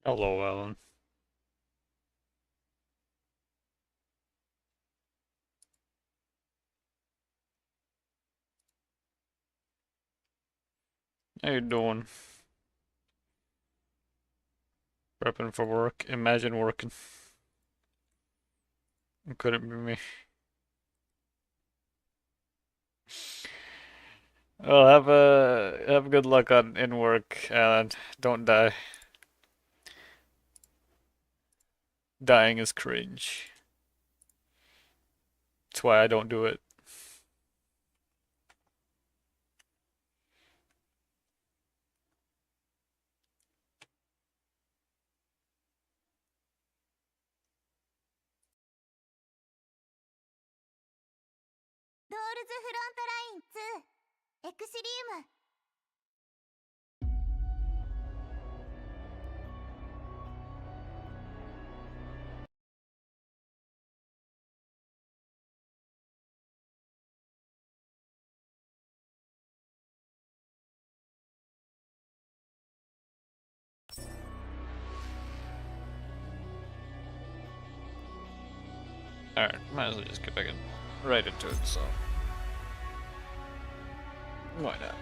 Hello, Alan. How you doing? Prepping for work? Imagine working. It couldn't be me. Well, have good luck on in work, Alan. Don't die. Dying is cringe. That's why I don't do it. Alright, might as well just get back in right into it, so why not?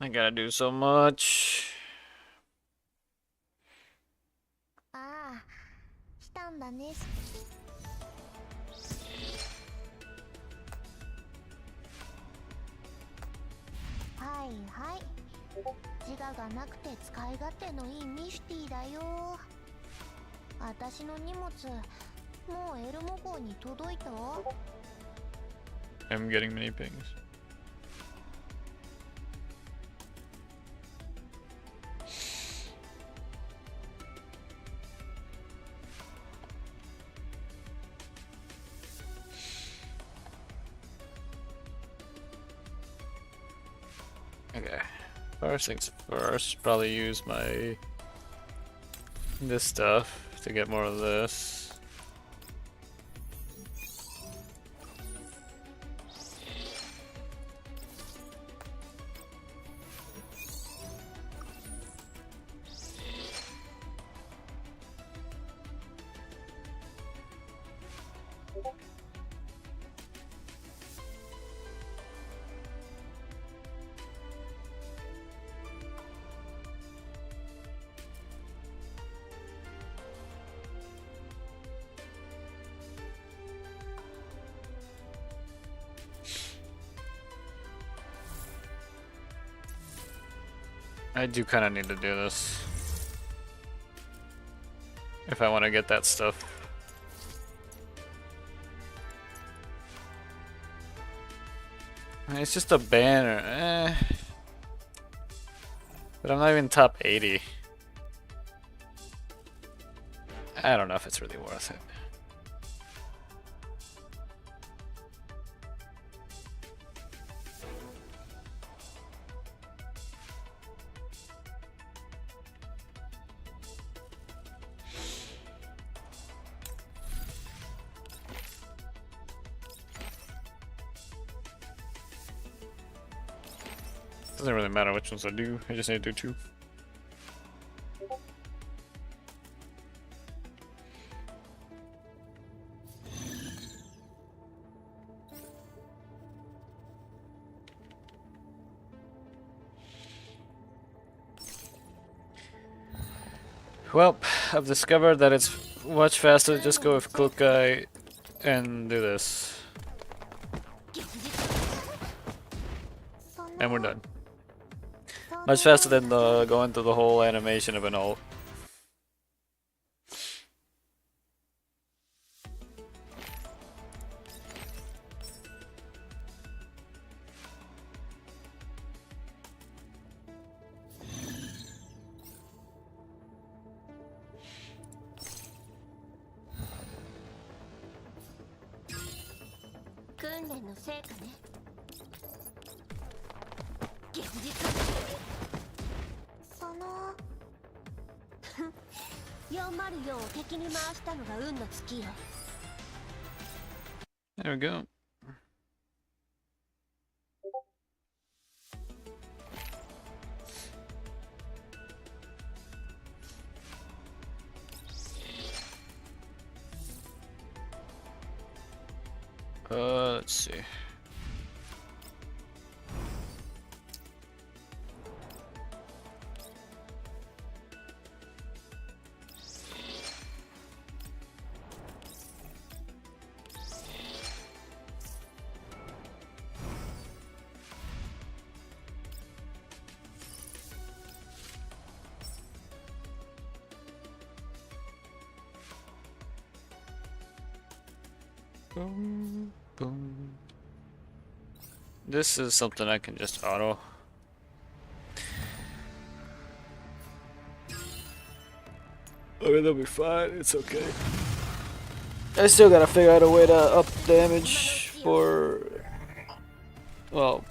I gotta do so much. ああ、来たんだね。はいはい。自我がなくて使い勝手のいいミシティだよ。私の荷物、もうエルモ号に届いた？ I'm getting many pings. Okay. First things first, probably use this stuff to get more of this. I do kind of need to do this if I want to get that stuff. It's just a banner, but I'm not even top 80. I don't know if it's really worth it. Doesn't really matter which ones I do, I just need to do two. Well, I've discovered that it's much faster to just go with Cloak Guy and do this. And we're done. Much faster than going through the whole animation of an ult. There we go. Let's see. Boom, boom. This is something I can just auto. Okay, that'll be fine. It's okay. I still gotta figure out a way to up damage for, well,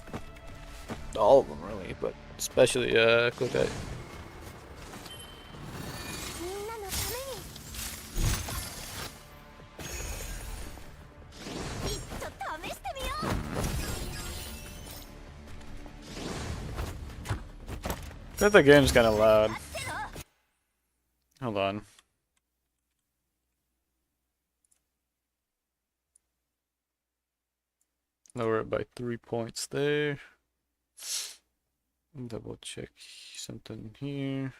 all of them really, but especially Quick Eye. みんなのためにいっちょ試してみよう I think the game's kind of loud. Hold on. Lower it by 3 points there. Double check something here.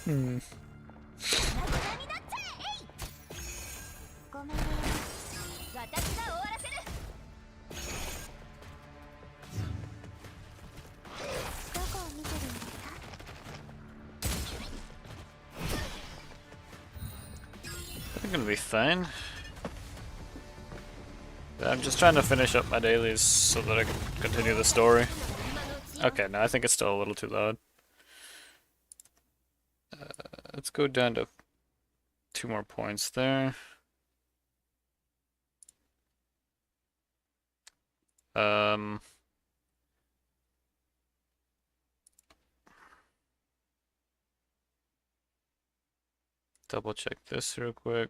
Hmm. I'm gonna be fine. I'm just trying to finish up my dailies so that I can continue the story. Okay, no, I think it's still a little too loud. Let's go down to 2 more points there. Double check this real quick.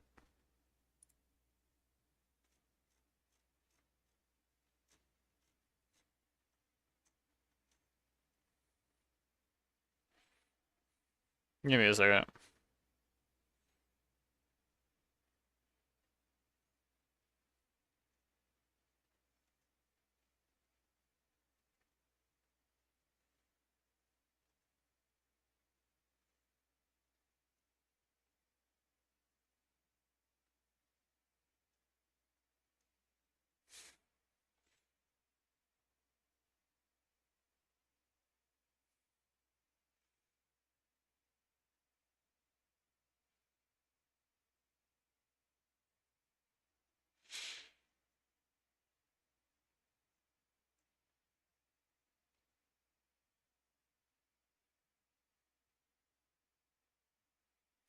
Give me a second.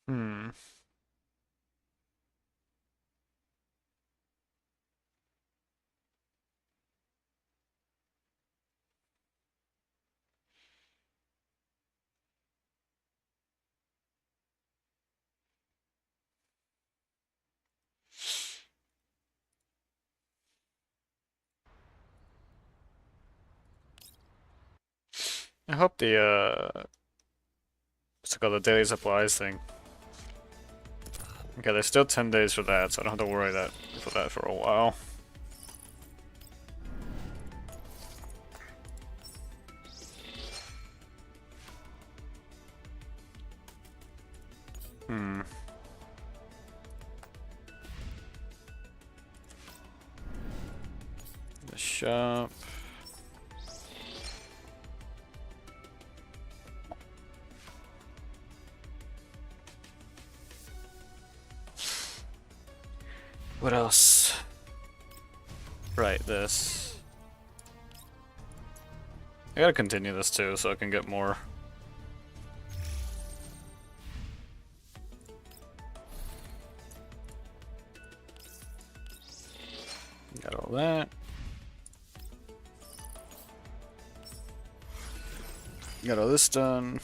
Hmm. I hope the what's it called, the daily supplies thing. Okay, there's still 10 days for that, so I don't have to worry for that for a while. Hmm. The shop. What else? Right, this. I gotta continue this too so I can get more. Got all that. Got all this done.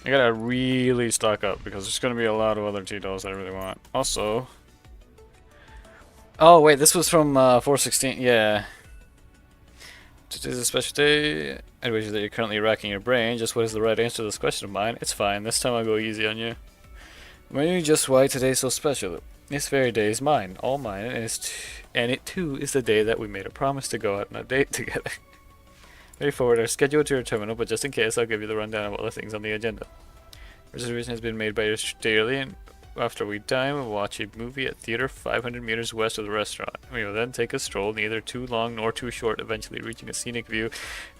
I gotta really stock up because there's gonna be a lot of other Tito's that I really want. Also, oh wait, this was from 416. Yeah. Today's a special day. I wish that you're currently racking your brain. Just what is the right answer to this question of mine? It's fine. This time I'll go easy on you. Maybe just why today's so special. This very day is mine, all mine, and it too is the day that we made a promise to go out on a date together. Very forward our schedule to your terminal, but just in case, I'll give you the rundown of all the things on the agenda. Reservation has been made by yours daily, and after we dine, we'll watch a movie at theater 500 meters west of the restaurant. We will then take a stroll, neither too long nor too short, eventually reaching a scenic view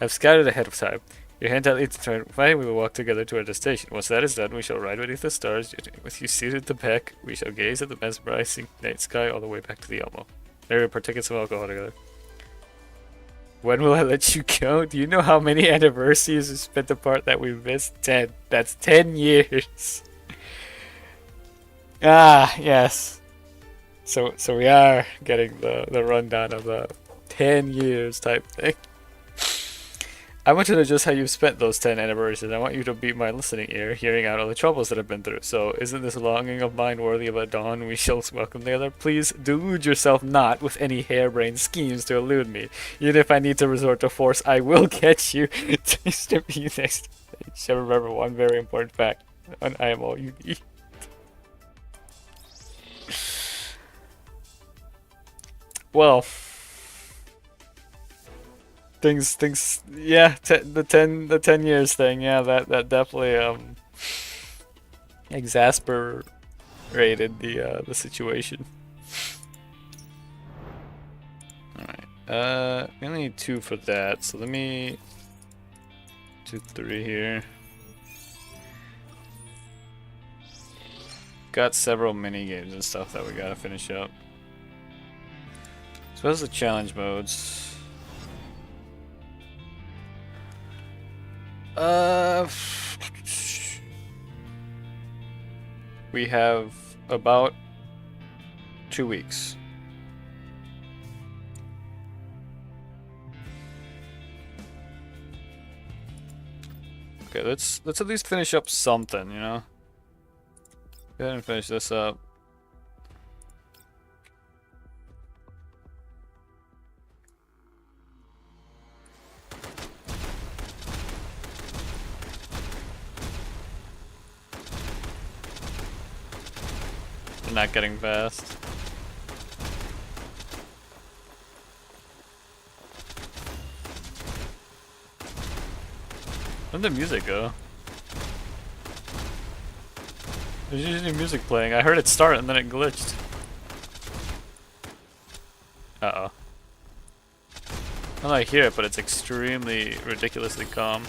I've scouted ahead of time. Your hand out leads to turn right, we will walk together to our destination. Once that is done, we shall ride beneath the stars. With you seated at the back, we shall gaze at the mesmerizing night sky all the way back to the Elmo. There we partake in some alcohol together. When will I let you go? Do you know how many anniversaries we spent apart that we missed? 10. That's 10 years. Ah, yes. So we are getting the rundown of the 10 years type thing. I want to know just how you've spent those 10 anniversaries. I want you to be my listening ear, hearing out all the troubles that I've been through. So, isn't this longing of mine worthy of a dawn we shall welcome together? Please delude yourself not with any harebrained schemes to elude me. Even if I need to resort to force, I will catch you to strip you next. You should remember one very important fact. I am all you need. Well, things, yeah, the 10 years thing, yeah, that definitely exasperated the situation. Alright, we only need 2 for that, so let me do 3 here. Got several mini games and stuff that we gotta finish up. So what's the challenge modes? We have about 2 weeks. Okay, let's at least finish up something, you know? Go ahead and finish this up. They're not getting fast. Where'd the music go? There's usually music playing. I heard it start and then it glitched. Uh-oh. Well, I hear it, but it's extremely ridiculously calm.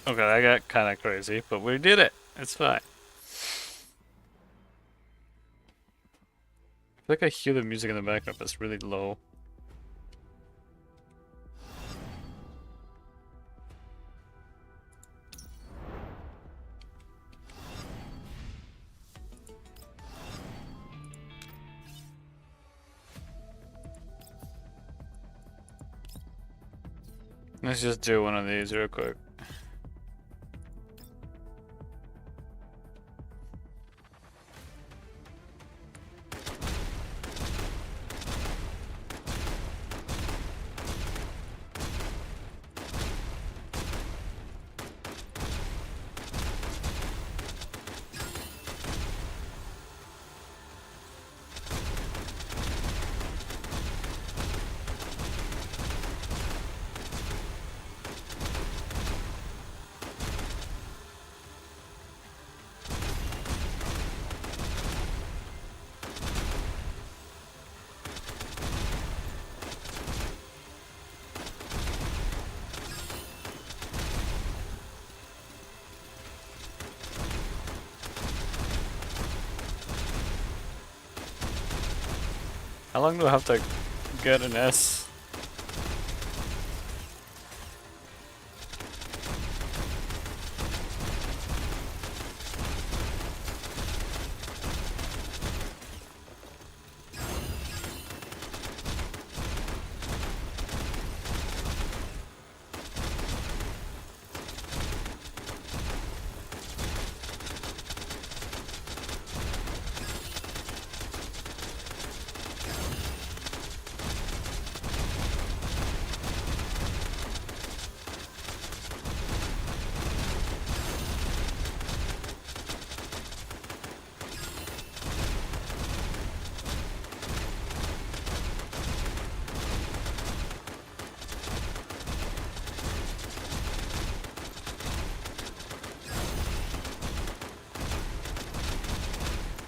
Okay, that got kind of crazy, but we did it. It's fine. I feel like I hear the music in the background, but it's really low. Let's just do one of these real quick. How long do I have to get an S?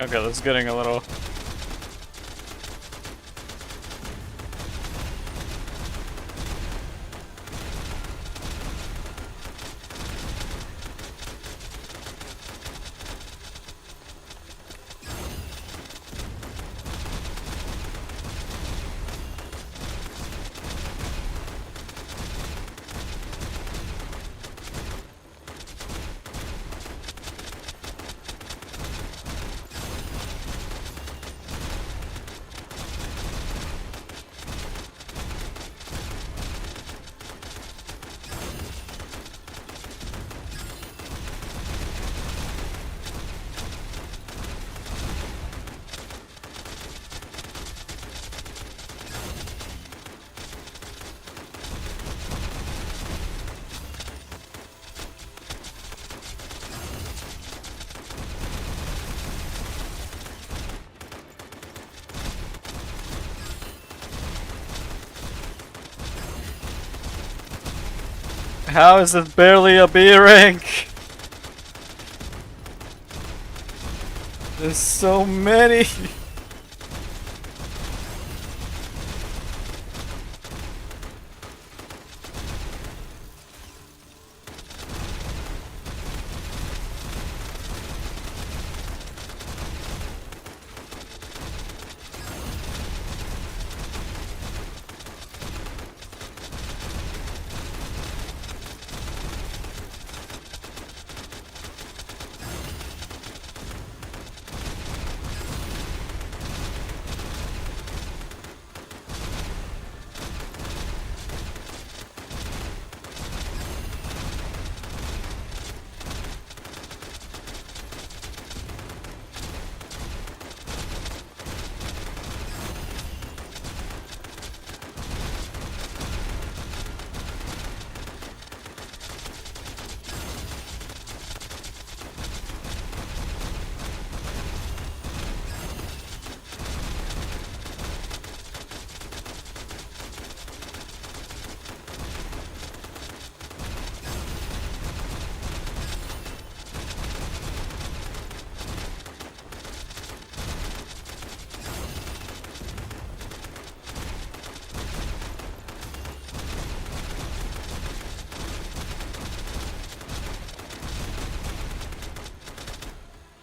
Okay, that's getting a little... How is it barely a B rank? There's so many!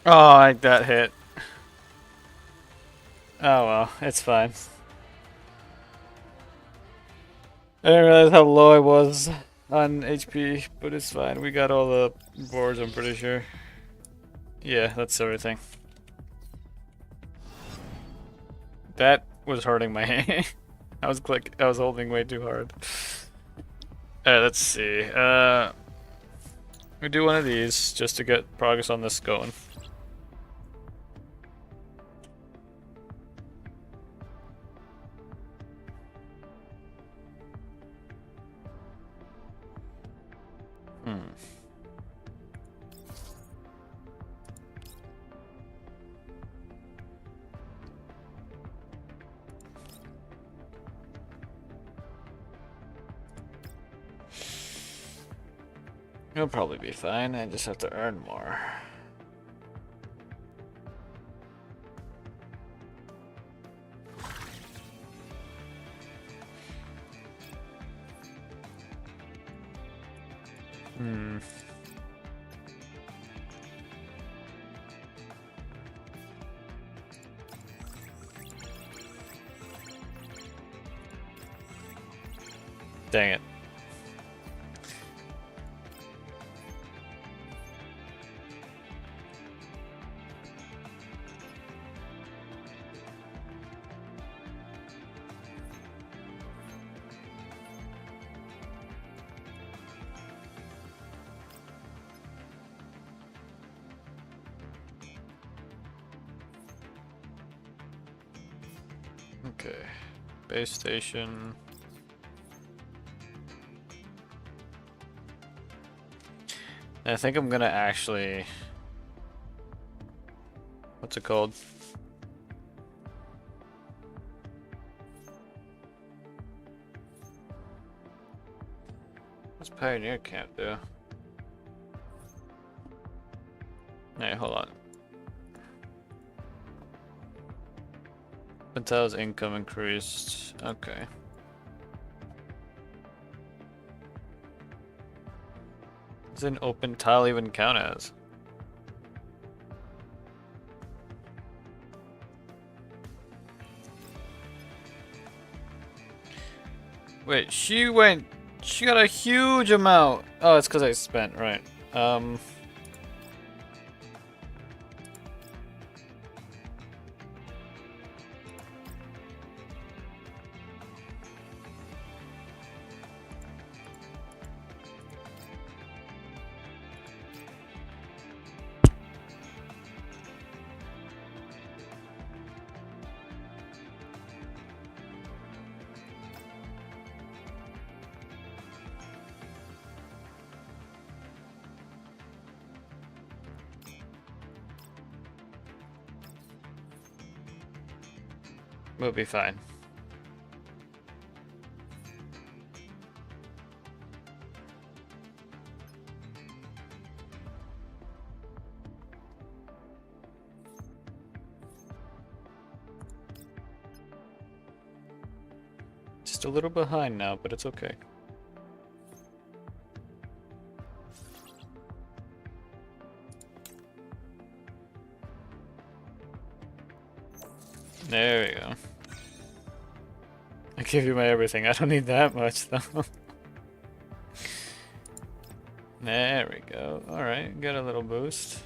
Oh, I got hit. Oh well, it's fine. I didn't realize how low I was on HP, but it's fine. We got all the boards, I'm pretty sure. Yeah, that's everything. That was hurting my hand. I was holding way too hard. Alright, let's see. We do one of these just to get progress on this going. It'll probably be fine. I just have to earn more. Dang it. Okay. Base station. I think I'm gonna actually... What's it called? What's Pioneer Camp do? Hey, hold on. Pentel's income increased. Okay. Does an open tile even count as? Wait, she got a huge amount. Oh, it's because I spent, right. We'll be fine. Just a little behind now, but it's okay. There we go. I give you my everything. I don't need that much though. There we go. Alright, got a little boost.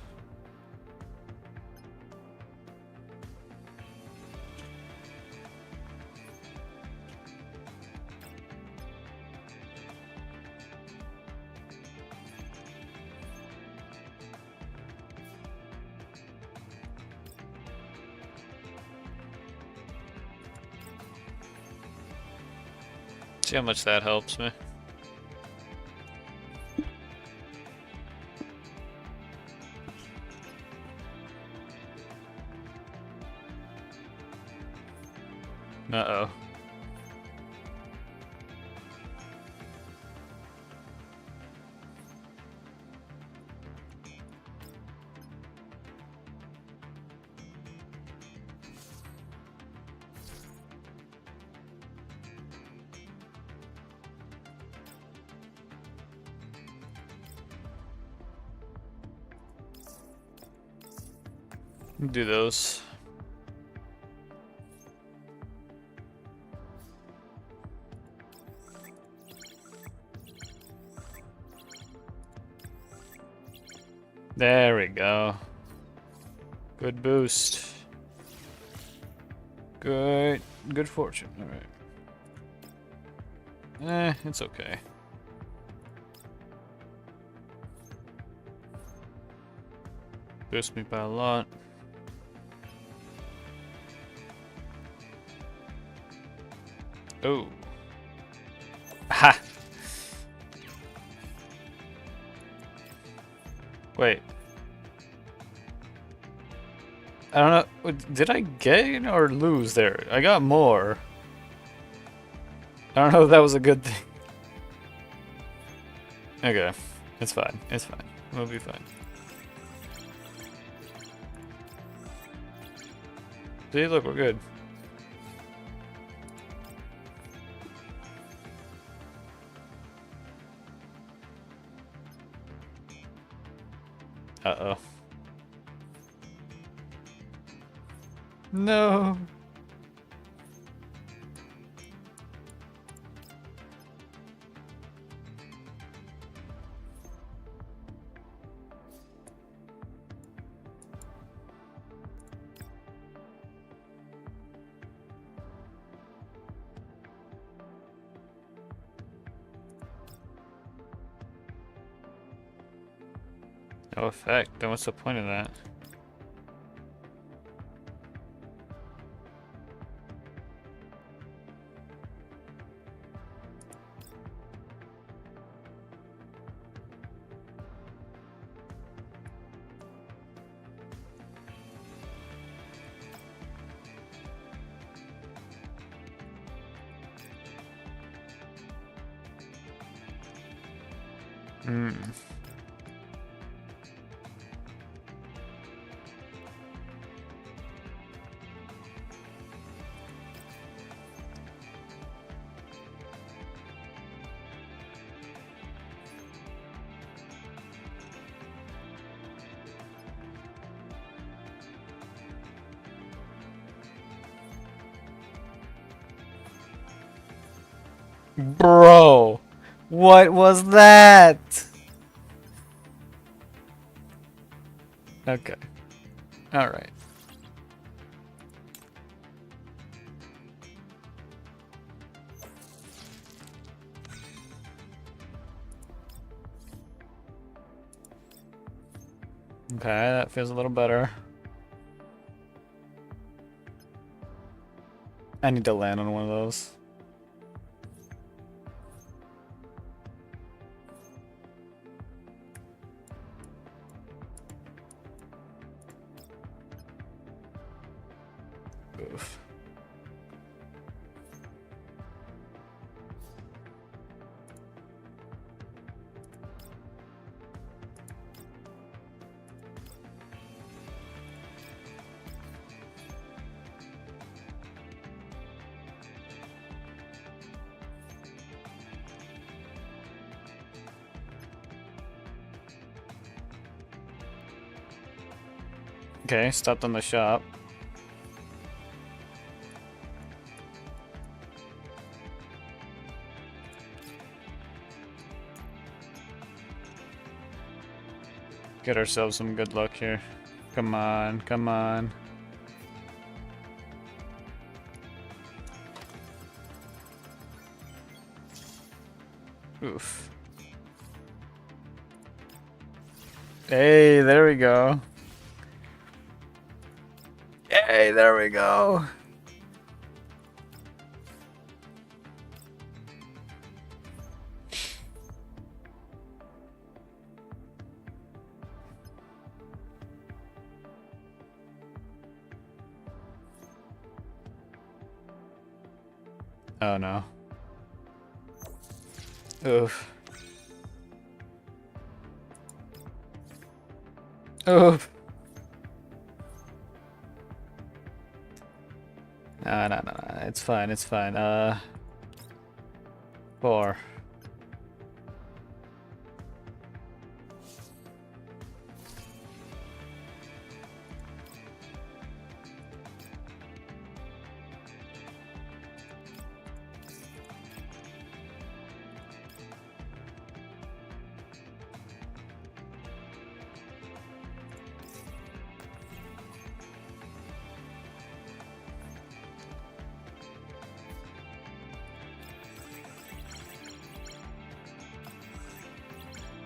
See how much that helps me. Uh-oh. Do those. There we go. Good boost. Good fortune. All right. It's okay. Boost me by a lot. Oh. Ha! Wait. I don't know. Did I gain or lose there? I got more. I don't know if that was a good thing. Okay. It's fine. It's fine. We'll be fine. See, look, we're good. Uh-oh. No. No effect. Then what's the point of that? Hmm. Bro, what was that? Okay. All right. Okay, that feels a little better. I need to land on one of those. Oof. Okay, stopped on the shop. Get ourselves some good luck here. Come on, come on. Oof. Hey, there we go. Hey, there we go. Oh no. Oof. Oof. No. It's fine, it's fine. 4.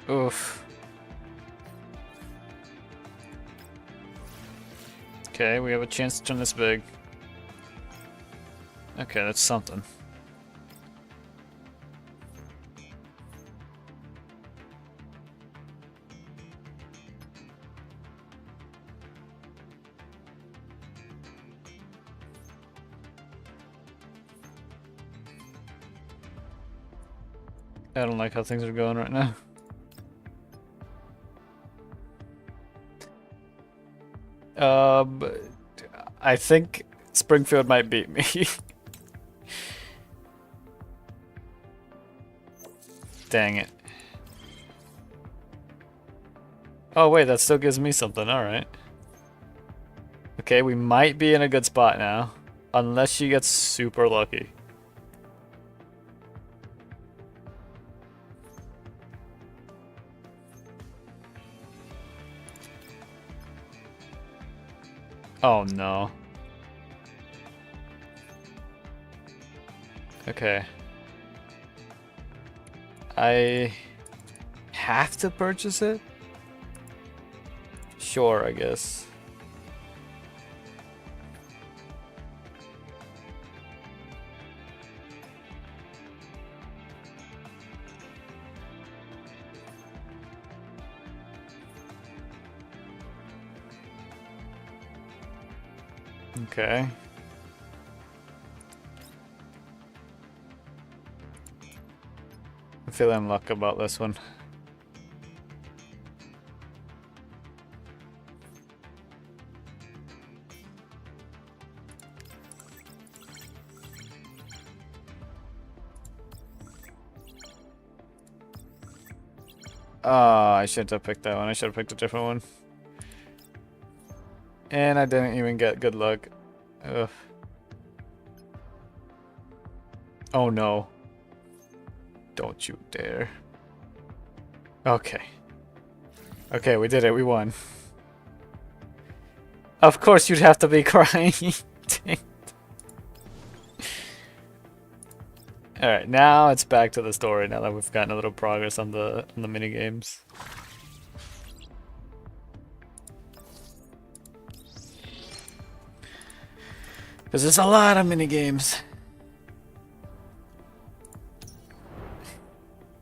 Oof. Okay, we have a chance to turn this big. Okay, that's something. I don't like how things are going right now. I think Springfield might beat me. Dang it. Oh wait, that still gives me something, alright. Okay, we might be in a good spot now. Unless she gets super lucky. Oh no. Okay. I have to purchase it? Sure, I guess. Okay. I'm feeling luck about this one. Oh, I shouldn't have picked that one. I should have picked a different one. And I didn't even get good luck. Ugh. Oh no. Don't you dare. Okay. Okay, we did it. We won. Of course you'd have to be crying. Alright, now it's back to the story now that we've gotten a little progress on the mini games. Because there's a lot of mini games.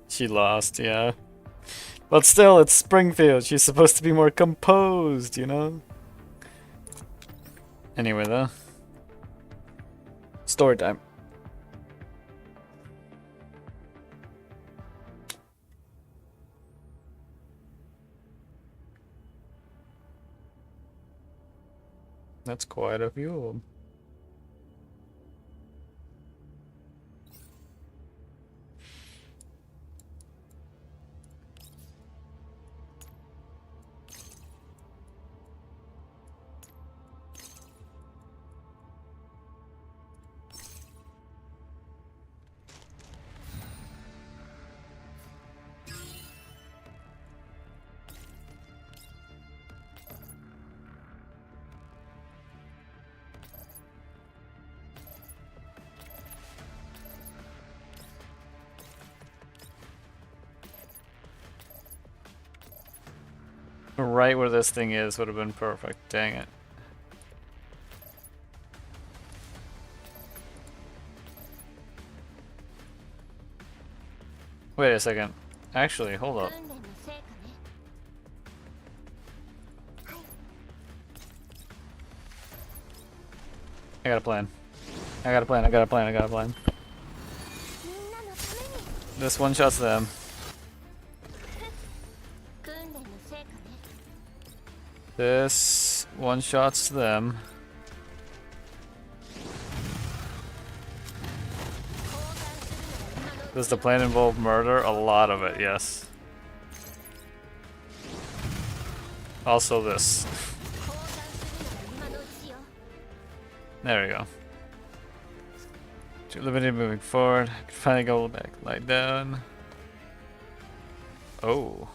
She lost, yeah. But still, it's Springfield. She's supposed to be more composed, you know? Anyway, though. Story time. That's quite a few of them. Right where this thing is would have been perfect. Dang it. Wait a second. Actually, hold up. I got a plan. I got a plan. I got a plan. I got a plan. This one shots them. This one shots them. Does the plan involve murder? A lot of it, yes. Also this. There we go. Too limited moving forward. I can finally go back, lie down. Oh.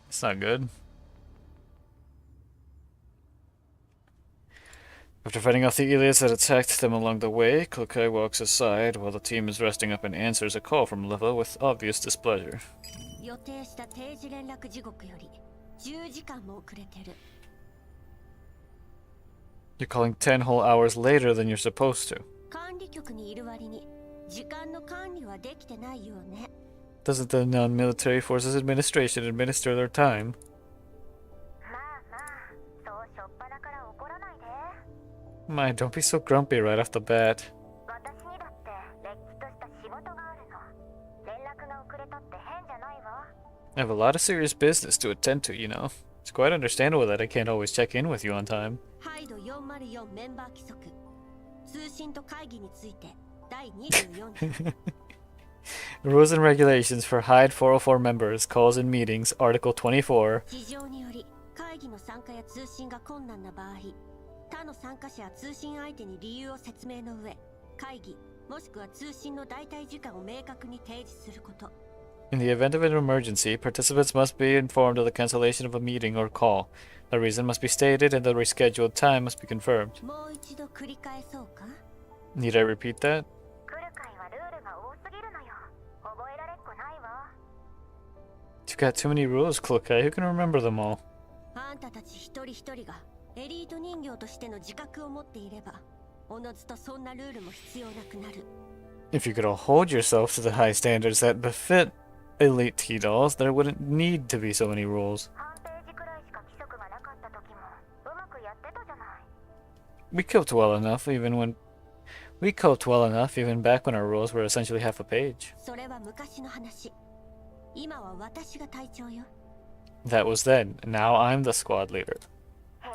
It's not good. After fighting off the Elias that attacked them along the way, Kokai walks aside while the team is resting up and answers a call from Leva with obvious displeasure. You're calling 10 whole hours later than you're supposed to. 管理局にいる割に時間の管理はできてないよね。Doesn't the non-military forces administration administer their time? まあまあ、そうしょっぱなから怒らないで。 My, don't be so grumpy right off the bat. 私にだってれっきとした仕事があるの。連絡が遅れたって変じゃないわ。 I have a lot of serious business to attend to, you know. It's quite understandable that I can't always check in with you on time. ハイド404メンバー規則通信と会議について第24条 Rules and regulations for Hyde 404 members, calls and meetings, Article 24. 事情により会議の参加や通信が困難な場合他の参加者や通信相手に理由を説明の上会議もしくは通信の代替時間を明確に提示すること In the event of an emergency, participants must be informed of the cancellation of a meeting or call. The reason must be stated and the rescheduled time must be confirmed. もう一度繰り返そうか Need I repeat that? 来る会はルールが多すぎるのよ。覚えられっこないわ。 You've got too many rules, Klukai. Who can remember them all? あんたたち一人一人がエリート人形としての自覚を持っていればおのずとそんなルールも必要なくなる If you could all hold yourself to the high standards that befit elite T-dolls, there wouldn't need to be so many rules. 半ページくらいしか規則がなかった時もうまくやってたじゃない。 We coped well enough even back when our rules were essentially half a page. それは昔の話今は私が隊長よ That was then. Now I'm the squad leader. へえ、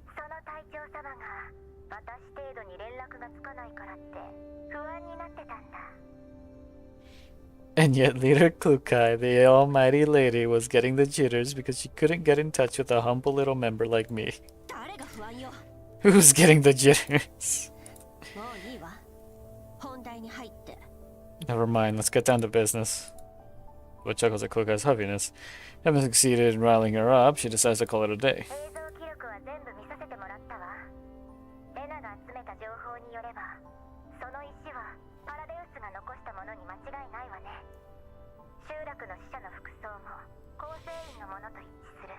その隊長様が私程度に連絡がつかないからって不安になってたんだ。 And yet Leader Klukai, the almighty lady, was getting the jitters because she couldn't get in touch with a humble little member like me. 誰が不安よ Who's getting the jitters? もういいわ本題に入って Never mind, let's get down to business. What chuckles at Klukai's huffiness. Having succeeded in riling her up, she decides to call it a day. 映像記録は全部見させてもらったわ。レナが集めた情報によれば、その石はパラデウスが残したものに間違いないわね。集落の死者の服装も構成員のものと一致する。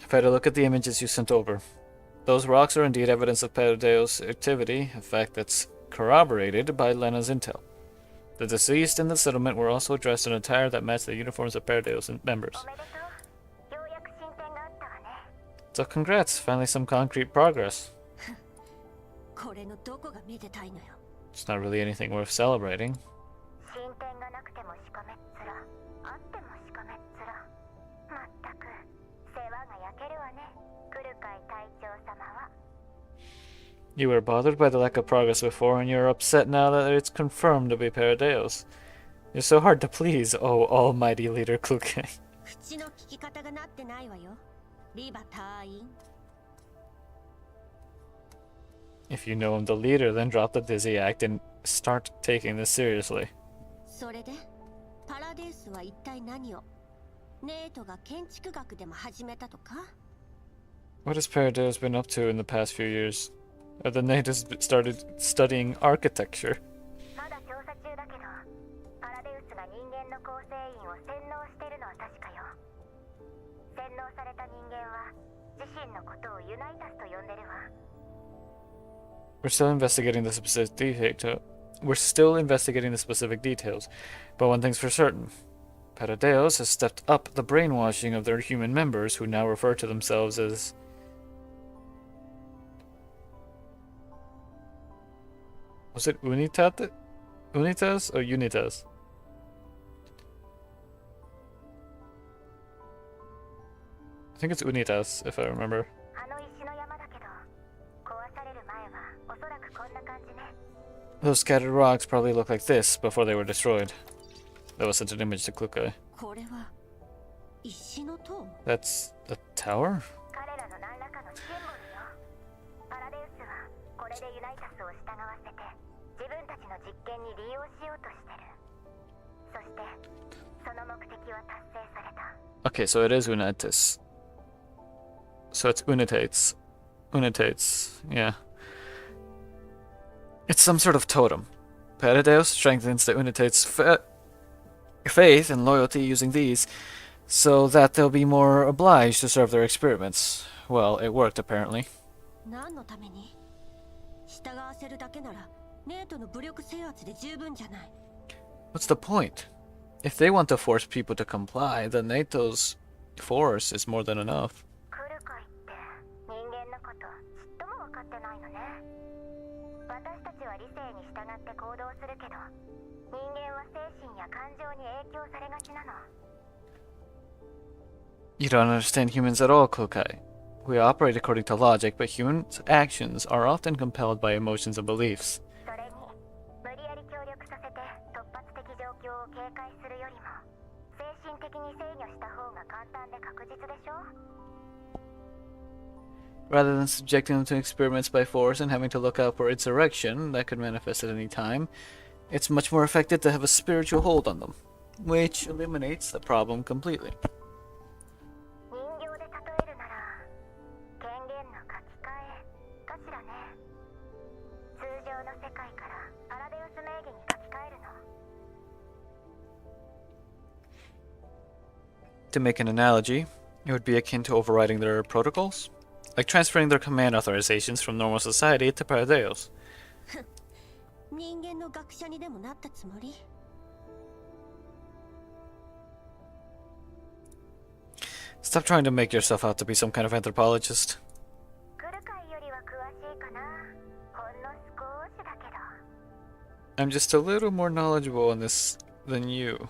If I had a look at the images you sent over, those rocks are indeed evidence of Paradeo's activity, a fact that's corroborated by Lena's intel. The deceased and the settlement were also dressed in attire that matched the uniforms of Paradeo's members. おめでとう。ようやく進展があったわね。 So congrats, finally some concrete progress. これのどこがめでたいのよ It's not really anything worth celebrating. 進展がなくてもしかめっ面、あってもしかめっ面。まったく世話が焼けるわね。来る会隊長様は。 You were bothered by the lack of progress before, and you're upset now that it's confirmed to be Paradeos. You're so hard to please, oh almighty leader Kluke. 口の聞き方がなってないわよリバ隊員 If you know I'm the leader, then drop the dizzy act and start taking this seriously. それでパラデウスは一体何をネートが建築学でも始めたとか What has Paradeos been up to in the past few years? The natives started studying architecture. まだ調査中だけど、パラデウスが人間の構成員を洗脳してるのは確かよ。洗脳された人間は自身のことをユナイタスと呼んでるわ。 We're still investigating the specific details, but one thing's for certain. Paradeos has stepped up the brainwashing of their human members, who now refer to themselves as... Was it Unitas or Unitas? I think it's Unitas, if I remember. あの石の山だけど、壊される前はおそらくこんな感じね。 Those scattered rocks probably looked like this before they were destroyed. That was sent an image to Klukai. これは石の塔 That's a tower? 彼らの何らかのシンボルよ。パラデウスはこれでユナイタスを従わせて自分たちの実験に利用しようとしてる。そしてその目的は達成された。 Okay, so it is Unitas. So it's Unitates. Unitates, yeah. It's some sort of totem. Paradeus strengthens the Unitates' faith and loyalty using these, so that they'll be more obliged to serve their experiments. Well, it worked apparently. 何のために？従わせるだけならネートの武力制圧で十分じゃない。 What's the point? If they want to force people to comply, then NATO's force is more than enough. 来るかいって人間のことちっとも分かってないのね。私たちは理性に従って行動するけど、人間は精神や感情に影響されがちなの。 You don't understand humans at all, Kokai. We operate according to logic, but humans' actions are often compelled by emotions and beliefs. それに無理やり協力させて突発的状況を警戒するよりも精神的に制御した方が簡単で確実でしょ。 Rather than subjecting them to experiments by force and having to look out for insurrection that could manifest at any time, it's much more effective to have a spiritual hold on them, which eliminates the problem completely. 人形で例えるなら権限の書き換えかしらね。通常の世界からアラデウス名義に書き換えるの。 To make an analogy, it would be akin to overriding their protocols, like transferring their command authorizations from normal society to Paradeos. 人間の学者にでもなったつもり？ Stop trying to make yourself out to be some kind of anthropologist. 来るかいよりは詳しいかな。ほんの少しだけど。 I'm just a little more knowledgeable on this than you.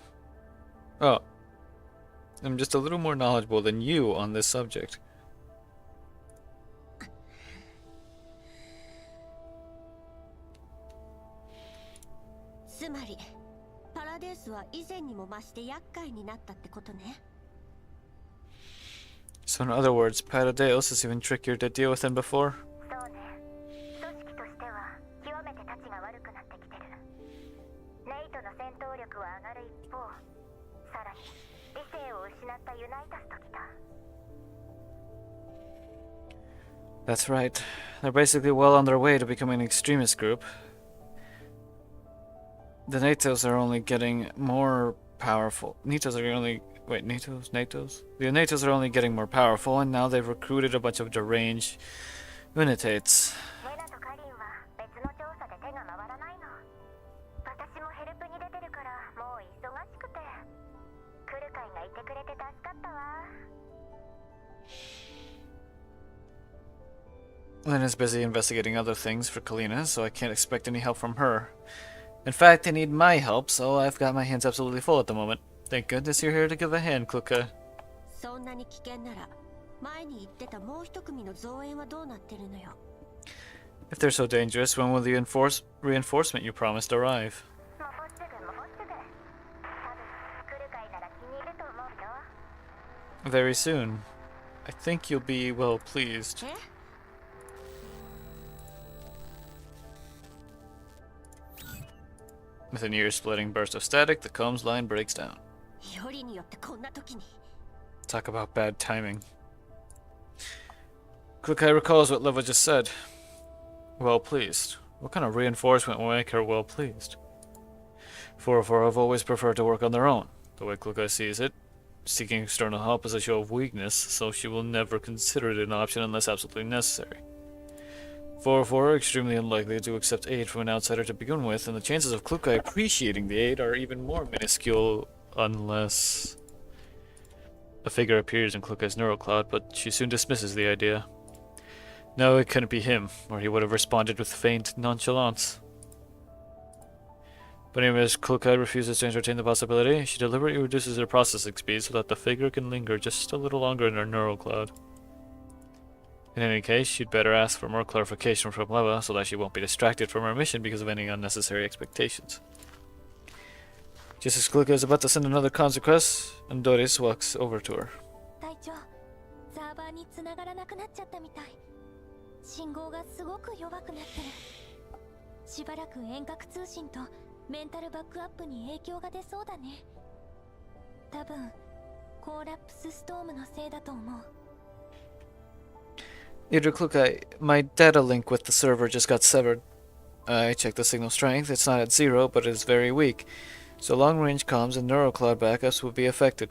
Oh. I'm just a little more knowledgeable than you on this subject. つまりパラデウスは以前にも増して厄介になったってことね。 So in other words, Paradeos is even trickier to deal with than before. そうね。組織としては極めてたちが悪くなってきてる。ネイトの戦闘力は上がる一方、さらに理性を失ったユナイタスときた。 That's right. They're basically well on their way to becoming an extremist group. The NATOs are only getting more powerful. NATOs are only... Wait, NATOs? NATOs? The NATOs are only getting more powerful, and now they've recruited a bunch of deranged unitates. レナとカリンは別の調査で手が回らないの。私もヘルプに出てるからもう忙しくて。来る会がいてくれて助かったわ。 Lena's busy investigating other things for Kalina, so I can't expect any help from her. In fact, they need my help, so I've got my hands absolutely full at the moment. Thank goodness you're here to give a hand, Kluka. そんなに危険なら前に言ってたもう一組の増援はどうなってるのよ。 If they're so dangerous, when will the reinforcement you promised arrive? もうすぐもうすぐ。多分来る会なら気に入ると思うよ。 Very soon. I think you'll be well pleased. え？ With an ear-splitting burst of static, the comms line breaks down. よりによってこんな時に。 Talk about bad timing. Klukai recalls what Leva just said. Well pleased. What kind of reinforcement will make her well pleased? 404 have always preferred to work on their own. The way Klukai sees it, seeking external help is a show of weakness, so she will never consider it an option unless absolutely necessary. 404 are extremely unlikely to accept aid from an outsider to begin with, and the chances of Klukai appreciating the aid are even more minuscule unless a figure appears in Klukai's neural cloud, but she soon dismisses the idea. No, it couldn't be him, or he would have responded with faint nonchalance. But even as Klukai refuses to entertain the possibility, she deliberately reduces her processing speed so that the figure can linger just a little longer in her neural cloud. In any case, she'd better ask for more clarification from Leva so that she won't be distracted from her mission because of any unnecessary expectations. Just as Kluka is about to send another comms request, Doris walks over to her. 隊長、サーバーに繋がらなくなっちゃったみたい。信号がすごく弱くなってる。しばらく遠隔通信とメンタルバックアップに影響が出そうだね。多分、コーラプスストームのせいだと思う。Leader Klukai, my data link with the server just got severed. I checked the signal strength. It's not at 0, but it is very weak. So long-range comms and neurocloud backups will be affected.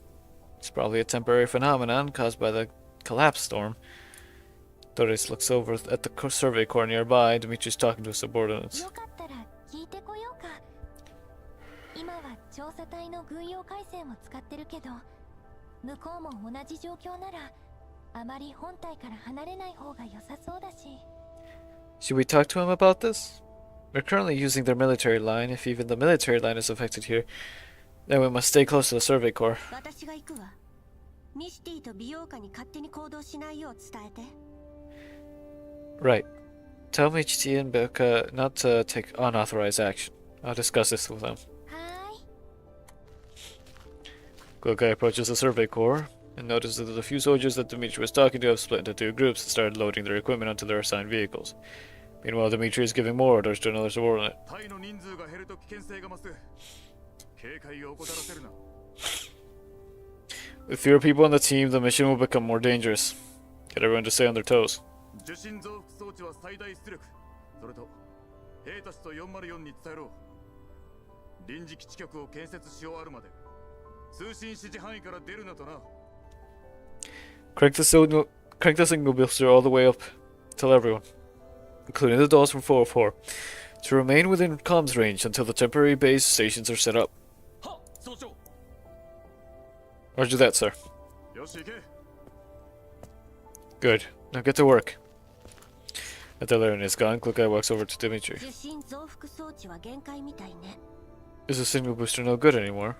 It's probably a temporary phenomenon caused by the collapse storm. Doris looks over at the survey corps nearby. Dimitri's talking to his subordinates. よかったら聞いてこようか。今は調査隊の軍用回線を使ってるけど、向こうも同じ状況ならあまり本体から離れない方が良さそうだし。Should we talk to him about this? We're currently using their military line. If even the military line is affected here, then we must stay close to the survey corps. 私が行くわ。ミシティと美容家に勝手に行動しないよう伝えて。Right. Tell Michichi and Becca not to take unauthorized action. I'll discuss this with them. はーい。 Gokai approaches the survey corps and notices that the few soldiers that Dimitri was talking to have split into two groups and started loading their equipment onto their assigned vehicles. Meanwhile, Dimitri is giving more orders to another subordinate. With fewer people on the team, the mission will become more dangerous. Get everyone to stay on their toes. Crank the signal booster all the way up. Tell everyone, including the dolls from 404, to remain within comms range until the temporary base stations are set up. Roger that, sir. Good. Now get to work. After Laren is gone, Klukai walks over to Dimitri. 受信増幅装置は限界みたいね。 Is the signal booster no good anymore?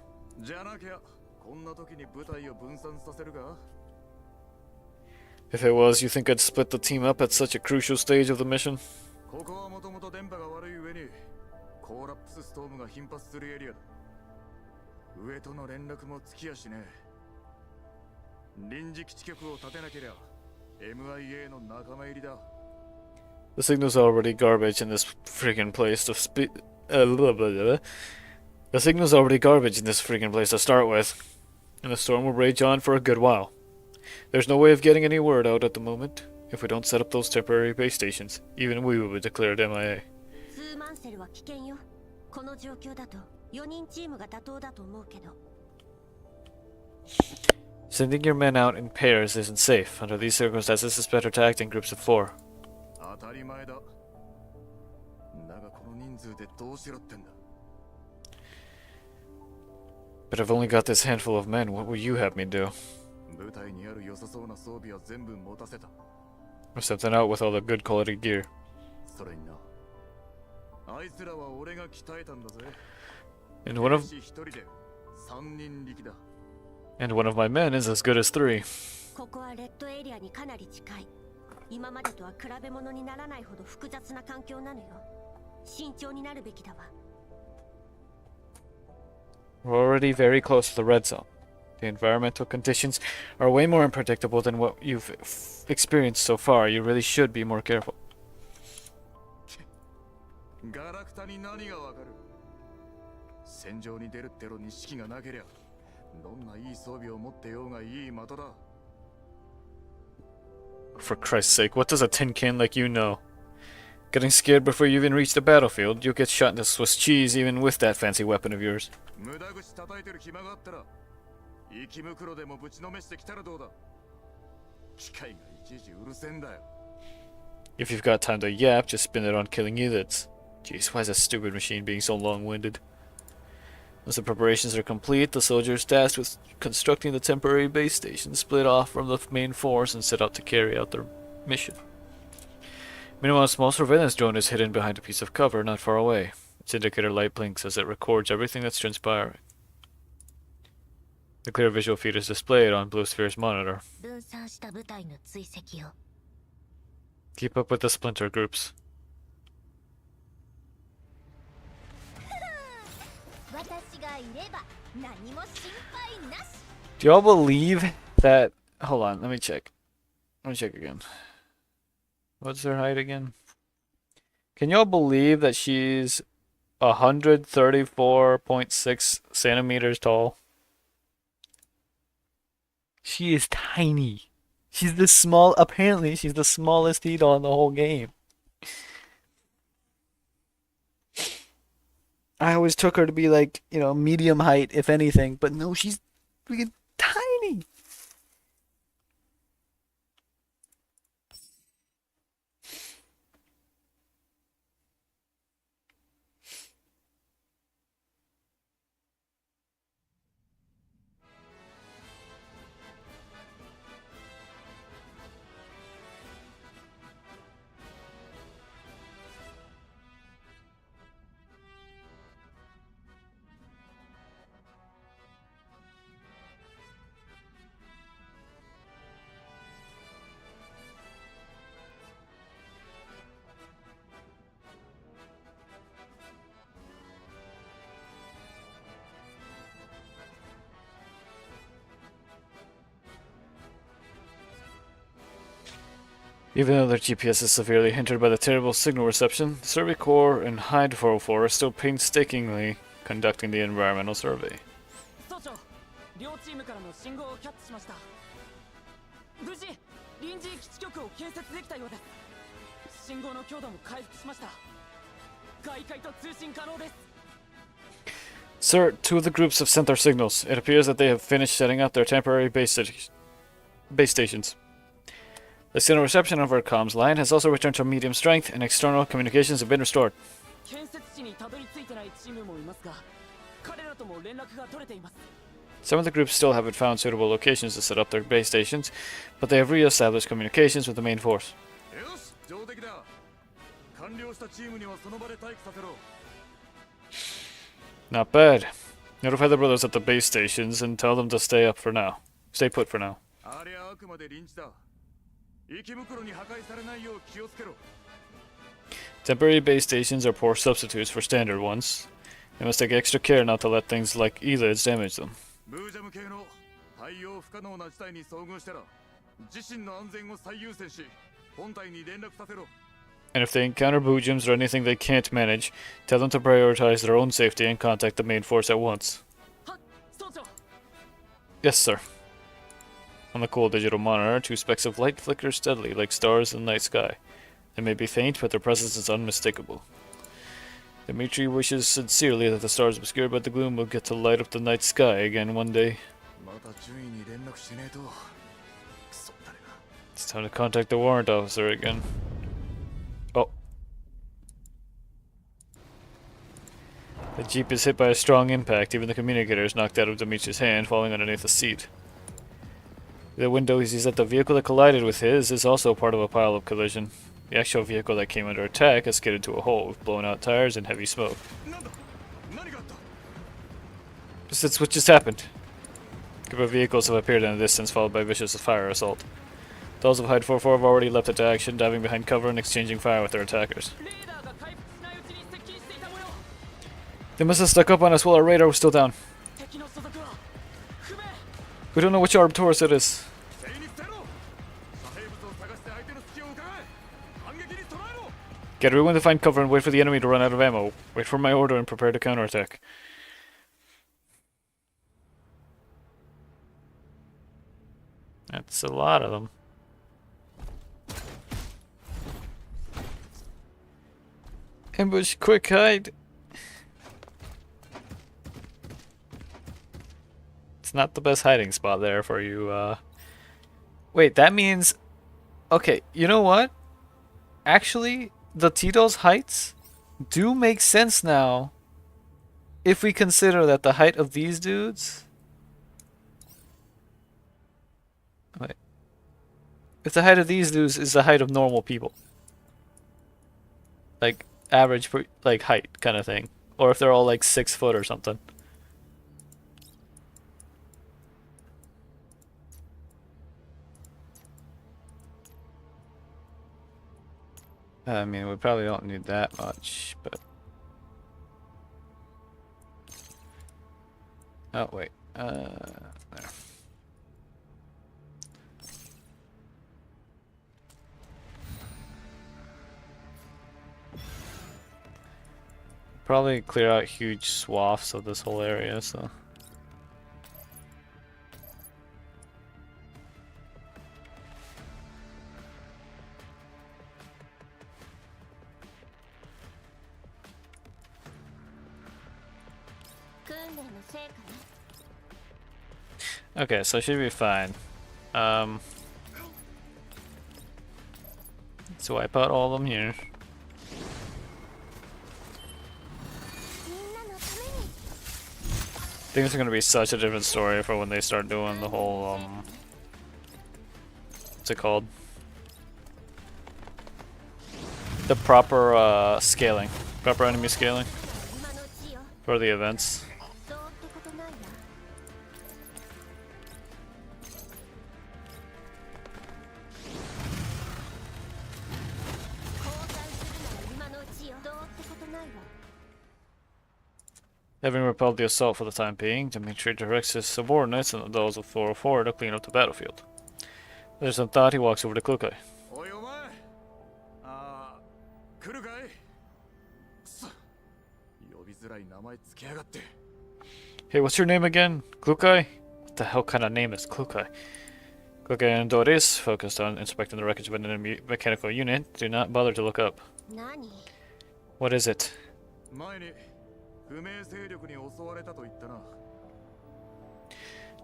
If it was, you think I'd split the team up at such a crucial stage of the mission? ここはもともと電波が悪い上にコーラップスストームが頻発するエリアだ。上との連絡もつきやしねえ。臨時基地局を立てなけりゃ MIA の仲間入りだ。 The signal's already garbage in this freaking place to The signal's already garbage in this freaking place to start with, and the storm will rage on for a good while. There's no way of getting any word out at the moment. If we don't set up those temporary base stations, even we will be declared MIA. ツーマンセルは危険よ。この状況だと4人チームが妥当だと思うけど。 Sending your men out in pairs isn't safe. Under these circumstances, it's better to act in groups of 4. 当たり前だ。だがこの人数でどうしろってんだ。 But I've only got this handful of men. What will you have me do? 部隊にある良さそうな装備は全部持たせた。 Or something out with all the good quality gear. それにな。あいつらは俺が鍛えたんだぜ。 And one of 一人で3人力だ。 one of my men is as good as 3. ここはレッドエリアにかなり近い。今までとは比べ物にならないほど複雑な環境なのよ。慎重になるべきだわ。 We're already very close to the red zone. The environmental conditions are way more unpredictable than what you've experienced so far. You really should be more careful. ガラクタに何がわかる。戦場に出るってのに士気がなけりゃ、どんないい装備を持ってようがいい的だ。 For Christ's sake, what does a tin can like you know? Getting scared before you even reach the battlefield, you'll get shot into Swiss cheese even with that fancy weapon of yours. 無駄口叩いてる暇があったら、息袋でもぶちのめしてきたらどうだ。機械がいちいちうるせえんだよ。 If you've got time to yap, just spend it on killing units. Jeez, why is that stupid machine being so long-winded? Once the preparations are complete, the soldiers tasked with constructing the temporary base station split off from the main force and set out to carry out their mission. Meanwhile, a small surveillance drone is hidden behind a piece of cover not far away. Its indicator light blinks as it records everything that's transpiring. The clear visual feed is displayed on Blue Sphere's monitor. 分散した部隊の追跡よ。 Keep up with the splinter groups. 私がいれば何も心配なし。 Do y'all believe that... Hold on, let me check. Let me check again. What's her height again? Can y'all believe that she's 134.6 centimeters tall? She is tiny. She's the small... Apparently, she's the smallest doll in the whole game. I always took her to be like, you know, medium height, if anything. But no, she's freaking tiny. Even though their GPS is severely hindered by the terrible signal reception, the Survey Corps and Hyde 404 are still painstakingly conducting the environmental survey. 総長、両チームからの信号をキャッチしました。無事、臨時基地局を建設できたようです。信号の強度も回復しました。外界と通信可能です。 Sir, two of the groups have sent their signals. It appears that they have finished setting up their temporary base stations. The signal reception of our comms line has also returned to medium strength, and external communications have been restored. 建設地にたどり着いてないチームもいますが、彼らとも連絡が取れています。 Some of the groups still haven't found suitable locations to set up their base stations, but they have re-established communications with the main force. よし、上出来だ。完了したチームにはその場で待機させろ。 Not bad. Notify the brothers at the base stations and tell them to stay put for now. ありゃあくまで臨時だ。息袋に破壊されないよう気をつけろ。 Temporary base stations are poor substitutes for standard ones. They must take extra care not to let things like elids damage them. ブージャム系の対応不可能な事態に遭遇したら、自身の安全を最優先し、本体に連絡させろ。 And if they encounter Boojims or anything they can't manage, tell them to prioritize their own safety and contact the main force at once. は、総長。 Yes, sir. On the cool digital monitor, two specks of light flicker steadily like stars in the night sky. They may be faint, but their presence is unmistakable. Dimitri wishes sincerely that the stars obscured by the gloom will get to light up the night sky again one day. また順位に連絡しねえと。くそ誰が。 It's time to contact the warrant officer again. Oh. The jeep is hit by a strong impact. Even the communicator is knocked out of Dimitri's hand, falling underneath the seat. The window he sees that the vehicle that collided with his is also part of a pile of collision. The actual vehicle that came under attack has skidded to a hole with blown out tires and heavy smoke. That's what just happened. A group of vehicles have appeared in the distance, followed by vicious fire assault. Those of Hyde 44 have already leapt into action, diving behind cover and exchanging fire with their attackers. レーダーが回復しないうちに接近していた模様。 They must have stuck up on us while our radar was still down. 敵の所属は不明。 We don't know which Arcturus it is. 全員に捨てろ。遮蔽物を探して相手の隙を伺え。反撃に備えろ。 Get everyone to find cover and wait for the enemy to run out of ammo. Wait for my order and prepare to counterattack. That's a lot of them. Ambush, quick hide. It's not the best hiding spot there for you, Wait, that means... Okay, you know what? Actually, the Tito's heights do make sense now. If we consider that the height of these dudes... Wait. If the height of these dudes is the height of normal people. Like, average, like, height kind of thing. Or if they're all like 6 foot or something. I mean, we probably don't need that much, but... Oh, wait. There. Probably clear out huge swaths of this whole area, so... Okay, so should be fine. Let's wipe out all of them here. Things are gonna be such a different story for when they start doing the whole, what's it called? The proper, scaling. Proper enemy scaling. For the events. Having repelled the assault for the time being, Dimitri directs his subordinates and those of 404 to clean up the battlefield. There's some thought he walks over to Klukai. おいお前、びづらい名前つけやがって。 Hey, what's your name again? Klukai? What the hell kind of name is Klukai? Klukai and Doris, focused on inspecting the wreckage of an enemy mechanical unit. Do not bother to look up. 何？ What is it? 前に不明勢力に襲われたと言ったな。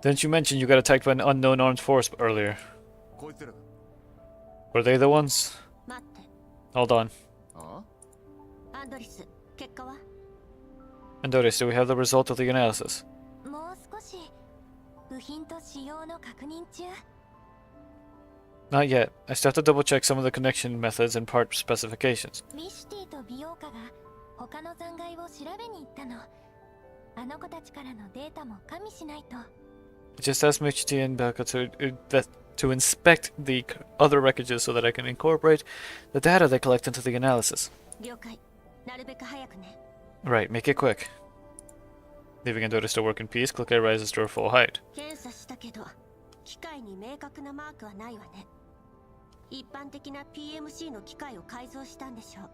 Didn't you mention you got attacked by an unknown armed force earlier? こいつらが。 Were they the ones? 待って。 Hold on. ああ？ アンドリス、結果は？ And Doris, do we have the result of the analysis? もう少し部品と仕様の確認中。 Not yet. I still have to double check some of the connection methods and part specifications. ミシティと美容家が他の残骸を調べに行ったの。あの子たちからのデータも加味しないと。 Just ask Michiti and Baka to inspect the other wreckages so that I can incorporate the data they collect into the analysis. 了解。なるべく早くね。 Right, make it quick. Leaving Andoris to work in peace, Klukai rises to her full height. 検査したけど、機械に明確なマークはないわね。一般的な PMC の機械を改造したんでしょう。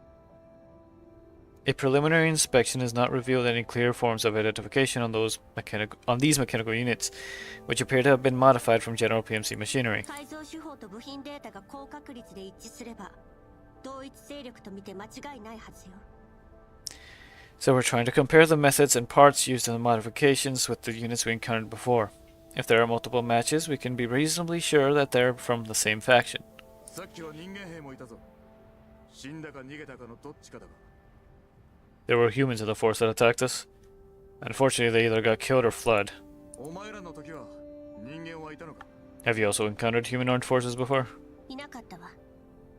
A preliminary inspection has not revealed any clear forms of identification on these mechanical units, which appear to have been modified from general PMC machinery. 改造手法と部品データが高確率で一致すれば、同一勢力と見て間違いないはずよ。 So we're trying to compare the methods and parts used in the modifications with the units we encountered before. If there are multiple matches, we can be reasonably sure that they're from the same faction. さっきは人間兵もいたぞ。死んだか逃げたかのどっちかだが。 There were humans in the force that attacked us. Unfortunately, they either got killed or fled. お前らの時は人間はいたのか？ Have you also encountered human armed forces before? いなかったわ。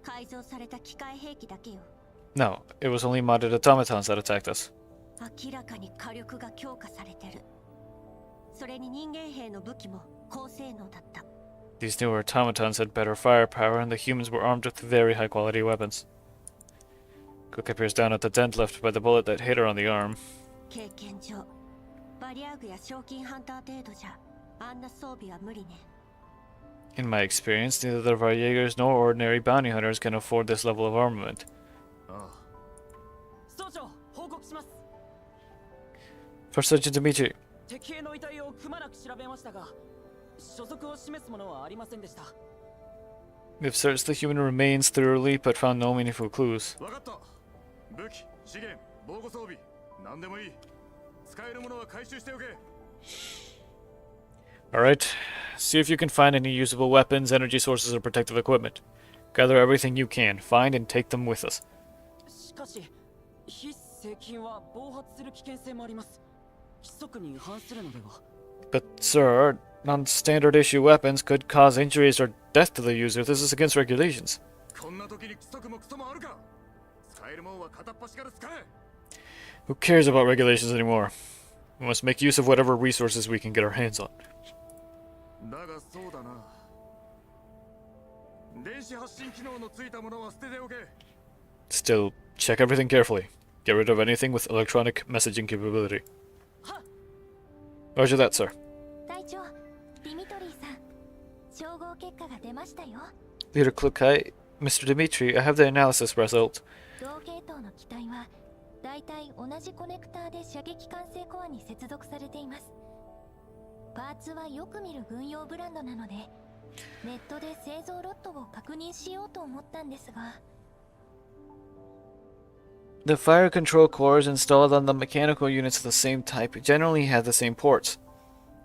改造された機械兵器だけよ。 No, it was only modded automatons that attacked us. 明らかに火力が強化されてる。それに人間兵の武器も高性能だった。 These newer automatons had better firepower, and the humans were armed with very high-quality weapons. Cook peers down at the dent left by the bullet that hit her on the arm. 経験上、バリアーグや賞金ハンター程度じゃ、あんな装備は無理ね。 In my experience, neither the Varjegers nor ordinary bounty hunters can afford this level of armament. ああ。総長、報告します。 First Sergeant Dimitri, 敵兵の遺体をくまなく調べましたが、所属を示すものはありませんでした。 we've searched the human remains thoroughly, but found no meaningful clues. わかった。武器、資源、防護装備、何でもいい。使えるものは回収しておけ。 Alright, see if you can find any usable weapons, energy sources, or protective equipment. Gather everything you can, find and take them with us. しかし、非正禁は暴発する危険性もあります。規則に違反するのでは？ But, sir, non-standard issue weapons could cause injuries or death to the user. This is against regulations. こんな時に規則もクソもあるか。使えるもんは片っ端から使え。 Who cares about regulations anymore? We must make use of whatever resources we can get our hands on. だがそうだな。電子発信機能のついたものは捨てておけ。 Still, check everything carefully. Get rid of anything with electronic messaging capability. Roger that, sir. 隊長、ディミトリーさん、照合結果が出ましたよ。 Leader Klukai, Mr. Dimitri, I have the analysis result. 同系統の機体はだいたい同じコネクターで射撃管制コアに接続されています。パーツはよく見る軍用ブランドなので、ネットで製造ロットを確認しようと思ったんですが。 The fire control cores installed on the mechanical units of the same type generally have the same ports.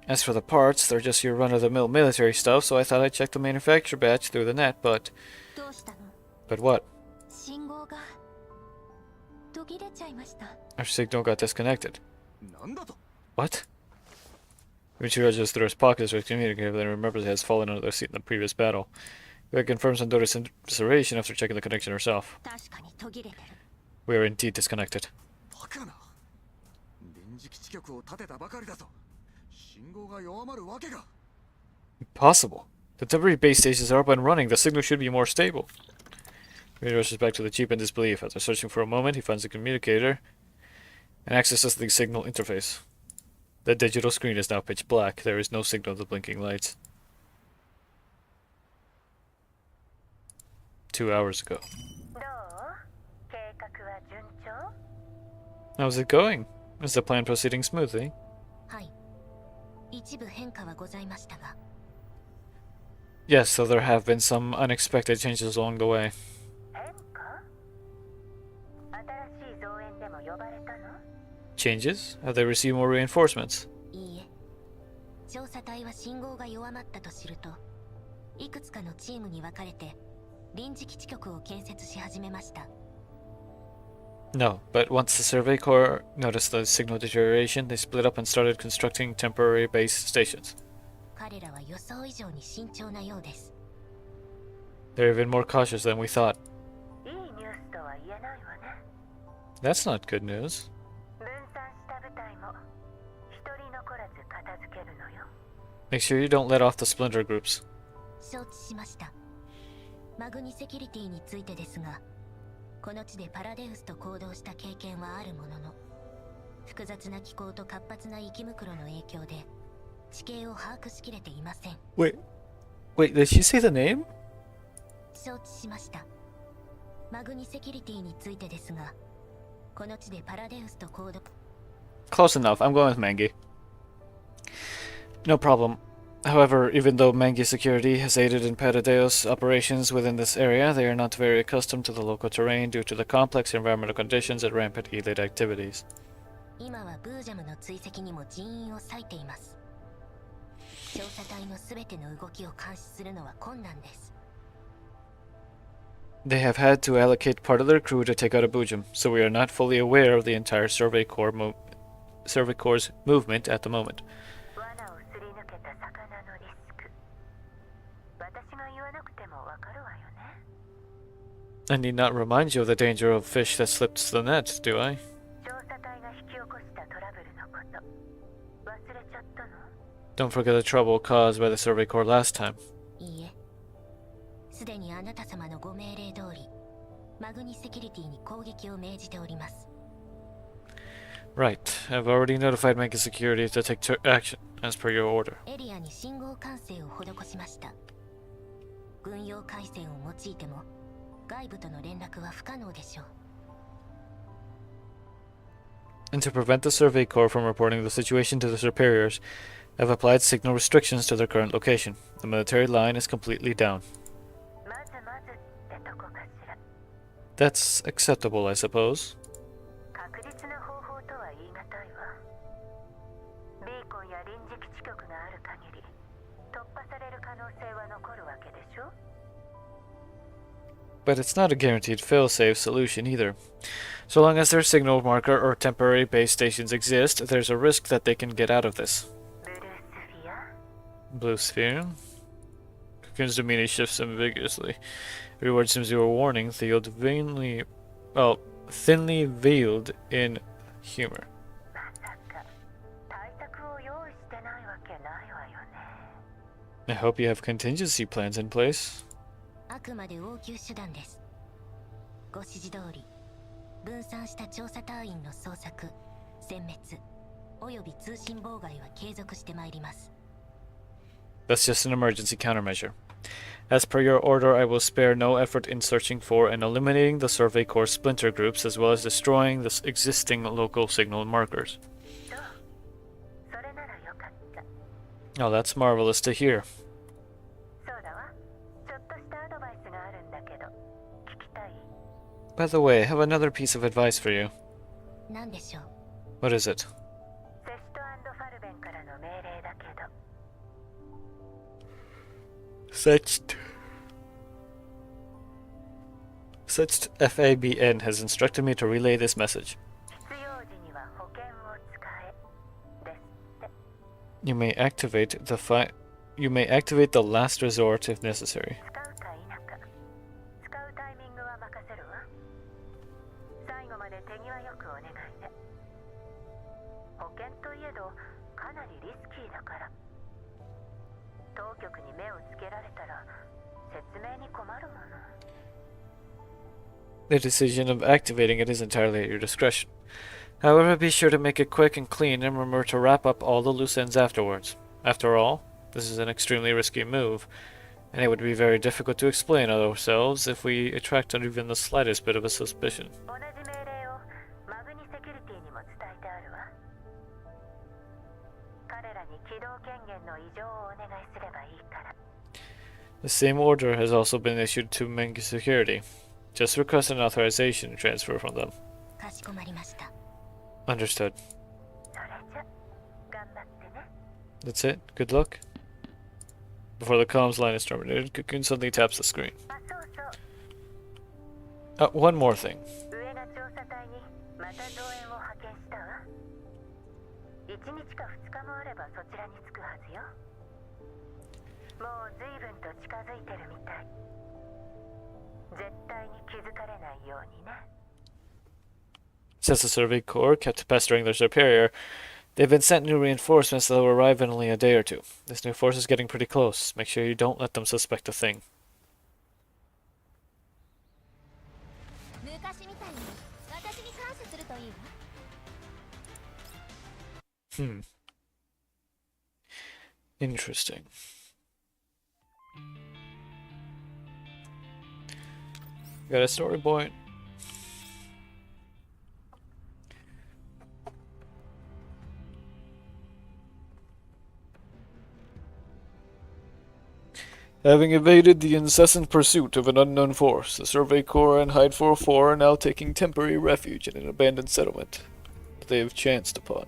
As for the parts, they're just your run-of-the-mill military stuff, so I thought I'd check the manufacturer batch through the net, but... どうしたの？ But what? 信号が途切れちゃいました。 Our signal got disconnected. なんだと？ What? Dimitri reaches through his pockets with communicator, then remembers it has fallen under the seat in the previous battle. He confirms Honduras' insertion after checking the connection herself. 確かに途切れてる。 We are indeed disconnected. バカな。臨時基地局を建てたばかりだぞ。信号が弱まるわけが。 Impossible. The temporary base stations are up and running. The signal should be more stable. He rushes back to the jeep in disbelief. After searching for a moment, he finds the communicator and accesses the signal interface. The digital screen is now pitch black. There is no signal of the blinking lights. 2 hours ago. どう？計画は順調？ How's it going? Is the plan proceeding smoothly? はい。一部変化はございましたが。Yes, so there have been some unexpected changes along the way. 変化？新しい増援でも呼ばれたの？ Changes? Have they received more reinforcements? いいえ。調査隊は信号が弱まったと知ると、いくつかのチームに分かれて臨時基地局を建設し始めました。No, but once the Survey Corps noticed the signal deterioration, they split up and started constructing temporary base stations. 彼らは予想以上に慎重なようです。They're even more cautious than we thought. いいニュースとは言えないわね。That's not good news. 分散した部隊も一人残らず片付けるのよ。 Make sure you don't let off the splinter groups. 承知しました。マグニセキュリティについてですが、この地でパラデウスと行動した経験はあるものの、複雑な気候と活発な生き袋の影響で地形を把握しきれていません。Wait, did she say the name? 承知しました。マグニセキュリティについてですが、この地でパラデウスと行動。 Close enough. I'm going with Mangi. No problem. However, even though Mangi Security has aided in Paradeo's operations within this area, they are not very accustomed to the local terrain due to the complex environmental conditions and rampant elite activities. 今はブージャムの追跡にも人員を割いています。調査隊のすべての動きを監視するのは困難です。 They have had to allocate part of their crew to take out Abujam, so we are not fully aware of the entire Survey Corps' movement at the moment. 罠をすり抜けた魚のリスク。私が言わなくてもわかるわよね。I need not remind you of the danger of fish that slipped to the net, do I? 調査隊が引き起こしたトラブルのこと、忘れちゃったの？ Don't forget the trouble caused by the Survey Corps last time. いいえ。すでにあなた様のご命令通り、マグニセキュリティに攻撃を命じております。 Right. I've already notified Mangi Security to take action, as per your order. エリアに信号管制を施しました。軍用回線を用いても、外部との連絡は不可能でしょう。 And to prevent the Survey Corps from reporting the situation to the superiors, I've applied signal restrictions to their current location. The military line is completely down. まずまずってとこかしら。 That's acceptable, I suppose. 確実な方法とは言い難いわ。ビーコンや臨時基地局がある限り、突破される可能性は残るわけでしょ？ But it's not a guaranteed fail-safe solution either. So long as their signal marker or temporary base stations exist, there's a risk that they can get out of this. ブルースフィア？ Blue sphere? Cocoon's demeanor shifts ambiguously. Every word seems to be a warning, thinly veiled in humor. まさか対策を用意してないわけないわよね。 I hope you have contingency plans in place. あくまで応急手段です。ご指示通り、分散した調査隊員の捜索、殲滅、および通信妨害は継続してまいります。 That's just an emergency countermeasure. As per your order, I will spare no effort in searching for and eliminating the Survey Corps splinter groups as well as destroying the existing local signal markers. そう。それならよかった。 Oh, that's marvelous to hear. そうだわ。ちょっとしたアドバイスがあるんだけど、聞きたい？ By the way, I have another piece of advice for you. 何でしょう。 What is it? セスト&ファルベンからの命令だけど。 Such FABN has instructed me to relay this message. 必要時には保険を使え。ですって。 You may activate the last resort if necessary. 使うか否か。使うタイミングは任せるわ。最後まで手際よくお願いね。保険といえど、かなりリスキーだから。当局に目をつけられたら、説明に困るもの。 The decision of activating it is entirely at your discretion. However, be sure to make it quick and clean and remember to wrap up all the loose ends afterwards. After all, this is an extremely risky move, and it would be very difficult to explain ourselves if we attracted even the slightest bit of a suspicion. 同じ命令をマグニセキュリティにいてあるわ。彼らに起動権限の移譲をお願いすればいいから。 The same order has also been issued to Meng Security. Just request an authorization transfer from them. かしこまりました。 Understood. それじゃ頑張ってね。 That's it. Good luck. Before the comms line is terminated, Cocoon suddenly taps the screen. あ、そうそう。 One more thing. 上が調査隊にまた増援を派遣したわ。1日か2日もあればそちらに着くはずよ。もう随分と近づいてるみたい。絶対に気づかれないようにね。 Since the Survey Corps kept pestering their superior, they've been sent new reinforcements that will arrive in only a day or two. This new force is getting pretty close. Make sure you don't let them suspect a thing. 昔みたいに私に感謝するといいわ。 Interesting. Got a story point. Having evaded the incessant pursuit of an unknown force, the Survey Corps and Hyde 404 are now taking temporary refuge in an abandoned settlement that they have chanced upon.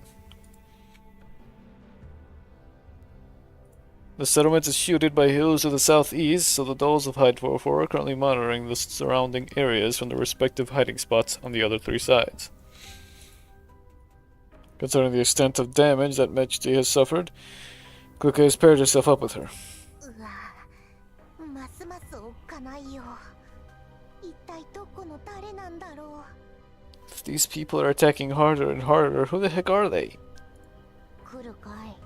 The settlement is shielded by hills to the southeast, so the dolls of Hyde 404 are currently monitoring the surrounding areas from their respective hiding spots on the other three sides. Concerning the extent of damage that Mechti has suffered, Kluka has paired herself up with her. うわ、ますますおっかないよ。一体どこの誰なんだろう。 If these people are attacking harder and harder, who the heck are they? 来るかい。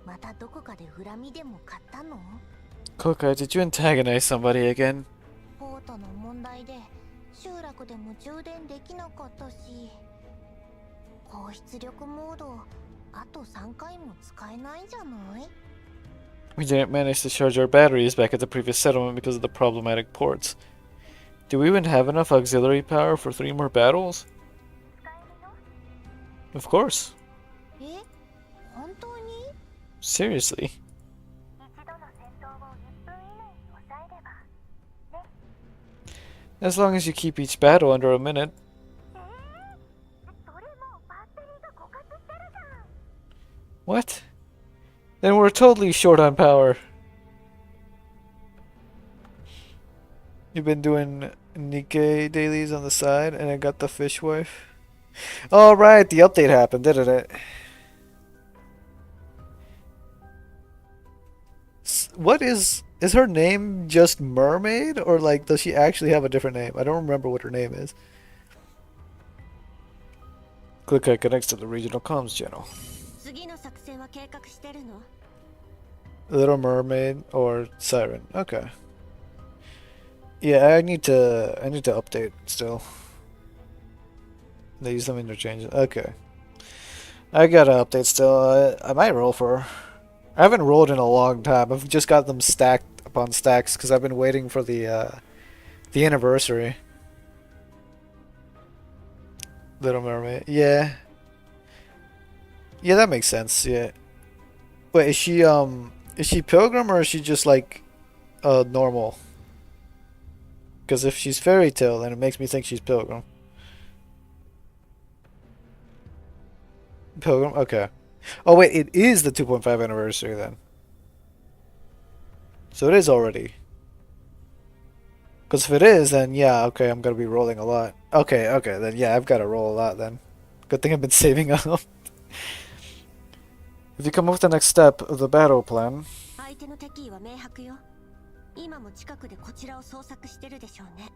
またどこかで恨みでも買ったの？ Kluka, did you antagonize somebody again? ポートの問題で集落でも充電できなかったし、高出力モードあと3回も使えないんじゃない？ We didn't manage to charge our batteries back at the previous settlement because of the problematic ports. Do we even have enough auxiliary power for 3 more battles? Of course. え、本当に？ Seriously. 一度の戦闘を1分以内に抑えればね。 As long as you keep each battle under a minute. それもうバッテリーが枯渇してるじゃん。 What? Then we're totally short on power. You've been doing Nikkei dailies on the side, and I got the fishwife. All right, the update happened, didn't it? What is her name just Mermaid, or like does she actually have a different name? I don't remember what her name is. Click connects to the regional comms channel. 次の作戦は計画してるの？ Little Mermaid or Siren. Okay. Yeah, I need to update still. They use them interchangeably. Okay. I gotta update still. I might roll for her. I haven't rolled in a long time. I've just got them stacked upon stacks because I've been waiting for the anniversary. Little Mermaid. Yeah. Yeah, that makes sense. Yeah. Wait, is she Pilgrim or is she just like normal? Because if she's Fairy Tale, then it makes me think she's Pilgrim. Pilgrim? Okay. Oh wait, it is the 2.5 anniversary then. So it is already. Because if it is, then yeah, okay, I'm gonna be rolling a lot. Okay, then yeah, I've gotta roll a lot then. Good thing I've been saving up. If you come up with the next step of the battle plan. 相手の敵意は明白よ。今も近くでこちらを捜索してるでしょうね。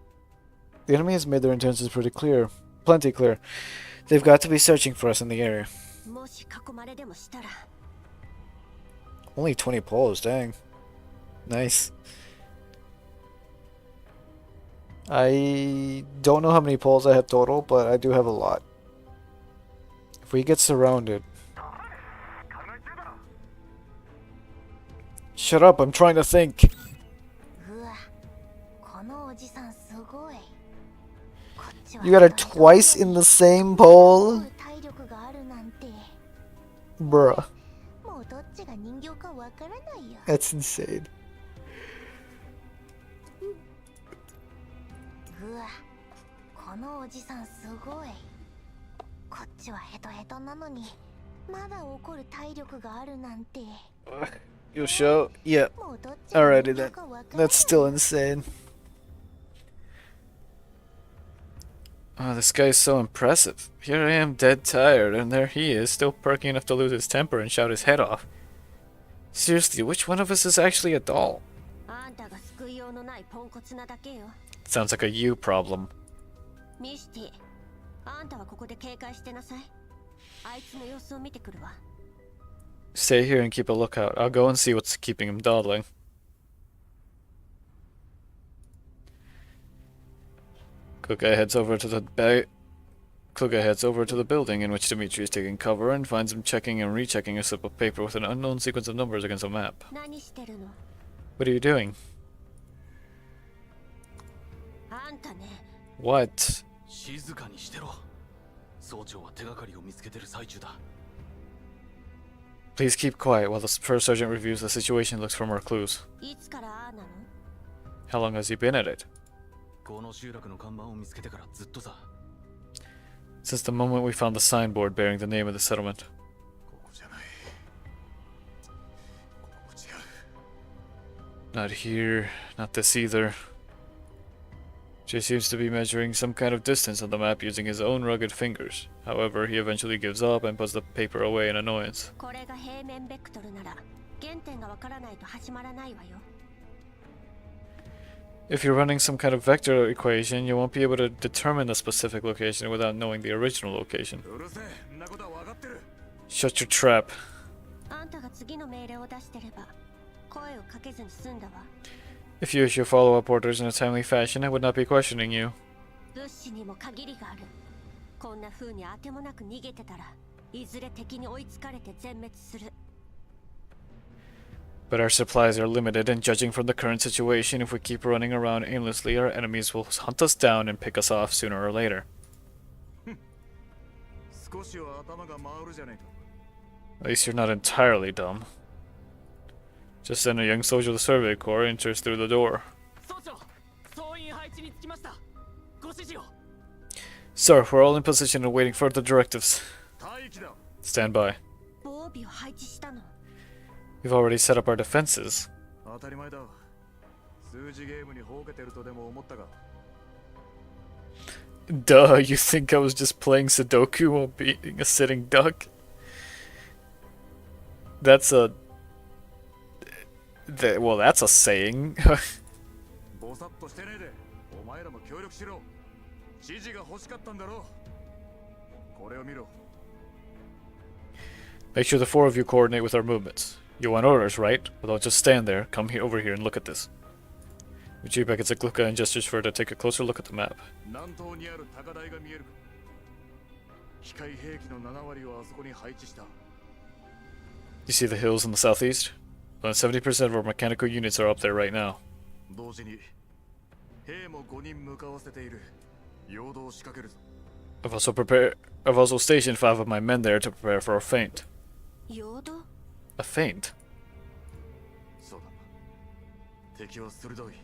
The enemy has made their intentions pretty clear. Plenty clear. They've got to be searching for us in the area. もし囲まれでもしたら。 Only 20 poles, dang. Nice. I don't know how many poles I have total, but I do have a lot. If we get surrounded... Shut up, I'm trying to think. うわ、このおじさんすごい。こっちは You got her twice in the same pole? 体力があるなんて Bruh. もうどっちが人形かわからないよ。 That's insane. ぐわ、このおじさんすごい。こっちはヘトヘトなのにまだ怒る体力があるなんて。 You'll show? Yeah. もうどっちが Alrighty 人 then. 形かわからない That's still insane. Oh, this guy's so impressive. Here I am dead tired, and there he is, still perky enough to lose his temper and shout his head off. Seriously, which one of us is actually a doll? あんたが救いようのないポンコツなだけよ。 Sounds like a you problem. ミシティ、あんたはここで警戒してなさい。あいつの様子を見てくるわ。 Stay here and keep a lookout. I'll go and see what's keeping him dawdling. Kluga heads over to the building in which Dimitri is taking cover and finds him checking and rechecking a slip of paper with an unknown sequence of numbers against a map. 何してるの？ What are you doing? あんたね。 What? 静かにしてろ。総長は手がかりを見つけてる最中だ。 Please keep quiet while the first sergeant reviews the situation and looks for more clues. いつからああなの？ How long has he been at it? この集落の看板を見つけてからずっとさ。 Since the moment we found the signboard bearing the name of the settlement. ここじゃない。ここ違う。 Not here, not this either. Jay seems to be measuring some kind of distance on the map using his own rugged fingers. However, he eventually gives up and puts the paper away in annoyance. これが平面ベクトルなら原点がわからないと始まらないわよ。 If you're running some kind of vector equation, you won't be able to determine the specific location without knowing the original location. うるせえ。んなことは分かってる。 Shut your trap. あんたが次の命令を出してれば声をかけずに済んだわ。 If you issue follow-up orders in a timely fashion, I would not be questioning you. 物資にも限りがある。こんな風にあてもなく逃げてたらいずれ敵に追いつかれて全滅する。 But our supplies are limited, and judging from the current situation, if we keep running around aimlessly, our enemies will hunt us down and pick us off sooner or later. 少しは頭が回るじゃないか。 At least you're not entirely dumb. Just then, a young soldier of the Survey Corps enters through the door. 総長、総員配置につきました。ご指示を。 Sir, we're all in position and waiting for the directives. 待機だ。 Stand by. 防備を配置したの。 We've already set up our defenses. 当たり前だ。数字ゲームにほうけてるとでも思ったが。 Duh, you think I was just playing Sudoku while being a sitting duck? That's a... well, that's a saying. ぼさっとしてねえで。お前らも協力しろ。指示が欲しかったんだろう。これを見ろ。 Make sure the four of you coordinate with our movements. You want orders, right? Well, don't just stand there. Come here, over here and look at this. Uchi beckons at Gluka and gestures for her to take a closer look at the map. 南東にある高台が見えるか。機械兵器の7割をあそこに配置した。 You see the hills in the southeast? Well, 70% of our mechanical units are up there right now. 同時に兵も5人向かわせている。陽動を仕掛けるぞ。 I've also stationed 5 of my men there to prepare for a feint. 陽動？ A feint? そうだ。敵は鋭い。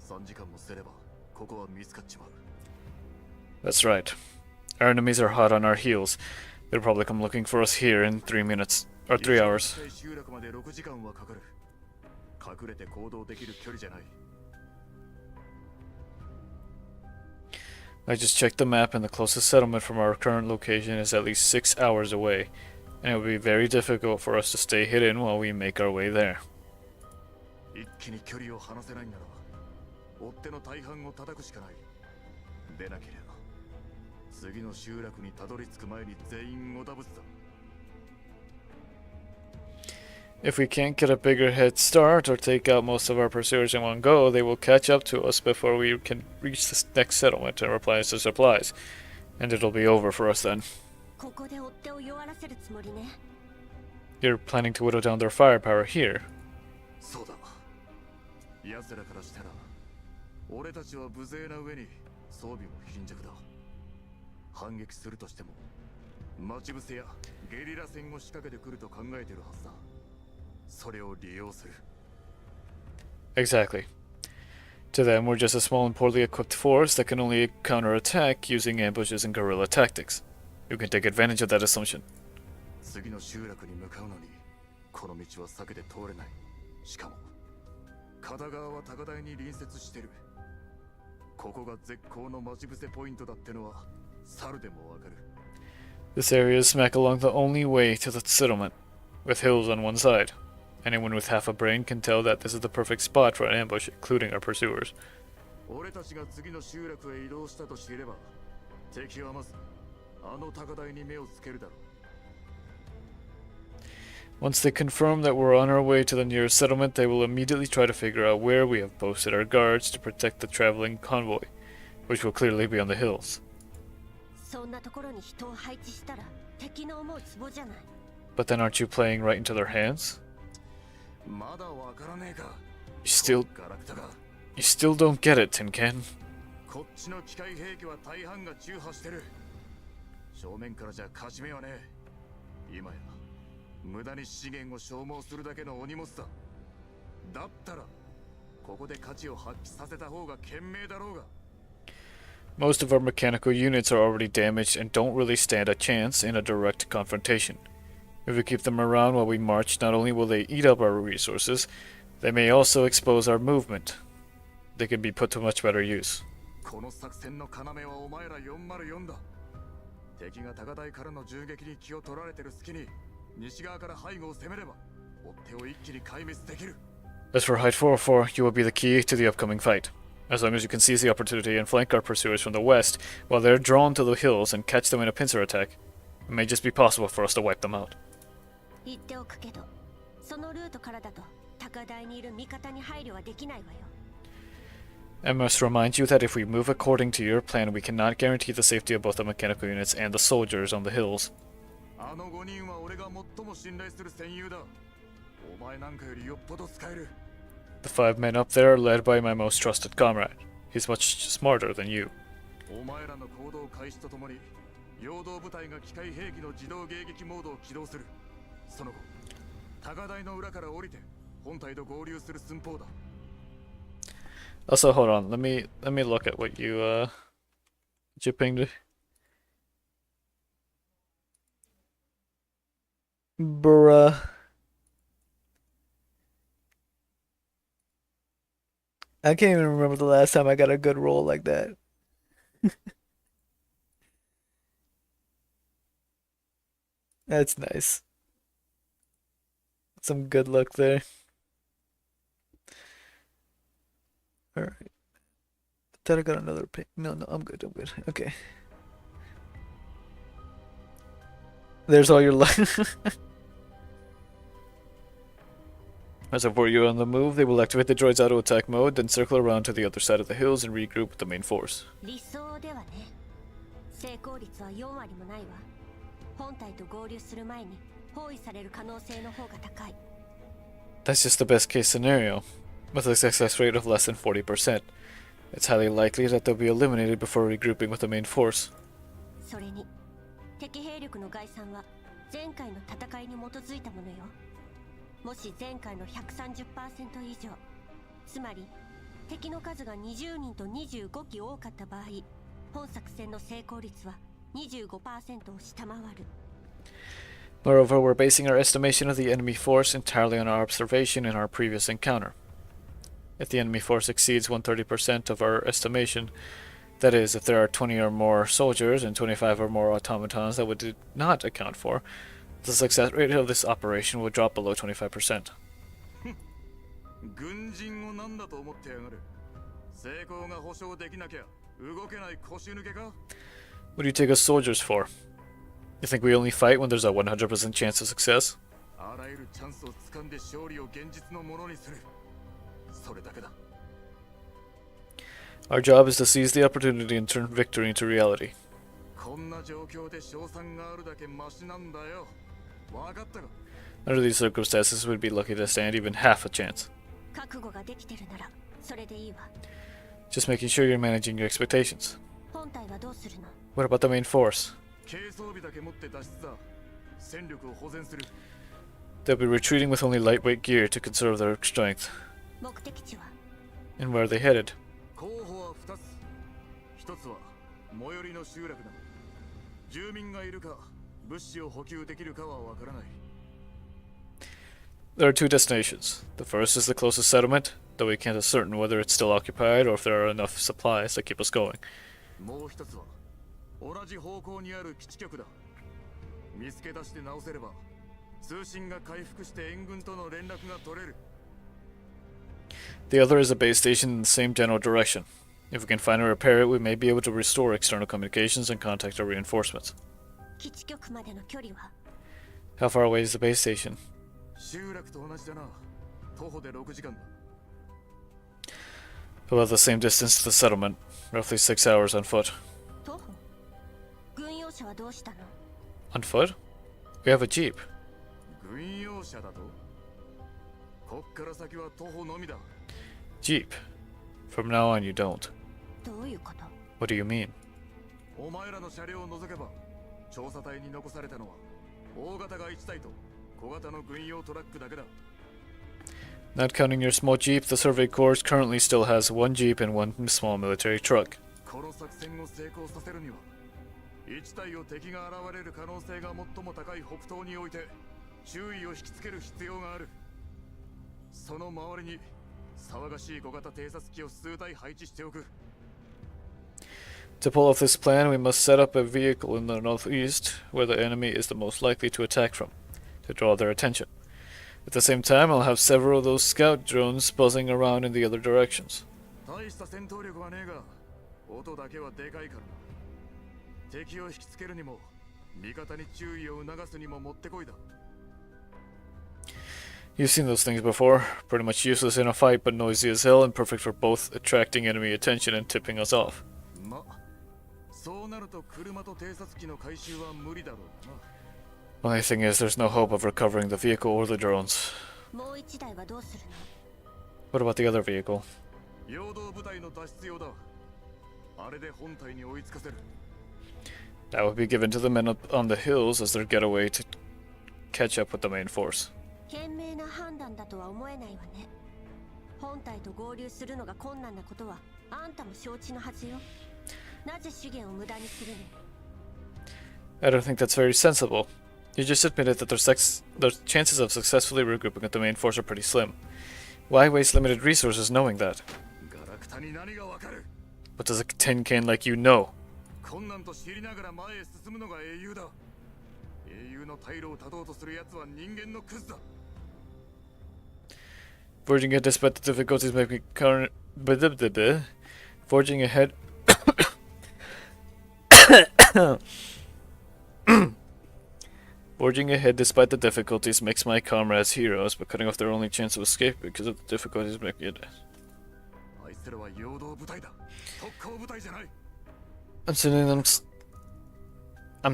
3時間もすればここは見つかっちまう。 That's right. Our enemies are hot on our heels. They'll probably come looking for us here in 3 minutes. Or 3 hours. 集落まで6時間はかかる。隠れて行動できる距離じゃない。 I just checked the map and the closest settlement from our current location is at least 6 hours away. And it would be very difficult for us to stay hidden while we make our way there. 一気に距離を離せないなら追っ手の大半を叩くしかない。でなければ次の集落にたどり着く前に全員おだぶつだ。 If we can't get a bigger head start or take out most of our pursuers in one go, they will catch up to us before we can reach the next settlement and replenish the supplies. And it'll be over for us then. ここで追っ手を弱らせるつもりね。 You're planning to whittle down their firepower here. そうだ。奴らからしたら俺たちは無勢な上に装備も貧弱だ。反撃するとしても待ち伏せやゲリラ戦を仕掛けてくると考えてるはずだ。それを利用する。 Exactly. To them, we're just a small and poorly equipped force that can only counterattack using ambushes and guerrilla tactics. You can take advantage of that assumption. 次の集落に向かうのにこの道は避けて通れない。しかも片側は高台に隣接してる。ここが絶好の待ち伏せポイントだってのは猿でもわかる。 This area is smack along the only way to the settlement, with hills on one side. Anyone with half a brain can tell that this is the perfect spot for an ambush, including our pursuers. 俺たちが次の集落へ移動したと知れば、敵はまずあの高台に目をつけるだろう。 Once they confirm that we're on our way to the nearest settlement, they will immediately try to figure out where we have posted our guards to protect the traveling convoy, which will clearly be on the hills. そんなところに人を配置したら敵の思うツボじゃない。 But then aren't you playing right into their hands? まだわからねえか。 You ガラクタが still don't get it, Tin Can. こっちの機械兵器は大半が中破してる。正面からじゃ勝ち目はねえ。今や無駄に資源を消耗するだけのお荷物だ。だったらここで価値を発揮させた方が賢明だろうが。 Most of our mechanical units are already damaged and don't really stand a chance in a direct confrontation. If we keep them around while we march, not only will they eat up our resources, they may also expose our movement. They can be put to much better use. この作戦の要はお前ら404だ。敵が高台からの銃撃に気を取られてる隙に西側から背後を攻めれば追っ手を一気に壊滅できる。 As for Height 404, you will be the key to the upcoming fight. As long as you can seize the opportunity and flank our pursuers from the west, while they're drawn to the hills and catch them in a pincer attack, it may just be possible for us to wipe them out. 言っておくけど、そのルートからだと高台にいる味方に配慮はできないわよ。 I must remind you that if we move according to your plan, we cannot guarantee the safety of both the mechanical units and the soldiers on the hills. あの5人は俺が最も信頼する戦友だ。お前なんかよりよっぽど使える。 The 5 men up there are led by my most trusted comrade. He's much smarter than you. お前らの行動開始とともに陽動部隊が機械兵器の自動迎撃モードを起動する。その後高台の裏から降りて本体と合流する寸法だ。 Also, hold on. Let me look at what you pinged. Bruh. I can't even remember the last time I got a good roll like that. That's nice. Some good luck there. Alright. Thought I got another ping. No, I'm good. Okay. There's all your luck. As if were you on the move, they will activate the droid's auto attack mode, then circle around to the other side of the hills and regroup with the main force. 理想ではね。成功率は4割もないわ。本体と合流する前に包囲される可能性の方が高い。 That's just the best case scenario, with a success rate of less than 40%. It's highly likely that they'll be eliminated before regrouping with the main force. それに、敵兵力の概算は前回の戦いに基づいたものよ。もし前回の 130% 以上、つまり敵の数が20人と25機多かった場合、本作戦の成功率は 25% を下回る。 Moreover, we're basing our estimation of the enemy force entirely on our observation in our previous encounter. If the enemy force exceeds 130% of our estimation, that is, if there are 20 or more soldiers and 25 or more automatons that we did not account for, the success rate of this operation will drop below 25%. 軍人を何だと思ってやがる。成功が保証できなきゃ動けない腰抜けか。 What do you take us soldiers for? You think we only fight when there's a 100% chance of success? あらゆるチャンスを掴んで勝利を現実のものにする。それだけだ。 Our job is to seize the opportunity and turn victory into reality. こんな状況で勝算があるだけマシなんだよ。わかったか。 Under these circumstances, we'd be lucky to stand even half a chance. 覚悟ができてるならそれでいいわ。 Just making sure you're managing your expectations. 本体はどうするの？ What about the main force? 軽装備だけ持って脱出だ。戦力を保全する。 They'll be retreating with only lightweight gear to conserve their strength. 目的地は And where are they headed? 候補は2つ。1つは最寄りの集落だ。住民がいるか物資を補給できるかはわからない。 There are two destinations. The first is the closest settlement, though we can't ascertain whether it's still occupied or if there are enough supplies to keep us going. もう1つは同じ方向にある基地局だ。見つけ出して直せれば通信が回復して援軍との連絡が取れる。 The other is a base station in the same general direction. If we can find and repair it, we may be able to restore external communications and contact our reinforcements. 基地局までの距離は How far away is the base station? 集落と同じだな。徒歩で6時間だ。 About the same distance to the settlement, roughly 6 hours on foot. 徒歩軍用車はどうしたの？ On foot? We have a jeep. 軍用車だと？こっから先は徒歩のみだ。 Jeep. From now on, you don't. どういうこと？ What do you mean? お前らの車両を除けば調査隊に残されたのは大型が1台と小型の軍用トラックだけだ。 Not counting your small jeep, the survey corps currently still has one jeep and one small military truck. この作戦を成功させるには1体を敵が現れる可能性が最も高い北東において注意を引きつける必要がある。その周りに騒がしい小型偵察機を数台配置しておく。 To pull off this plan, we must set up a vehicle in the northeast, where the enemy is the most likely to attack from, to draw their attention. At the same time, I'll have several of those scout drones buzzing around in the other directions. 大した戦闘力はねえが音だけはでかいからな。敵を引きつけるにも味方に注意を促すにももってこいだ。 You've seen those things before. Pretty much useless in a fight, but noisy as hell, and perfect for both attracting enemy attention and tipping us off. ま、そうなると車と偵察機の回収は無理だろうな。 Only thing is, there's no hope of recovering the vehicle or the drones. もう一台はどうするの？ What about the other vehicle? 陽動部隊の脱出用だ。あれで本体に追いつかせる。 That would be given to the men up on the hills as their getaway to catch up with the main force. 賢明な判断だとは思えないわね。本体と合流するのが困難なことはあんたも承知のはずよ。なぜ資源を無駄にするの？ I don't think that's very sensible. You just admitted that their chances of successfully regrouping with the main force are pretty slim. Why waste limited resources knowing that? ガラクタに何がわかる？ What does a tin can like you know? 困難と知りながら前へ進むのが英雄だ。英雄の退路を断とうとする奴は人間のクズだ。 Forging ahead despite the difficulties make me current. Forging ahead. Forging ahead despite the difficulties makes my comrades heroes, but cutting off their only chance of escape because of the difficulties make it. あいつらは陽動部隊だ。特攻部隊じゃない。 I'm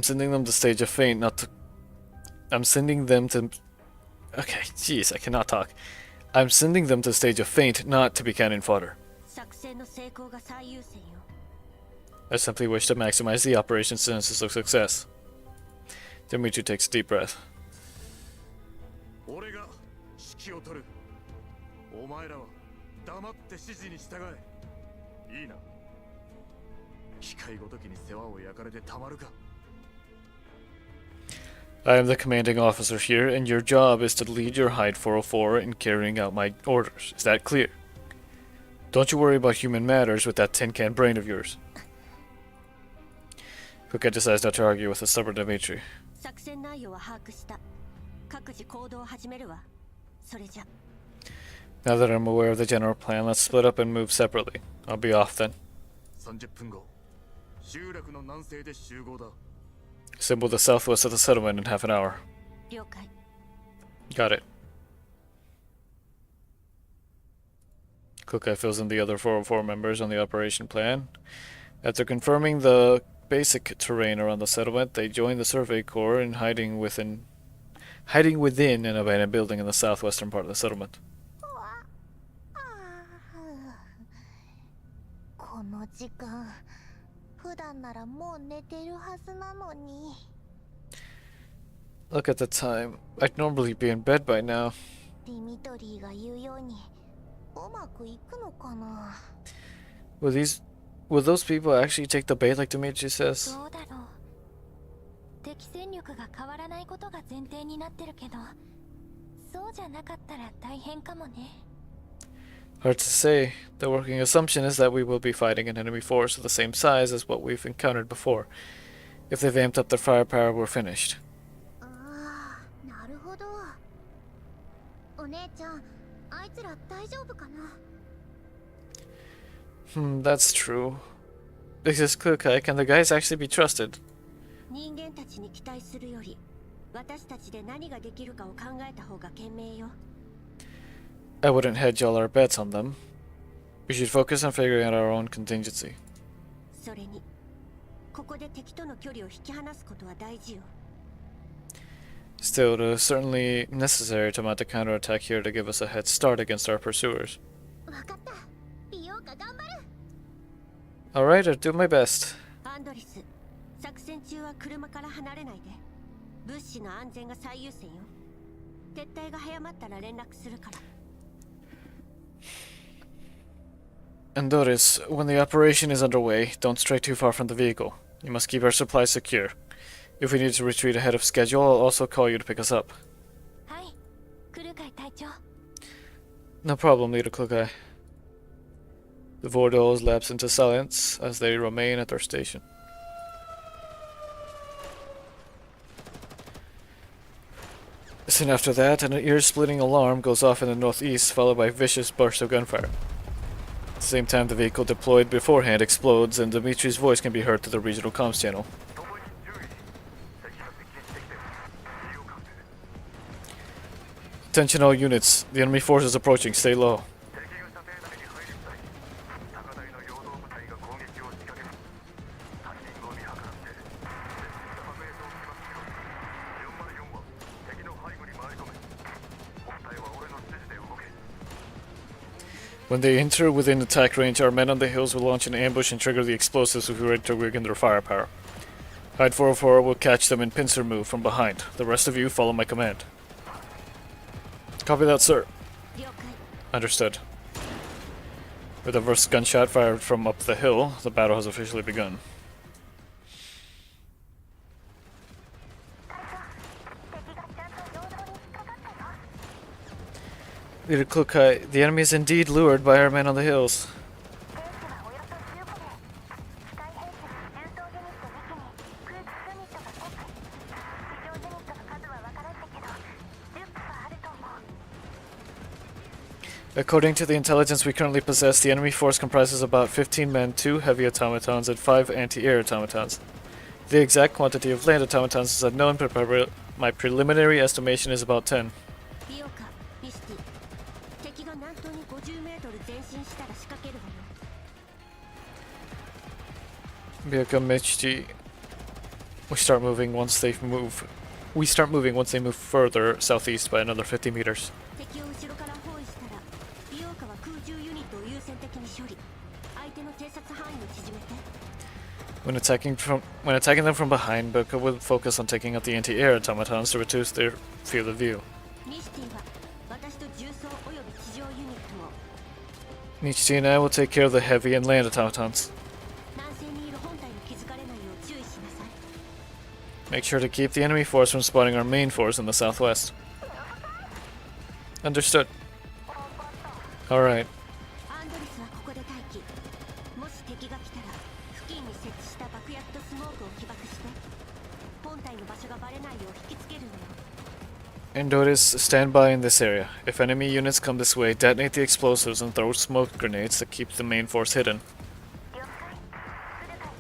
sending them to stage a feint, not to. I'm sending them to. Okay, jeez, I cannot talk. I'm sending them to stage a feint, not to be cannon fodder. 作戦の成功が最優先よ。 I simply wish to maximize the operation's chances of success. Dimitri takes a deep breath. 俺が指揮を取る。お前らは黙って指示に従え。いいな。機械ごときに世話を焼かれてたまるか。 I am the commanding officer here, and your job is to lead your Hide 404 in carrying out my orders. Is that clear? Don't you worry about human matters with that tin can brain of yours. Kuka decides not to argue with the stubborn Dimitri. 作戦内容は把握した。各自行動を始めるわ。それじゃ。 Now that I'm aware of the general plan, let's split up and move separately. I'll be off then. 30分後、集落の南西で集合だ。 Assemble the southwest of the settlement in half an hour. 了解。 Got it. Kukai fills in the other 404 members on the operation plan. After confirming the basic terrain around the settlement, they join the survey corps in hiding within an abandoned building in the southwestern part of the settlement. この時間普段ならもう寝てるはずなのに。 Look at the time. I'd normally be in bed by now. ディミトリーが言うようにうまくいくのかな。 Will those people actually take the bait like Dimitri says? どうだろう。敵戦力が変わらないことが前提になってるけど、そうじゃなかったら大変かもね。Hard to say. The working assumption is that we will be fighting an enemy force of the same size as what we've encountered before. If they've amped up their firepower, we're finished. ああ、なるほど。お姉ちゃん、あいつら大丈夫かな。 That's true. Because Kukai, can the guys actually be trusted? 人間たちに期待するより、私たちで何ができるかを考えた方が賢明よ。I wouldn't hedge all our bets on them. We should focus on figuring out our own contingency. それに、ここで敵との距離を引き離すことは大事よ。 Still, it is certainly necessary to mount a counterattack here to give us a head start against our pursuers. わかった。美容家頑張る。 Alright, I'll do my best. アンドリス、作戦中は車から離れないで。物資の安全が最優先よ。撤退が早まったら連絡するから。 And Doris, when the operation is underway, don't stray too far from the vehicle. You must keep our supplies secure. If we need to retreat ahead of schedule, I'll also call you to pick us up. はい、クルカイ隊長。 No problem, Leader Klukai. The Vordols lapse into silence as they remain at their station. Soon after that, an ear-splitting alarm goes off in the northeast, followed by a vicious burst of gunfire. At the same time, the vehicle deployed beforehand explodes, and Dimitri's voice can be heard through the regional comms channel. Attention all units, the enemy force is approaching, stay low. When they enter within attack range, our men on the hills will launch an ambush and trigger the explosives if we ready to weaken their firepower. Hyde 404 will catch them in pincer move from behind. The rest of you follow my command. Copy that, sir. 了解。 Understood. With the first gunshot fired from up the hill, the battle has officially begun. Leader Klukai, the enemy is indeed lured by our men on the hills. 兵士はおよそ15名。機械兵士、重装ユニット2機に空気ユニットが1機。地上ユニットの数はわからないけど、10機はあると思う。 According to the intelligence we currently possess, the enemy force comprises about 15 men, 2 heavy automatons, and 5 anti-air automatons. The exact quantity of land automatons is unknown, but my preliminary estimation is about 10. 美容家、ミスティ。敵が南東に50メートル前進したら仕掛けるわよ。 Byaka Michi. We start moving once they move. We start moving once they move further southeast by another 50 meters. 敵を後ろから包囲したら、美容家は空中ユニットを優先的に処理。相手の偵察範囲を縮めて。 When attacking them from behind, Byaka will focus on taking out the anti-air automatons to reduce their field of view. ミスティは私と重装および地上ユニットを Michi and I will take care of the heavy and land automatons. 南西にいる本体に気づかれないよう注意しなさい。 Make sure to keep the enemy force from spotting our main force in the southwest. Understood. Alright. アンドリスはここで待機。もし敵が来たら付近に設置した爆薬とスモークを起爆して、本体の場所がバレないよう引きつけるのよ。 And Doris, stand by in this area. If enemy units come this way, detonate the explosives and throw smoke grenades to keep the main force hidden. 了解。クルカイ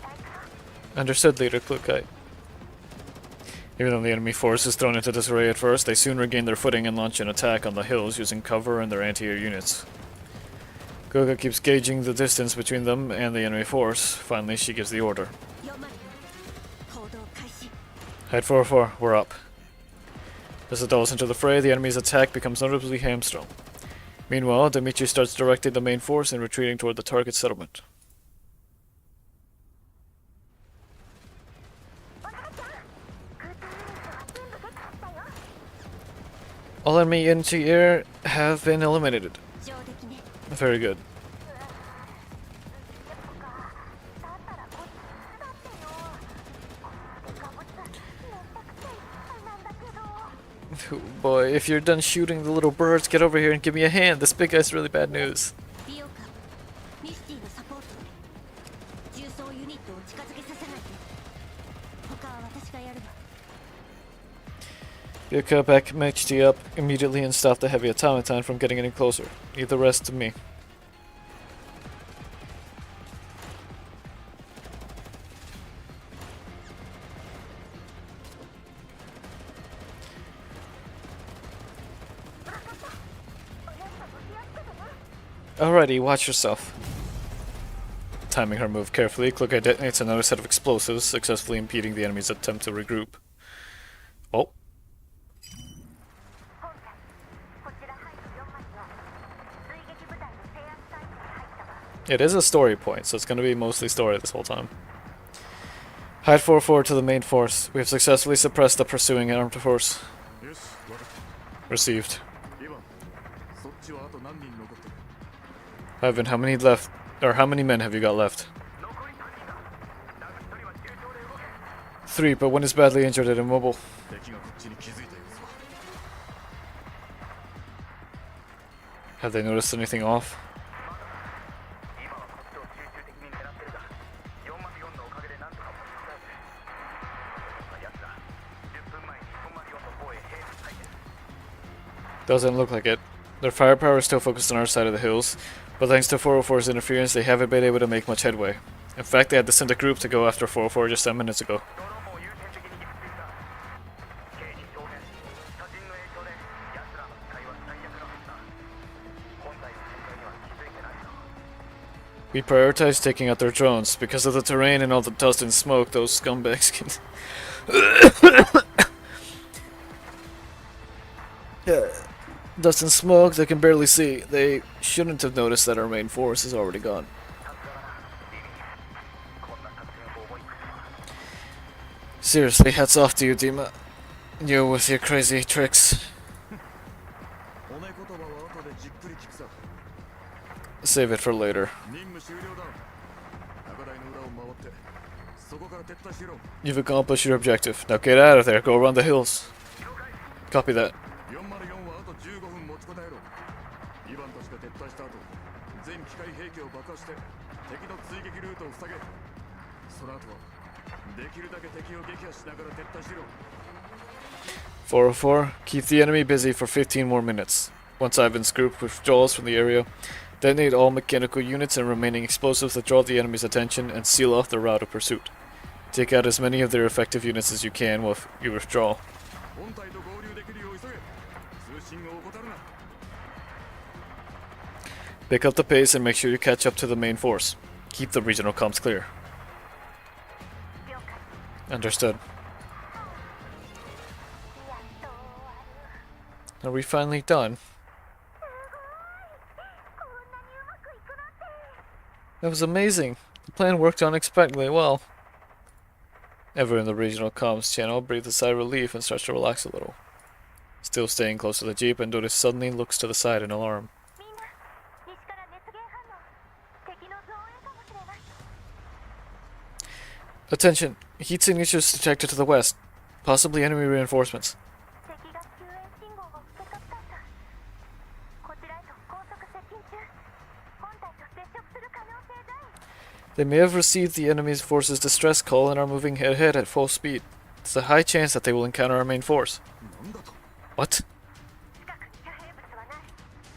隊長。 Understood, Leader Klukai. Even though the enemy force is thrown into disarray at first, they soon regain their footing and launch an attack on the hills using cover and their anti-air units. Goga keeps gauging the distance between them and the enemy force. Finally, she gives the order. 404行動開始。 Hyde 404, we're up. As the dolls enter the fray, the enemy's attack becomes noticeably hamstrung. Meanwhile, Dimitri starts directing the main force and retreating toward the target settlement. All enemy anti-air have been eliminated. 上出来ね Very good. だったらこっちだってよ。ガブツめったくちゃいっぱいなんだけど。 Boy, if you're done shooting the little birds, get over here and give me a hand. This big guy's really bad news. ビオカミスティのサポート重装ユニットを近づけさせないで他は私がやるわ Yuka, back MHD up immediately and stop the heavy automaton from getting any closer. Leave the rest to me. Alrighty, watch yourself. Timing her move carefully, Kluger detonates another set of explosives, successfully impeding the enemy's attempt to regroup. Oh. 本隊こちらハイド404追撃部隊の制圧態勢に入ったわ。 It is a story point, so it's going to be mostly story this whole time. Hide 4-4 to the main force. We have successfully suppressed the pursuing armed force. よし分かった Received. イヴァンそっちはあと何人残ってる Ivan, how many left? Or how many men have you got left? 残り3人だだが1人は重傷で動け 3, but one is badly injured and immobile. 敵がこっちに気づいた様子は Have they noticed anything off? 今はこっちを集中的に狙ってるが404のおかげでなんとか持ちこたえてる奴ら10分前に404の方へ兵士退治 Doesn't look like it. Their firepower is still focused on our side of the hills, but thanks to 404's interference, they haven't been able to make much headway. In fact, they had to send a group to go after 404 just 10 minutes ago. ドローンも優先的に撃墜した刑事証言他人の影響で奴らの視界は最悪のはずだ本体の存在には気づいてないだろう We prioritize taking out their drones. Because of the terrain and all the dust and smoke, those scumbags can... Dust and smoke, they can barely see. They shouldn't have noticed that our main force is already gone. Seriously, hats off to you, Dima. You with your crazy tricks. 褒め言葉は後でじっくり聞くさ Save it for later. 任務終了だ高台の裏を回ってそこから撤退しろ You've accomplished your objective. Now get out of there. Go around the hills. Copy that. 404はあと15分持ちこたえろイヴァンたちが撤退した後全機械兵器を爆破して敵の追撃ルートを塞げその後はできるだけ敵を撃破しながら撤退しろ 404, keep the enemy busy for 15 more minutes. Once Ivan's group withdraws from the area, detonate all mechanical units and remaining explosives that draw the enemy's attention and seal off their route of pursuit. Take out as many of their effective units as you can while you withdraw. 本体と合流できるよう急げ通信を怠るな Pick up the pace and make sure you catch up to the main force. Keep the regional comms clear. 了解 Understood. やっと終わる Are we finally done? こんなにうまくいくなんて That was amazing. The plan worked unexpectedly well. Everyone in the regional comms channel breathed a sigh of relief and starts to relax a little. Still staying close to the jeep, and Doris suddenly looks to the side in alarm. みんな西から熱源反応敵の増援かもしれない Attention! Heat signatures detected to the west. Possibly enemy reinforcements. 敵が救援信号を受け取ったんだこちらへと高速接近中本体と接触する可能性大 They may have received the enemy's force's distress call and are moving ahead at full speed. There's a high chance that they will encounter our main force. なんだと What? 近くに遮蔽物はない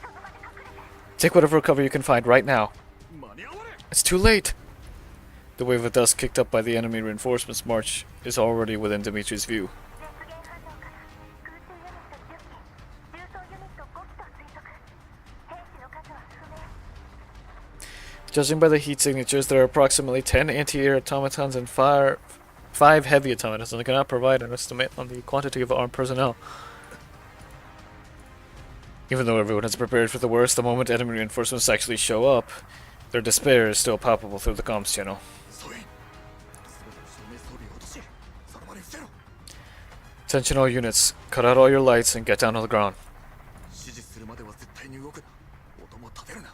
その場で隠れて Take whatever cover you can find right now. 間に合われ It's too late! The wave of dust kicked up by the enemy reinforcements march is already within Dimitri's view. 熱源反応から空中ユニット10機重装ユニット5機と推測兵士の数は不明 Judging by the heat signatures, there are approximately 10 anti-air automatons and 5 heavy automatons, and they cannot provide an estimate on the quantity of armed personnel. Even though everyone is prepared for the worst, the moment enemy reinforcements actually show up, their despair is still palpable through the comms channel. 遅い全ての照明装備を落としその場で伏せろ Attention all units, cut out all your lights and get down on the ground. 指示するまでは絶対に動くな。音も立てるな。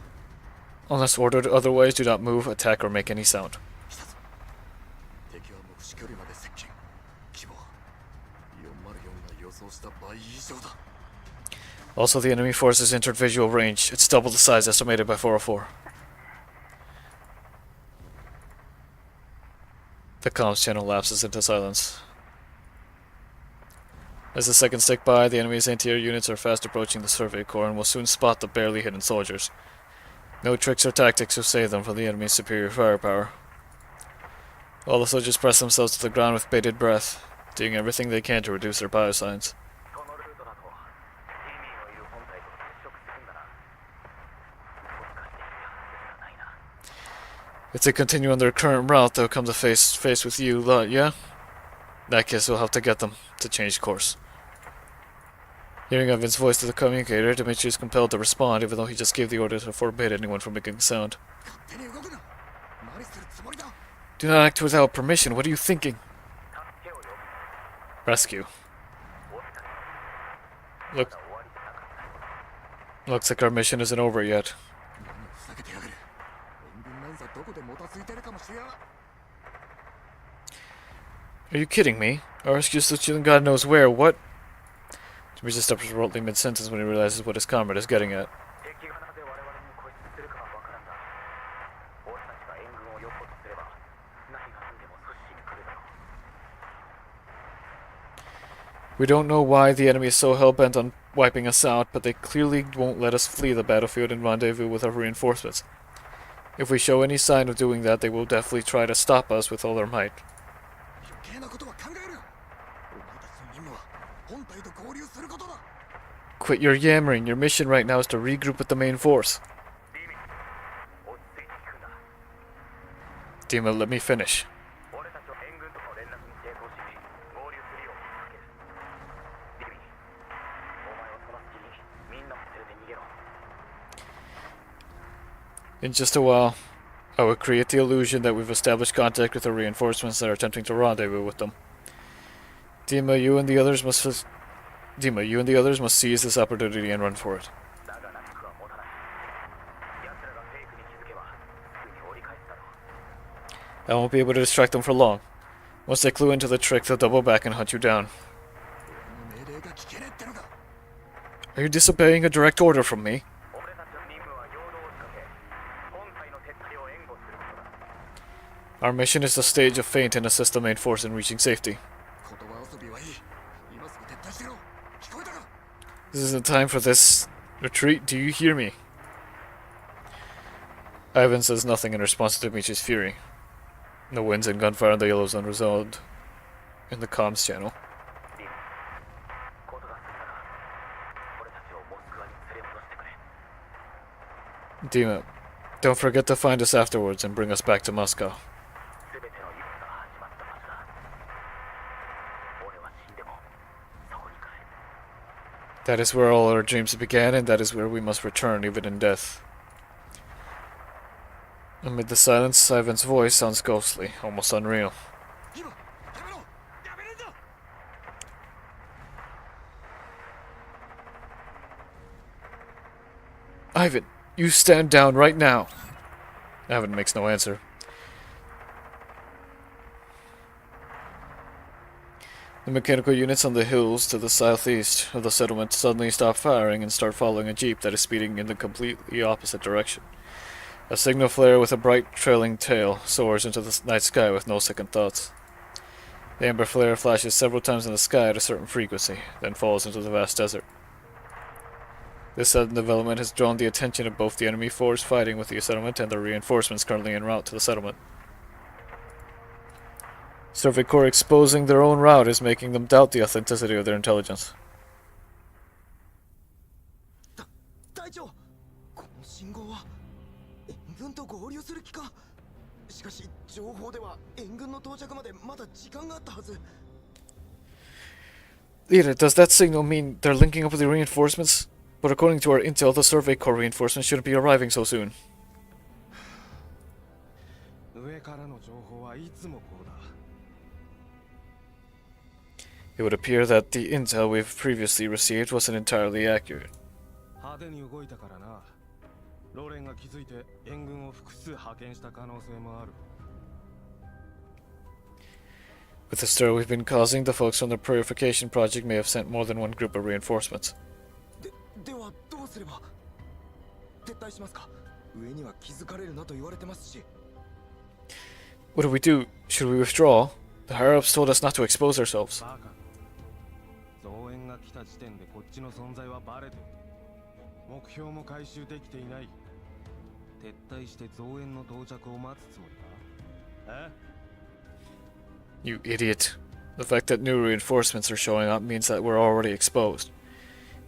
Unless ordered otherwise, do not move, attack, or make any sound. 来たぞ。敵は目視距離まで接近。規模は404が予想した倍以上だ。 Also, the enemy force has entered visual range. It's double the size estimated by 404. The comms channel lapses into silence. As the seconds tick by, the enemy's anti-air units are fast approaching the survey corps and will soon spot the barely hidden soldiers. No tricks or tactics will save them from the enemy's superior firepower. All the soldiers press themselves to the ground with bated breath, doing everything they can to reduce their biosigns. If they continue on their current route, they'll come to face with you lot, yeah? In that case, we'll have to get them to change course. Hearing Ivan's voice to the communicator, Dimitri is compelled to respond, even though he just gave the order to forbid anyone from making a sound. Do not act without permission. What are you thinking? Rescue. Looks like our mission isn't over yet. Are you kidding me? Our rescue station God knows where. What? Dimitri stops abruptly mid-sentence when he realizes what his comrade is getting at. We don't know why the enemy is so hell-bent on wiping us out, but they clearly won't let us flee the battlefield and rendezvous with our reinforcements. If we show any sign of doing that, they will definitely try to stop us with all their might. Quit your yammering. Your mission right now is to regroup with the main force. Dima, let me finish. In just a while, I will create the illusion that we've established contact with the reinforcements that are attempting to rendezvous with them. Dima, you and the others must seize this opportunity and run for it. I won't be able to distract them for long. Once they clue into the trick, they'll double back and hunt you down. Are you disobeying a direct order from me? Our mission is to stage a feint and assist the main force in reaching safety. This isn't time for this. Retreat, do you hear me? Ivan says nothing in response to Dimitri's fury. The winds and gunfire in the yellow zone resound in the comms channel. Dima, don't forget to find us afterwards and bring us back to Moscow. That is where all our dreams began, and that is where we must return, even in death. Amid the silence, Ivan's voice sounds ghostly, almost unreal. Ivan, you stand down right now. Ivan makes no answer. The mechanical units on the hills to the southeast of the settlement suddenly stop firing and start following a jeep that is speeding in the completely opposite direction. A signal flare with a bright trailing tail soars into the night sky with no second thoughts. The amber flare flashes several times in the sky at a certain frequency, then falls into the vast desert. This sudden development has drawn the attention of both the enemy force fighting with the settlement and the reinforcements currently en route to the settlement. Survey Corps exposing their own route is making them doubt the authenticity of their intelligence. Leader, does that signal mean they're linking up with the reinforcements? But according to our intel, the Survey Corps reinforcements shouldn't be arriving so soon. It would appear that the intel we've previously received wasn't entirely accurate. 派手に動いたからな。ローレンが気づいて援軍を複数派遣した可能性もある。With the stir we've been causing, the folks from the purification project may have sent more than one group of reinforcements. ではどうすれば。撤退しますか。上には気づかれるなと言われてますし。What do we do? Should we withdraw? The higher-ups told us not to expose ourselves. バカ。増援が来た時点でこっちの存在はバレてる。目標も回収できていない。撤退して増援の到着を待つつもりか？え？ You idiot. The fact that new reinforcements are showing up means that we're already exposed.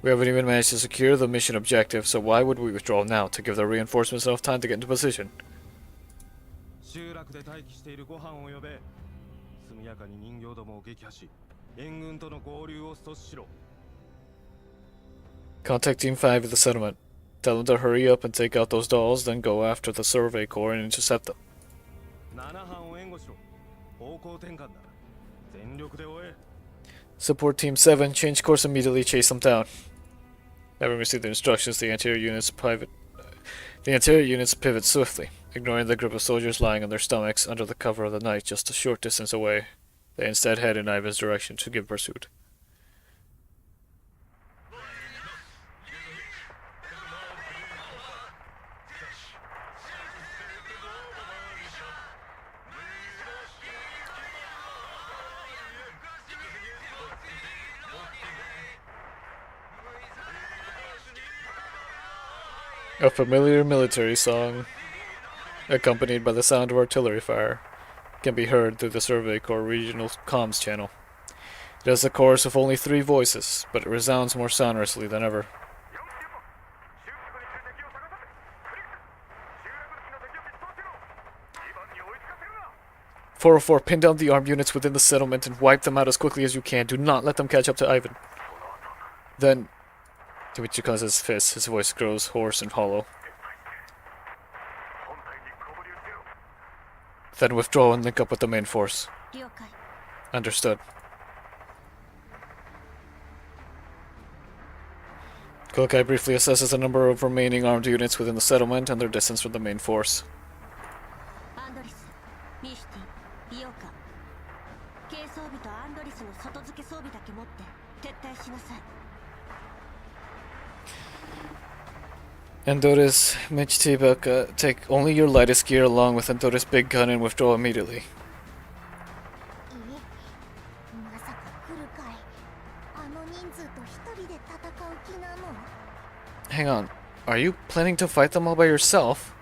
We haven't even managed to secure the mission objective, so why would we withdraw now to give the reinforcements enough time to get into position? 集落で待機しているご飯を呼べ。速やかに人形どもを撃破し、援軍との合流を阻止しろ。Contact Team 5 at the settlement. Tell them to hurry up and take out those dolls, then go after the survey corps and intercept them. 7班を援護しろ。方向転換だ。全力で追え。 Support Team 7, change course immediately, chase them down. Having received the instructions, the anterior units pivot swiftly, ignoring the group of soldiers lying on their stomachs under the cover of the night just a short distance away. They instead head in Ivan's direction to give pursuit. A familiar military song, accompanied by the sound of artillery fire, can be heard through the Survey Corps regional comms channel. It has a chorus of only 3 voices, but it resounds more sonorously than ever. 404, pin down the armed units within the settlement and wipe them out as quickly as you can. Do not let them catch up to Ivan. Then, Dmitri clenches his fist. His voice grows hoarse and hollow. Then withdraw and link up with the main force. Understood. Kokai briefly assesses the number of remaining armed units within the settlement and their distance from the main force. Andoris, Michtibaka, take only your lightest gear along with Andoris' big gun and withdraw immediately. Hang on, are you planning to fight them all by yourself?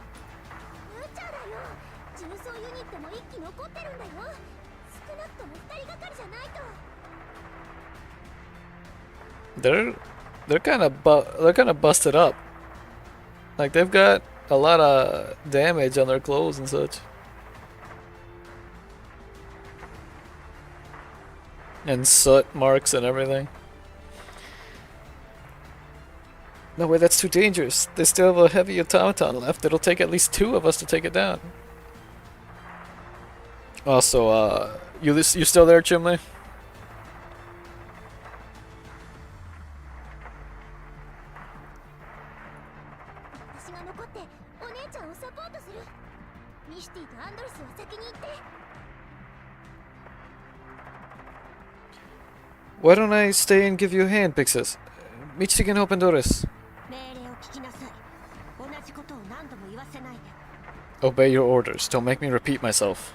They're kind of busted up. Like, they've got a lot of damage on their clothes and such. And soot marks and everything. No way, that's too dangerous. They still have a heavy automaton left. It'll take at least 2 of us to take it down. Also, you still there, Chimney? Why don't I stay and give you a hand, Pixis? Michi can help Andoris. Obey your orders. Don't make me repeat myself.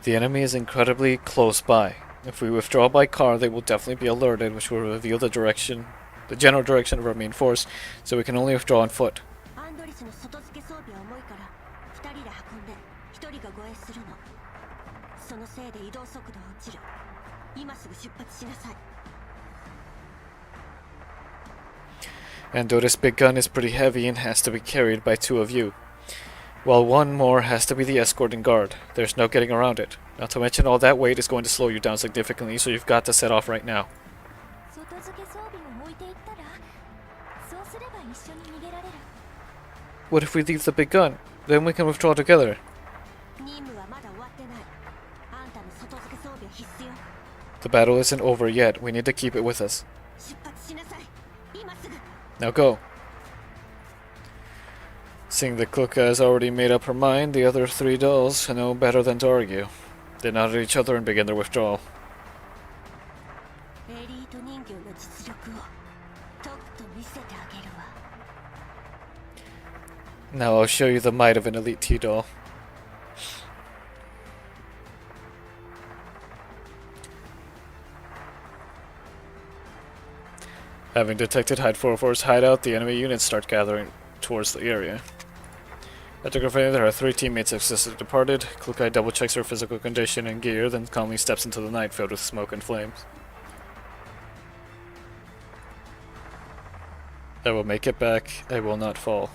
The enemy is incredibly close by. If we withdraw by car, they will definitely be alerted, which will reveal the general direction of our main force, so we can only withdraw on foot. Andoris' big gun is pretty heavy and has to be carried by 2 of you, while 1 more has to be the escorting guard. There's no getting around it. Not to mention all that weight is going to slow you down significantly, so you've got to set off right now. What if we leave the big gun? Then we can withdraw together. 任務はまだ終わってない。あんたの外付け装備は必須よ。 The battle isn't over yet. We need to keep it with us. 出発しなさい。今すぐ。 Now go. Seeing that Kluka has already made up her mind, the other three dolls know better than to argue. They nod at each other and begin their withdrawal. エリート人形の実力をとくと見せてあげるわ。 Now I'll show you the might of an elite T-doll. Having detected Hide 404's hideout, the enemy units start gathering towards the area. After confirming that her three teammates have successfully departed, Klukai double-checks her physical condition and gear, then calmly steps into the night filled with smoke and flames. I will make it back. I will not fall.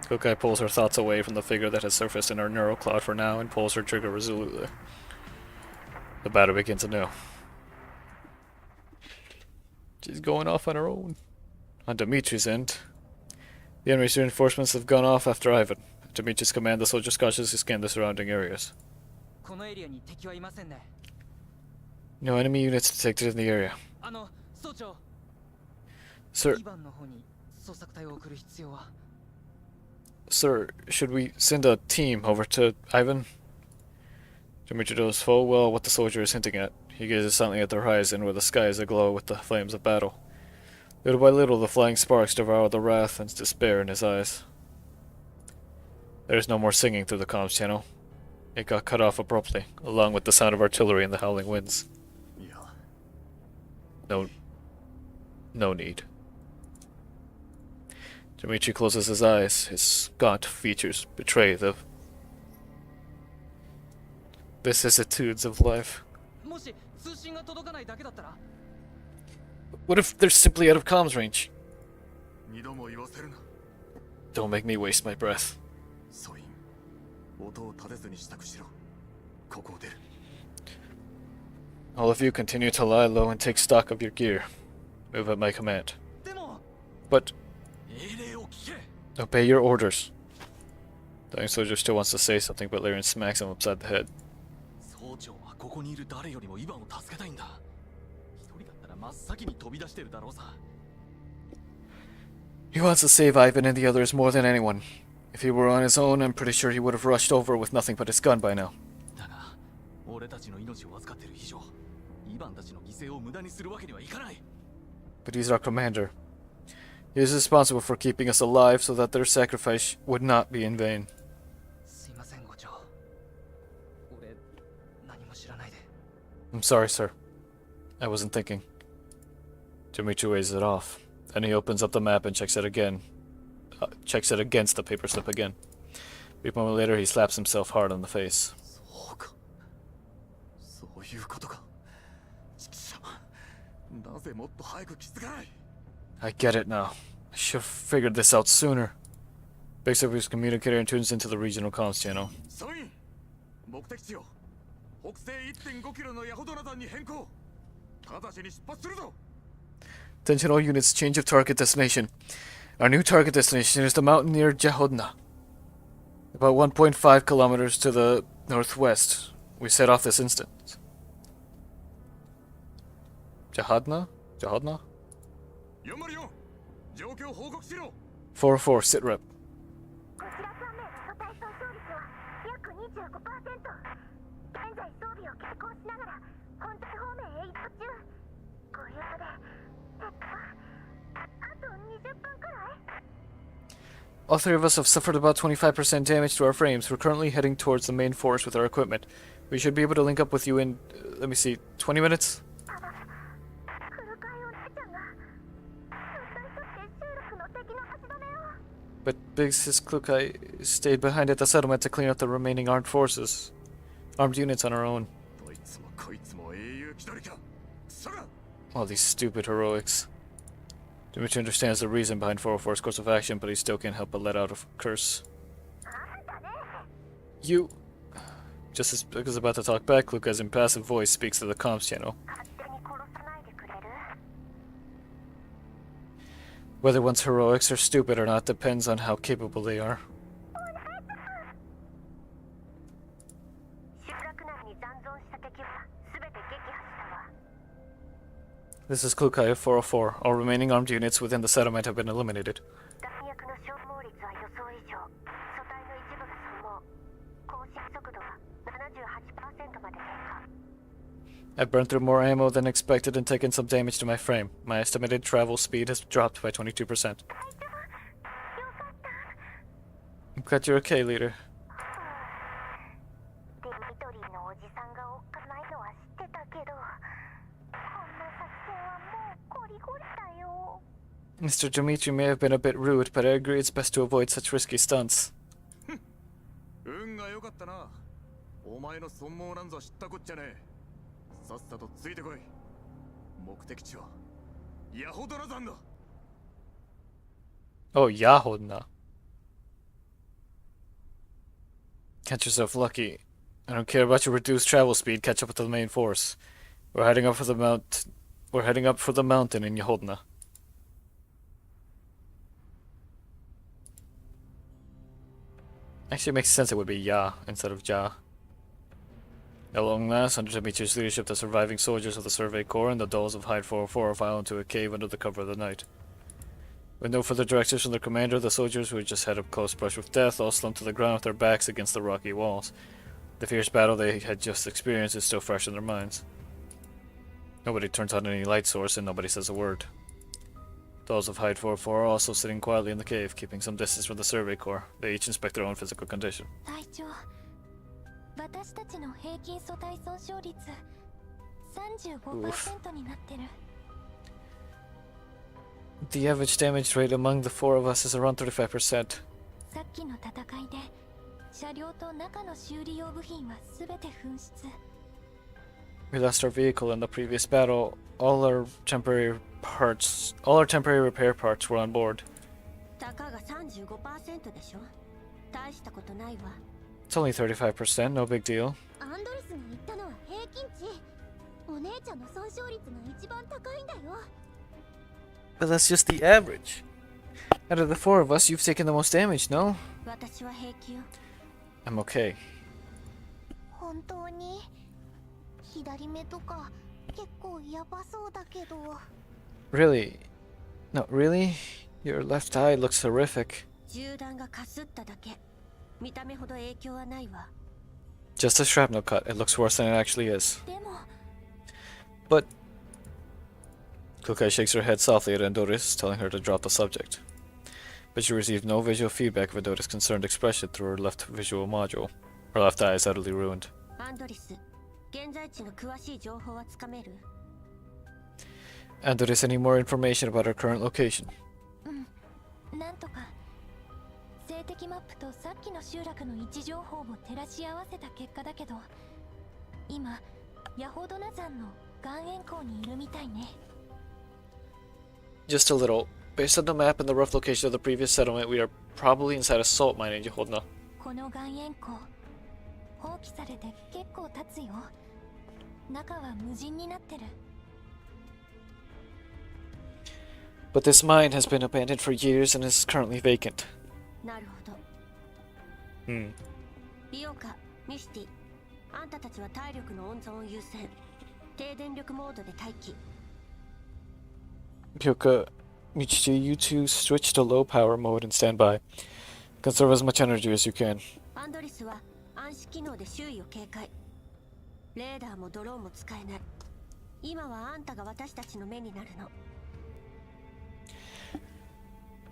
Klukai pulls her thoughts away from the figure that has surfaced in her neural cloud for now and pulls her trigger resolutely. The battle begins anew. She's going off on her own. On Dimitri's end, the enemy's reinforcements have gone off after Ivan. At Dimitri's command, the soldiers cautiously scan the surrounding areas. このエリアに敵はいませんね。 No enemy units detected in the area. 総長。 Sir, 2番の方に捜索隊を送る必要は。 Sir, should we send a team over to Ivan? Dimitri knows full well what the soldier is hinting at. He gazes silently at the horizon, where the sky is aglow with the flames of battle. Little by little, the flying sparks devour the wrath and despair in his eyes. There is no more singing through the comms channel. It got cut off abruptly, along with the sound of artillery and the howling winds. No need. Dimitri closes his eyes. His gaunt features betray the vicissitudes of life. もし通信が届かないだけだったら。 What if they're simply out of comms range? 二度も言わせるな。 Don't make me waste my breath. ソイン、音を立てずに支度しろ。ここを出る。 All of you continue to lie low and take stock of your gear. Move at my command. でも。 But 命令を聞け。 obey your orders. The young soldier still wants to say something, but Larian smacks him upside the head. 総長はここにいる誰よりもイヴァンを助けたいんだ。一人だったら真っ先に飛び出してるだろうさ。 He wants to save Ivan and the others more than anyone. If he were on his own, I'm pretty sure he would have rushed over with nothing but his gun by now. だが、俺たちの命を預かってる以上、イヴァンたちの犠牲を無駄にするわけにはいかない。 But he's our commander. He is responsible for keeping us alive so that their sacrifice would not be in vain. すいません、伍長。俺、何も知らないで。 I'm sorry, sir. I wasn't thinking. Dimitri waves it off. Then he opens up the map and checks it again. Checks it against the paper slip again. A brief moment later, he slaps himself hard on the face. そうか。そういうことか。ちくしょう。なぜもっと早く気づかない。 I get it now. I should have figured this out sooner. Picks up his communicator and tunes into the regional comms channel. ソイン、目的地を北西 1.5 キロのヤホドナ山に変更。直ちに出発するぞ。 Attention all units, change of target destination. Our new target destination is the mountain near Jahodna. About 1.5 kilometers to the northwest. We set off this instant. Jahodna? Jahodna? 404、状況報告しろ。 404, sit rep. こちら3名の個体損傷率は約 25%。現在装備を携行しながら本体方面へ移動中。ご了承で。あと20分くらい。 All three of us have suffered about 25% damage to our frames. We're currently heading towards the main forest with our equipment. We should be able to link up with you in, let me see, 20 minutes? ただ、古川お姉ちゃんが私として集落の敵の足止めを。 But Big Sis Klukai stayed behind at the settlement to clean up the remaining armed units on our own. どいつもこいつも英雄気取りか。クソが。 All these stupid heroics. Dimitri understands the reason behind 404's course of action, but he still can't help but let out a curse. You... Just as Big is about to talk back, Luca's impassive voice speaks to the comms channel. Whether one's heroics are stupid or not depends on how capable they are. 集落内に残存した敵は全て撃破したわ。 This is Klukai 404. All remaining armed units within the settlement have been eliminated. 弾薬の消耗率は予想以上。素体の一部が消耗。更新速度は 78% まで低下。 I've burned through more ammo than expected and taken some damage to my frame. My estimated travel speed has dropped by 22%. I'm glad you're okay, leader. デミトリーのおじさんがおっかないのは知ってたけど、こんな作戦はもうコリゴリだよ。 Mr. Dimitri may have been a bit rude, but I agree it's best to avoid such risky stunts. 運が良かったな。お前の損耗なんぞ知ったこっちゃねえ。さっさとついてこい。目的地はヤホドラ山だ。 Oh, Yahodna. Catch yourself lucky. I don't care about your reduced travel speed. Catch up with the main force. We're heading up for the mountain in Yahodna. Actually, it makes sense it would be Ya instead of Ja. At long last, under Dimitri's leadership, the surviving soldiers of the Survey Corps and the dolls of Hyde 404 are filed into a cave under the cover of the night. With no further directives from their commander, the soldiers, who had just had a close brush with death, all slumped to the ground with their backs against the rocky walls. The fierce battle they had just experienced is still fresh in their minds. Nobody turns on any light source and nobody says a word. Dolls of Hyde 404 are also sitting quietly in the cave, keeping some distance from the Survey Corps. They each inspect their own physical condition. 隊長、私たちの平均素体損傷率 35% になってる。 The average damage rate among the four of us is around 35%. さっきの戦いで車両と中の修理用部品は全て紛失。 We lost our vehicle in the previous battle. All our temporary repair parts were on board. たかが 35% でしょ。大したことないわ。 It's only 35%, no big deal. アンドレスが言ったのは平均値。お姉ちゃんの損傷率が一番高いんだよ。 But that's just the average. Out of the four of us, you've taken the most damage, no? 私は平気よ。 I'm okay. 本当に左目とか結構ヤバそうだけど。 Really? No, really? Your left eye looks horrific. 銃弾がかすっただけ。見た目ほど影響はないわ。 Just a shrapnel cut. It looks worse than it actually is. でも But... Kukai shakes her head softly at Endoris, telling her to drop the subject. But she received no visual feedback of Endoris' concerned expression through her left visual module. Her left eye is utterly ruined. アンドリス、現在地の詳しい情報はつかめる？ Endoris, any more information about her current location? なんとか静的マップとさっきの集落の位置情報を照らし合わせた結果だけど、今ヤホドナ山の岩塩港にいるみたいね。 Just a little. Based on the map and the rough location of the previous settlement, we are probably inside a salt mine in Yahodna. この岩塩港放棄されて結構経つよ。中は無人になってる。 But this mine has been abandoned for years and is currently vacant. なるほど。リオカ、ミシティ、あんたたちは体力の温存を優先。低電力モードで待機。 Pyoka, Michichi, you two switch to low power mode and stand by. Conserve as much energy as you can. アンドリスは暗視機能で周囲を警戒。レーダーもドローンも使えない。今はあんたが私たちの目になるの。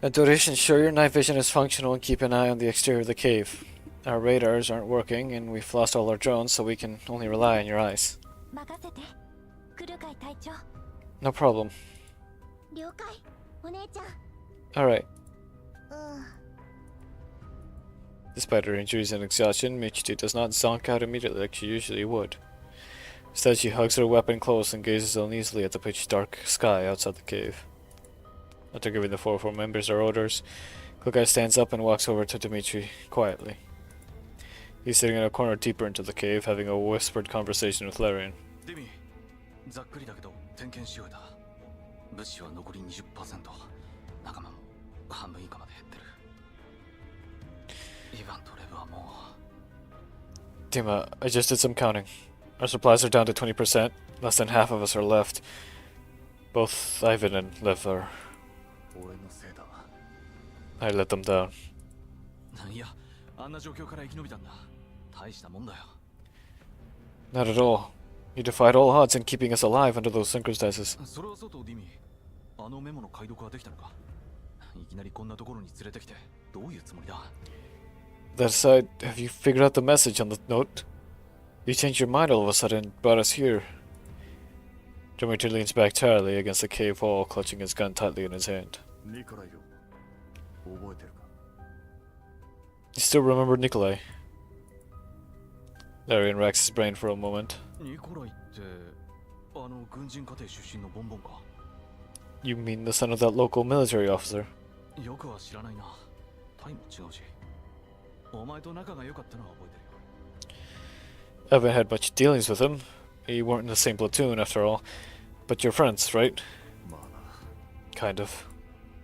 Adoris, ensure your night vision is functional and keep an eye on the exterior of the cave. Our radars aren't working and we've lost all our drones, so we can only rely on your eyes. 任せて。来るかい隊長。 No problem. 了解、お姉ちゃん。 Alright. うん。 Despite her injuries and exhaustion, Michichi does not zonk out immediately like she usually would. Instead, she hugs her weapon close and gazes uneasily at the pitch dark sky outside the cave. After giving the 404 members their orders, Kukai stands up and walks over to Dimitri quietly. He's sitting in a corner deeper into the cave, having a whispered conversation with Larian. デミ、ざっくりだけど点検し終えた。物資は残り 20%。仲間も半分以下まで減ってる。イヴァンとレブはもう。 Dima, I just did some counting. Our supplies are down to 20%. Less than half of us are left. Both Ivan and Lev are. 俺のせいだ。 I let them down. いや、あんな状況から生き延びたんだ。大したもんだよ。 Not at all. You defied all odds in keeping us alive under those circumstances. それはそうとディミ。あのメモの解読はできたのか。いきなりこんなところに連れてきてどういうつもりだ。 That aside, have you figured out the message on the note? You changed your mind all of a sudden and brought us here. Demeter leans back tiredly against the cave wall, clutching his gun tightly in his hand. ニコライを覚えてるか？ You still remember Nikolai? Larian racks his brain for a moment. ニコライってあの軍人家庭出身のボンボンか。 You mean the son of that local military officer? よくは知らないな。タイも違うし。お前と仲が良かったのは覚えてるよ。 I haven't had much dealings with him. You weren't in the same platoon after all. But you're friends, right? まあな。 Kind of.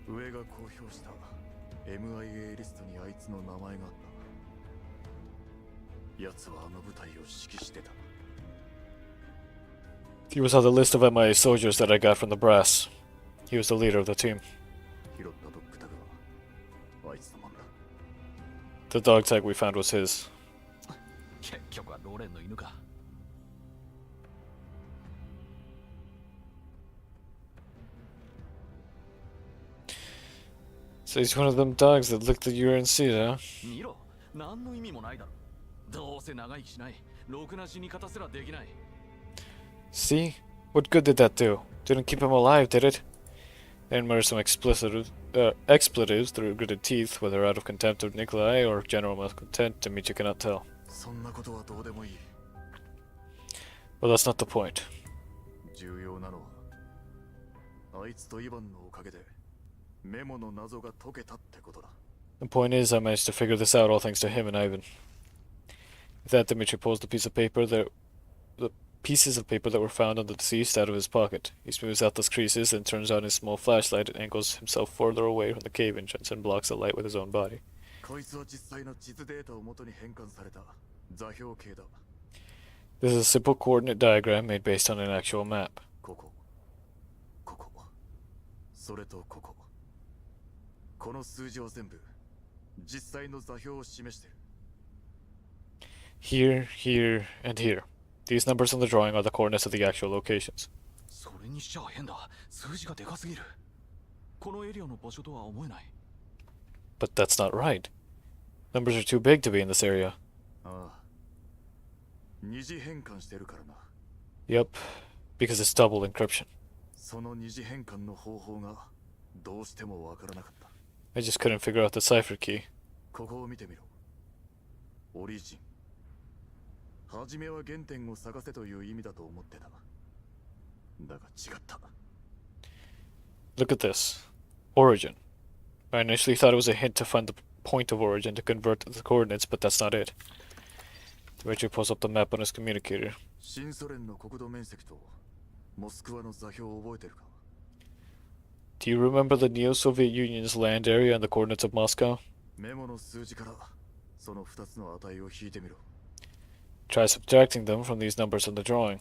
上が公表した MIA リストにあいつの名前があった。奴はあの部隊を指揮してた。 He was on the list of MIA soldiers that I got from the brass. He was the leader of the team. 拾ったドッグタグはあいつのもんだ。 The dog tag we found was his. 結局はローレンの犬か。 So he's one of them dogs that lick the urine seat, huh? 見ろ、何の意味もないだろ。どうせ長生きしない。ろくな死に方すらできない。 See? What good did that do? Didn't keep him alive, did it? And mutter some expletives through gritted teeth, whether out of contempt of Nikolai or general malcontent, Dmitry cannot tell. そんなことはどうでもいい。 But that's not the point. 重要なのはあいつとイヴァンのおかげでメモの謎が解けたってことだ。 The point is, I managed to figure this out all thanks to him and Ivan. With that, Dmitry pulls the pieces of paper that were found on the deceased out of his pocket. He smooths out those creases and turns on his small flashlight and angles himself further away from the cave entrance and blocks the light with his own body. こいつは実際の地図データを元に変換された座標系だ。 This is a simple coordinate diagram made based on an actual map. ここ、ここ、それとここ。この数字は全部実際の座標を示している。 Here, here, and here. These numbers on the drawing are the coordinates of the actual locations. それにしちゃ変だ。数字がでかすぎる。このエリアの場所とは思えない。 But that's not right. Numbers are too big to be in this area. ああ。二次変換してるからな。 Yep, because it's double encryption. その二次変換の方法がどうしてもわからなかった。 I just couldn't figure out the cipher key. ここを見てみろ。オリジン。はじめは原点を探せという意味だと思ってた。だが違った。 Look at this. Origin. I initially thought it was a hint to find the point of origin to convert the coordinates, but that's not it. Dmitry pulls up the map on his communicator. 新ソ連の国土面積とモスクワの座標を覚えてるか？ Do you remember the Neo-Soviet Union's land area and the coordinates of Moscow? メモの数字からその2つの値を引いてみろ。 Try subtracting them from these numbers on the drawing.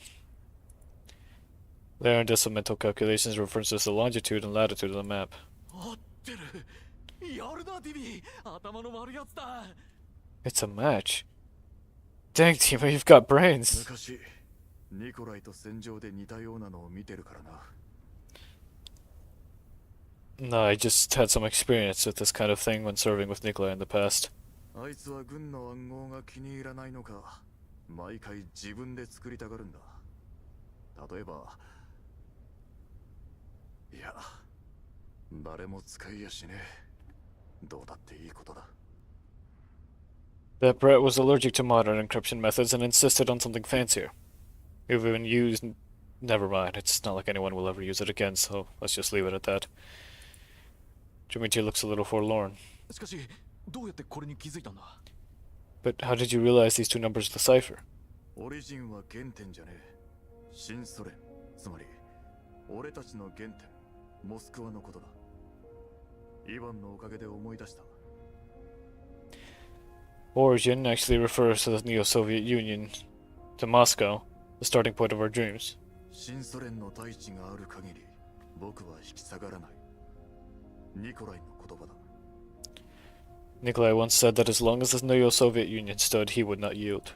Laren does some mental calculations in reference to the longitude and latitude of the map. 合ってる。やるな、ディビー。頭の悪いやつだ。 It's a match. Dang, Timo, you've got brains. 昔ニコライと戦場で似たようなのを見てるからな。 No, I just had some experience with this kind of thing when serving with Nikolai in the past. あいつは軍の暗号が気に入らないのか、毎回自分で作りたがるんだ。例えば、いや、誰も使いやしねえ。どうだっていいことだ。 That Brett was allergic to modern encryption methods and insisted on something fancier. We've even used... Never mind, it's not like anyone will ever use it again, so let's just leave it at that. Dmitry looks a little forlorn. しかし、どうやってこれに気づいたんだ？ But how did you realize these two numbers are the cipher? オリジンは原点じゃねえ。新ソ連、つまり俺たちの原点、モスクワのことだ。イヴァンのおかげで思い出した。 Origin actually refers to the Neo-Soviet Union, to Moscow, the starting point of our dreams. 新ソ連の大地がある限り僕は引き下がらない。ニコライの言葉だ。 Nikolai once said that as long as the Neo-Soviet Union stood, he would not yield.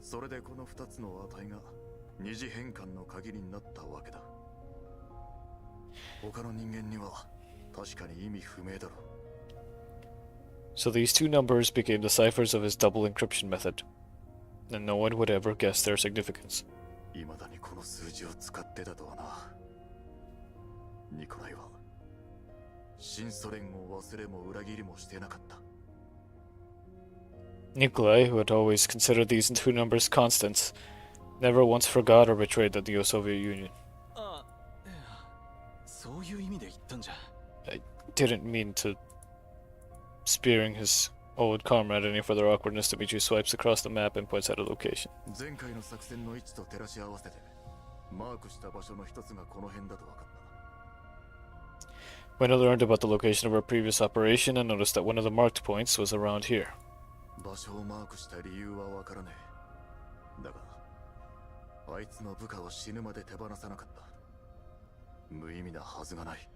それでこの2つの値が二次変換の鍵になったわけだ。他の人間には確かに意味不明だろう。 So these two numbers became the ciphers of his double encryption method, and no one would ever guess their significance. 未だにこの数字を使ってたとはな。ニコライは新ソ連を忘れも裏切りもしてなかった。 Nikolai, who had always considered these two numbers constants, never once forgot or betrayed the Neo-Soviet Union. あ、そういう意味で言ったんじゃ。I didn't mean to spearing his old comrade any further awkwardness. Dmitri swipes across the map and points out a location. 前回の作戦の位置と照らし合わせてマークした場所の一つがこの辺だと分かった。 When I learned about the location of our previous operation, I noticed that one of the marked points was around here. 場所をマークした理由は分からねえ。だがあいつの部下は死ぬまで手放さなかった。無意味なはずがない。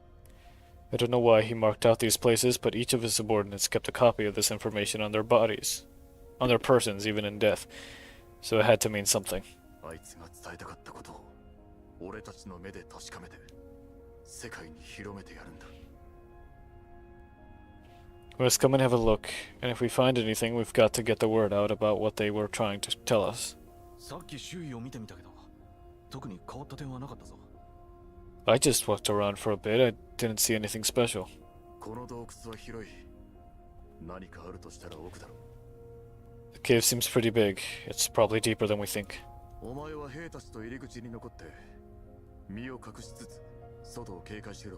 I don't know why he marked out these places, but each of his subordinates kept a copy of this information on their bodies, on their persons, even in death. So it had to mean something. あいつが伝えたかったことを俺たちの目で確かめて世界に広めてやるんだ。 Let's come and have a look, and if we find anything, we've got to get the word out about what they were trying to tell us. さっき周囲を見てみたけど、特に変わった点はなかったぞ。 I just walked around for a bit. I didn't see anything special. この洞窟は広い。何かあるとしたら奥だろう。 The cave seems pretty big. It's probably deeper than we think. お前は兵たちと入り口に残って身を隠しつつ外を警戒しろ。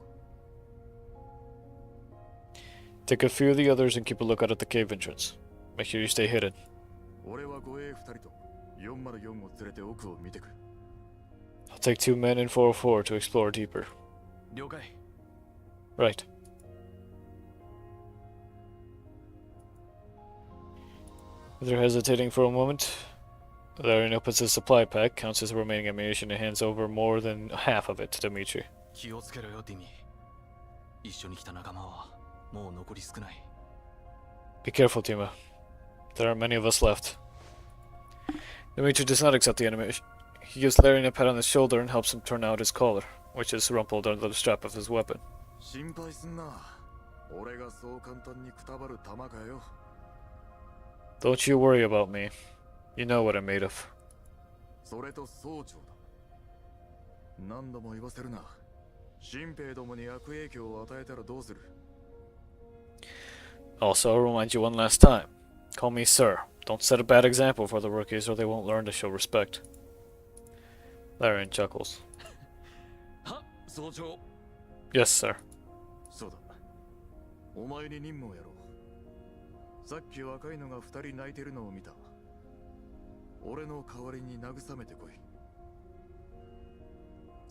Take a few of the others and keep a lookout at the cave entrance. Make sure you stay hidden. 俺は護衛2人と404を連れて奥を見てくる。 I'll take 2 men in 404 to explore deeper. 了解。 Right. After hesitating for a moment, Larian opens his supply pack, counts his remaining ammunition, and hands over more than half of it to Dmitri. 気をつけろよ、ディミ。一緒に来た仲間はもう残り少ない。 Be careful, Tima. There aren't many of us left. Dmitri does not accept the animation. He gives Larian a pat on the shoulder and helps him turn out his collar, which is rumpled under the strap of his weapon. 心配すんな。俺がそう簡単にくたばる玉かよ。 Don't you worry about me. You know what I'm made of. それと総長だ。何度も言わせるな。新兵どもに悪影響を与えたらどうする？ Also, I'll remind you one last time. Call me sir. Don't set a bad example for the rookies or they won't learn to show respect. Larian chuckles. は、総長。 Yes, sir. そうだ。お前に任務をやろう。さっき若いのが2人泣いてるのを見た。俺の代わりに慰めてこい。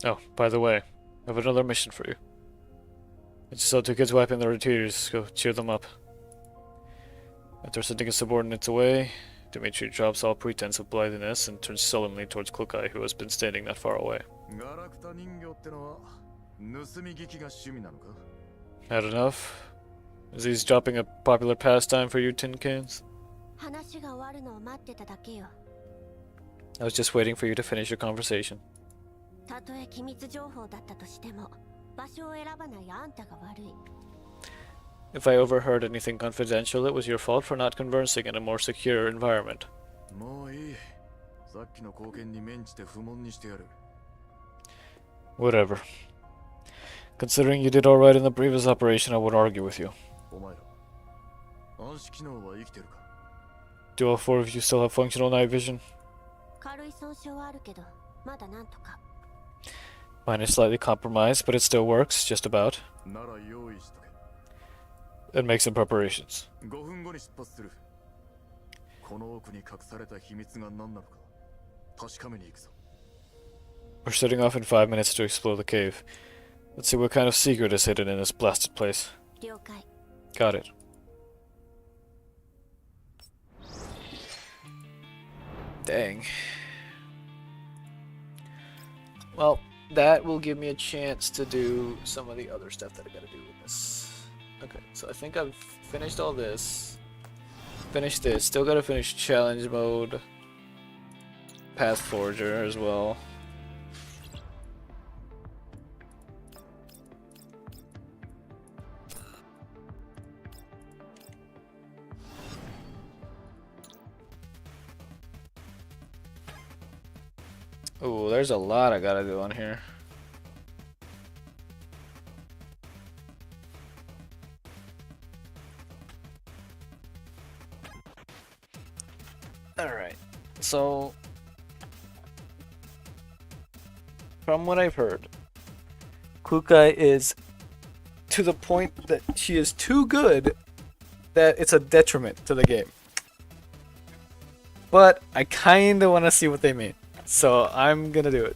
Oh, by the way, I have another mission for you. I just saw 2 kids wiping their tears. Go cheer them up. After sending his subordinates away, Dmitri drops all pretense of blitheness and turns sullenly towards Klukai, who has been standing not far away. ガラクタ人形ってのは盗み聞きが趣味なのか？ Had enough? Is he dropping a popular pastime for you tin cans? 話が終わるのを待ってただけよ。 I was just waiting for you to finish your conversation. たとえ機密情報だったとしても、場所を選ばないあんたが悪い。 If I overheard anything confidential, it was your fault for not conversing in a more secure environment. もういい。さっきの貢献に免じて不問にしてやる。 Whatever. Considering you did alright in the previous operation, I won't argue with you. お前ら、暗視機能は生きてるか？ Do all 4 of you still have functional night vision? 軽い損傷はあるけど、まだなんとか。 Mine is slightly compromised, but it still works, just about. なら用意しとけ。 And make some preparations. 5分後に出発する。この奥に隠された秘密が何なのか確かめに行くぞ。 We're setting off in 5 minutes to explore the cave. Let's see what kind of secret is hidden in this blasted place. 了解。 Got it. Dang. Well, that will give me a chance to do some of the other stuff that I gotta do with this. Okay, so I think I've finished all this. Finished this. Still gotta finish challenge mode. Path Forger as well. Ooh, there's a lot I gotta do on here. Alright, so from what I've heard, Kukai is to the point that she is too good that it's a detriment to the game. But I kinda wanna see what they mean. So I'm gonna do it.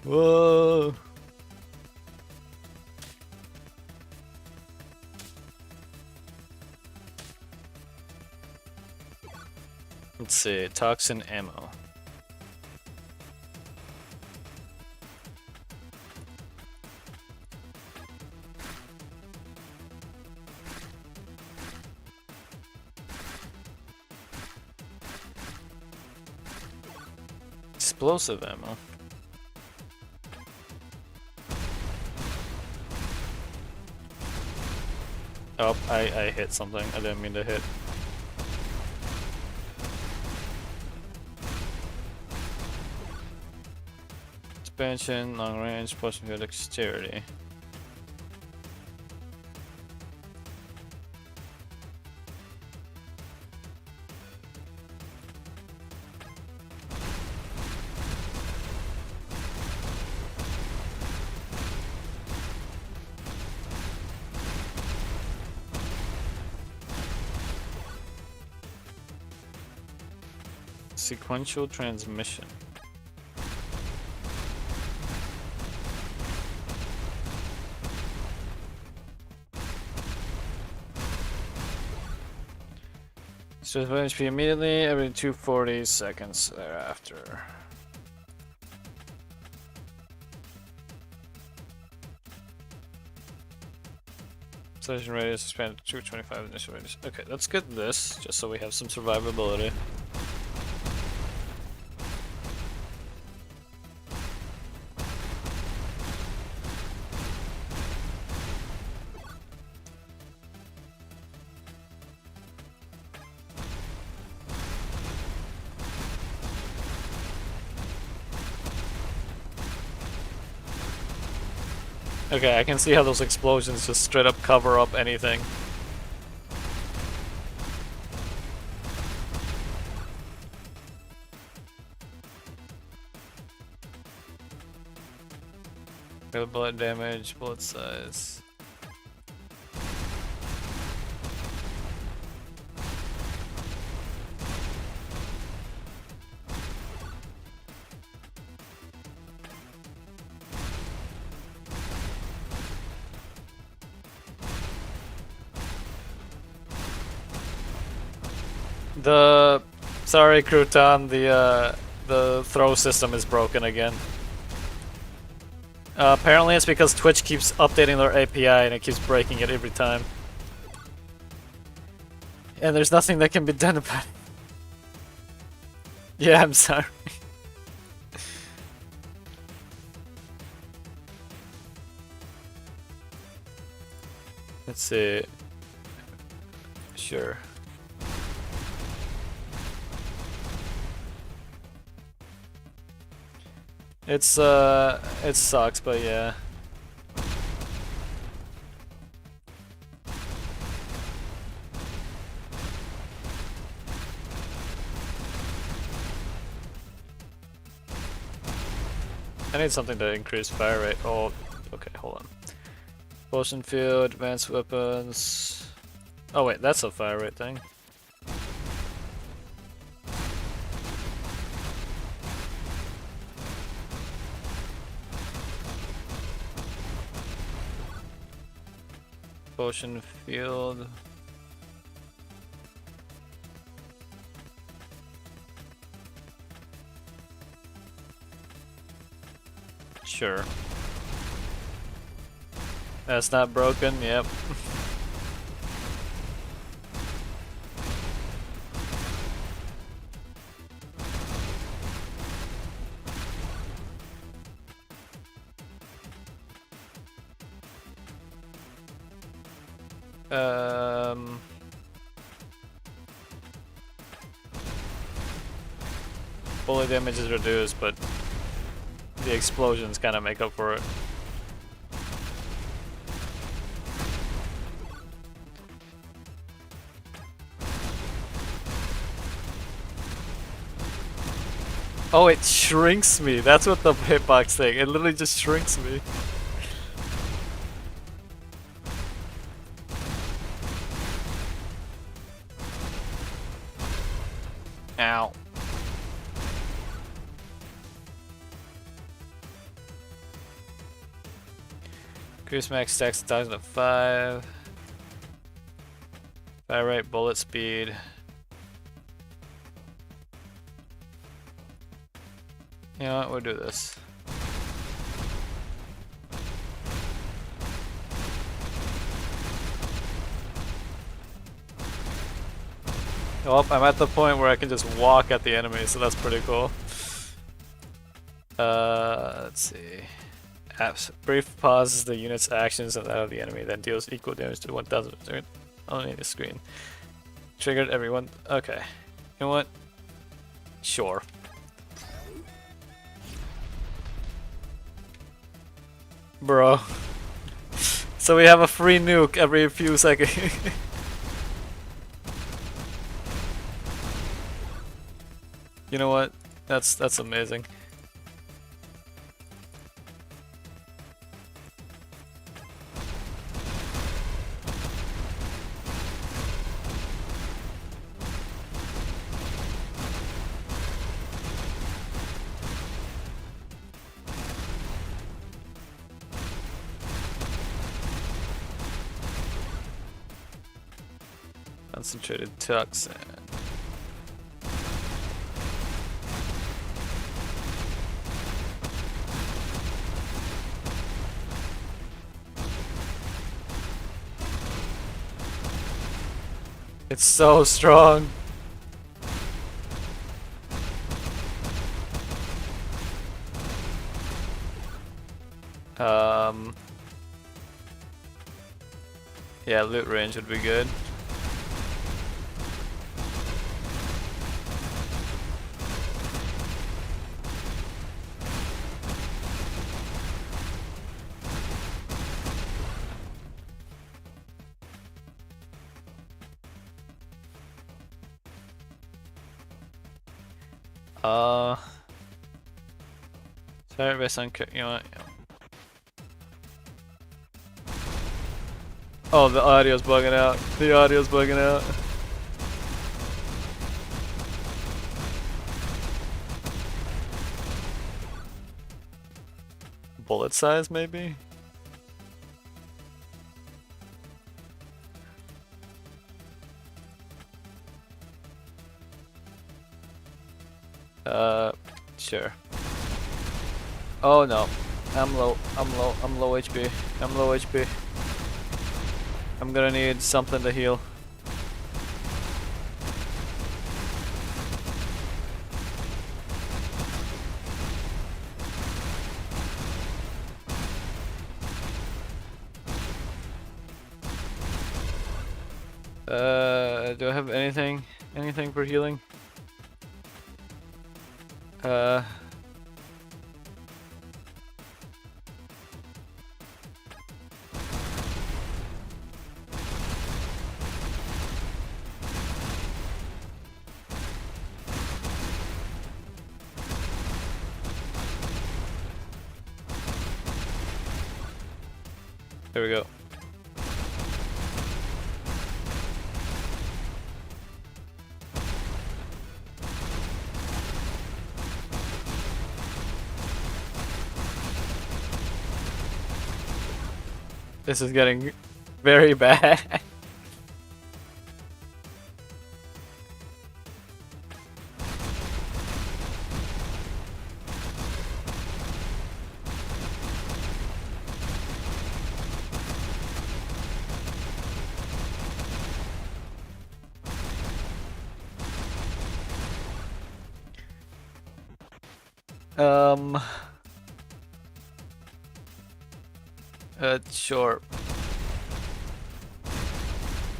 Whoa. Let's see, toxin ammo. Explosive ammo. Oh, I hit something. I didn't mean to hit. Expansion, long range, plus your dexterity. Sequential transmission. So HP immediately every 240 seconds thereafter. Session radius expanded to 225 initial radius. Okay, let's get this just so we have some survivability. Okay, I can see how those explosions just straight up cover up anything. Bullet damage, bullet size. Sorry, Crouton, the throw system is broken again. Apparently it's because Twitch keeps updating their API and it keeps breaking it every time. And there's nothing that can be done about it. Yeah, I'm sorry. Let's see. Sure. It sucks, but yeah. I need something to increase fire rate. Oh, okay, hold on. Potion field, advanced weapons. Oh wait, that's a fire rate thing. Potion field. Sure. That's not broken, yep. Bullet damage is reduced, but the explosions kind of make up for it. Oh, it shrinks me. That's what the hitbox thing. It literally just shrinks me. Ow. Increase max stacks 1005. Fire rate, bullet speed. You know what, we'll do this. Oh, I'm at the point where I can just walk at the enemy, so that's pretty cool. Let's see. Brief pauses the unit's actions and that of the enemy, then deals equal damage to 1000 only the screen. Triggered everyone. Okay. You know what? Sure. Bro. So we have a free nuke every few seconds. You know what? That's amazing. Concentrated toxin. It's so strong. Yeah, loot range would be good. Sorry, based on you know what? Oh, the audio's bugging out. The audio's bugging out. Bullet size, maybe? Sure. Oh no. I'm low HP. I'm low HP. I'm gonna need something to heal. Do I have anything for healing? There we go. This is getting Very bad. Sure.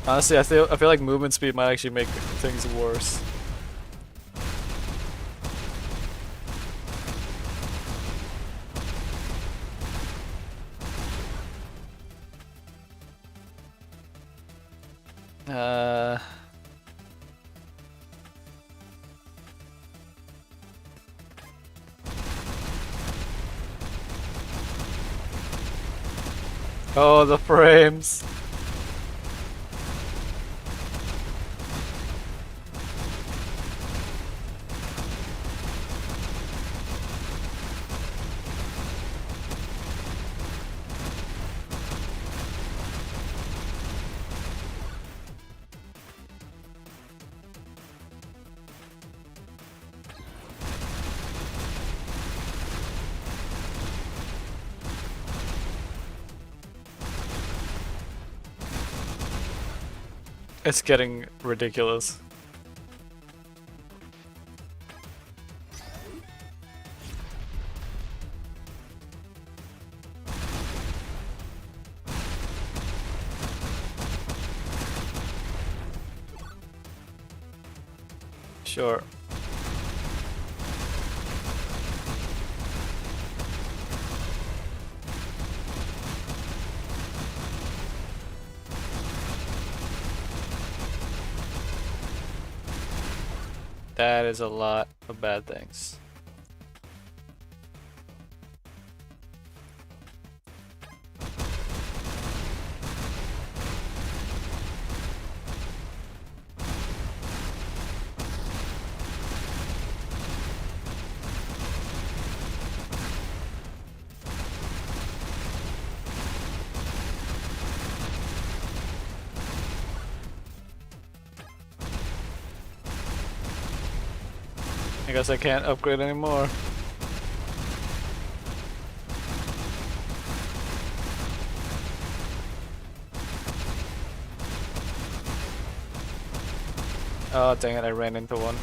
Honestly, I feel like movement speed might actually make things worse. Oh, the frames. It's getting ridiculous. Sure. That is a lot of bad things. I guess I can't upgrade anymore. Oh dang it, I ran into one.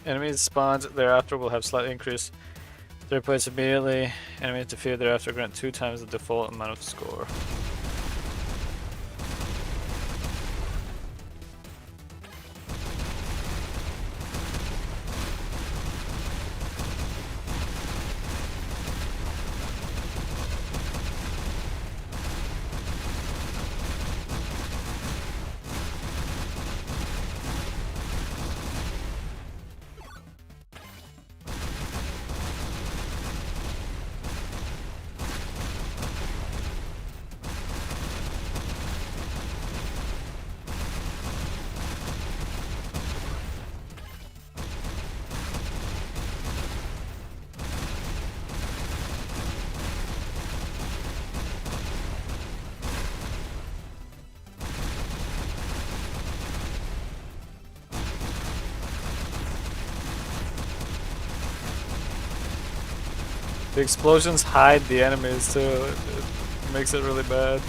Enemies spawned thereafter will have slightly increased 3 points immediately. Enemies defeated thereafter grant 2 times the default amount of score. The explosions hide the enemies too, it makes it really bad.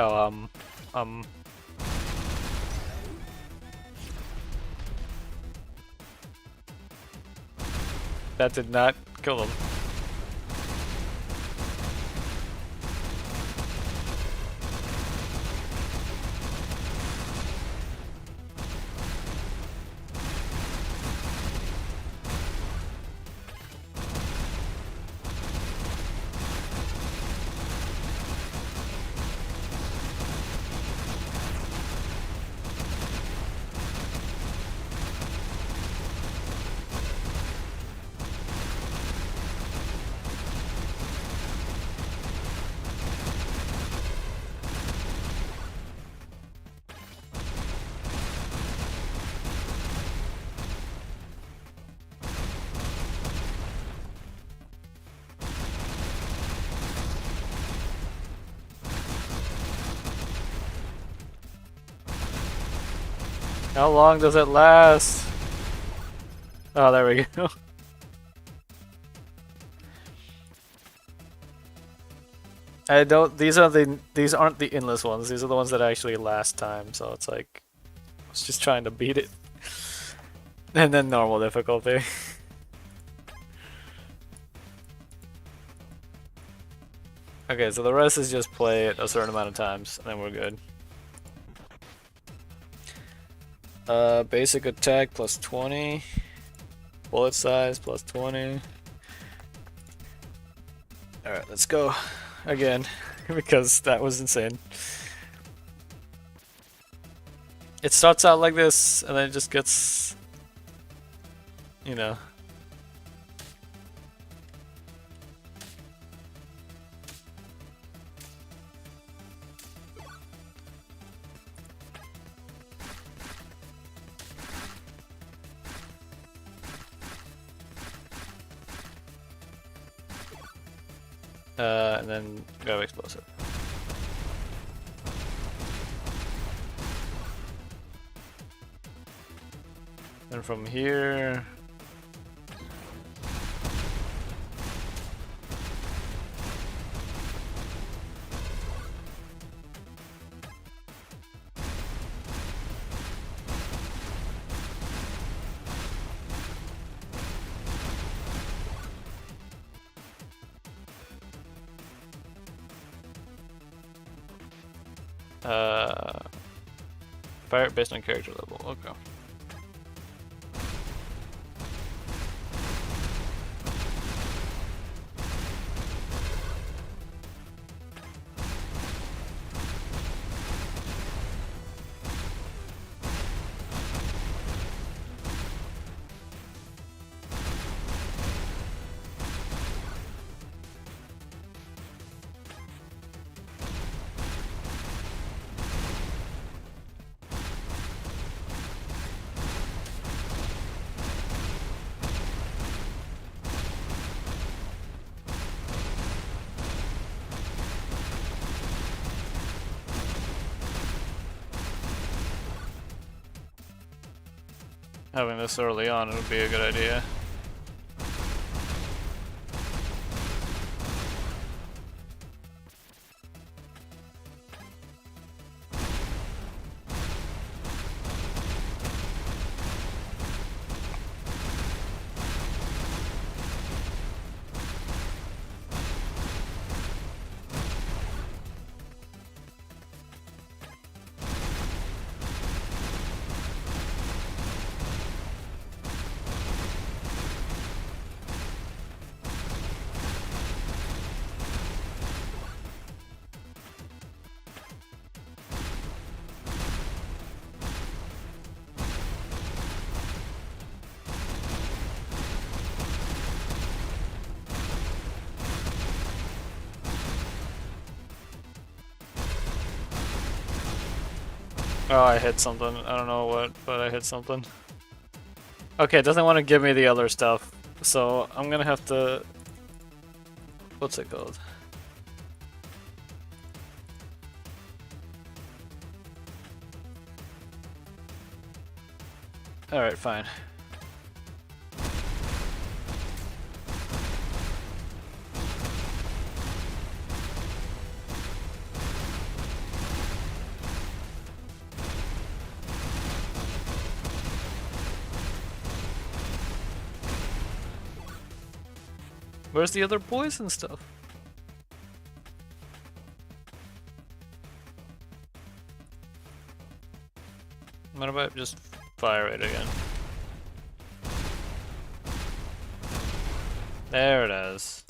Oh, that did not kill him. How long does it last? Oh, there we go. I don't. These aren't the endless ones. These are the ones that actually last time. So it's like, I was just trying to beat it, and then normal difficulty. Okay, so the rest is just play it a certain amount of times, and then we're good. Basic attack plus 20. Bullet size plus 20. Alright, let's go again, because that was insane. It starts out like this, and then it just gets, you know. And then go explosive. And from here, fire based on character level. Okay. Having this early on would be a good idea. Oh, I hit something. I don't know what, but I hit something. Okay, it doesn't want to give me the other stuff, so I'm gonna have to... What's it called? Alright, fine. Where's the other poison stuff? What about just fire it again? There it is.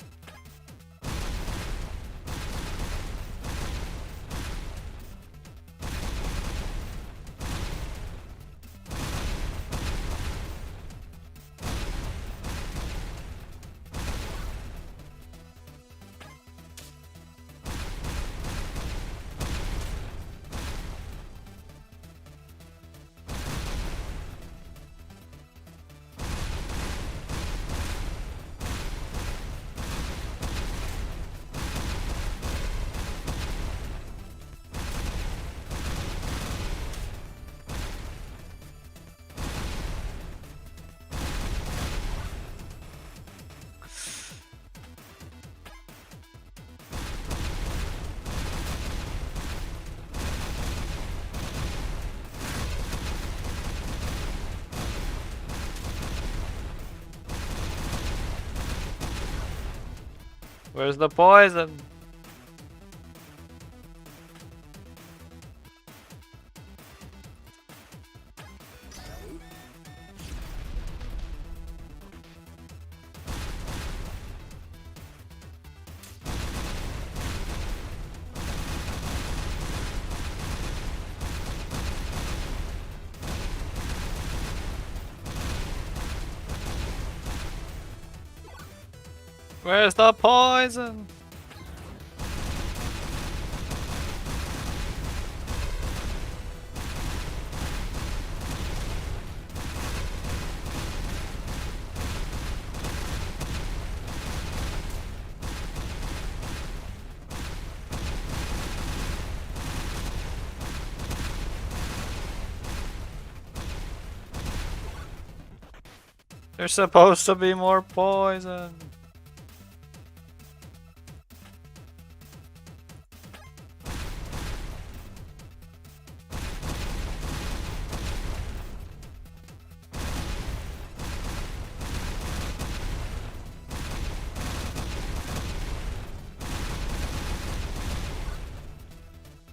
Where's the poison? Where's the poison? There's supposed to be more poison.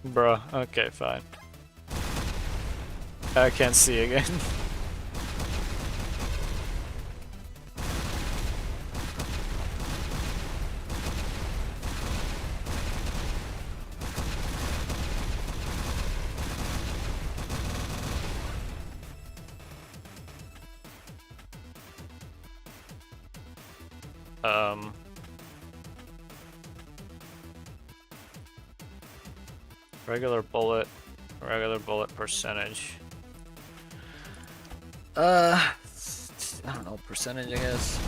Bruh, okay, fine. I can't see again. Regular bullet percentage. I don't know, percentage, I guess.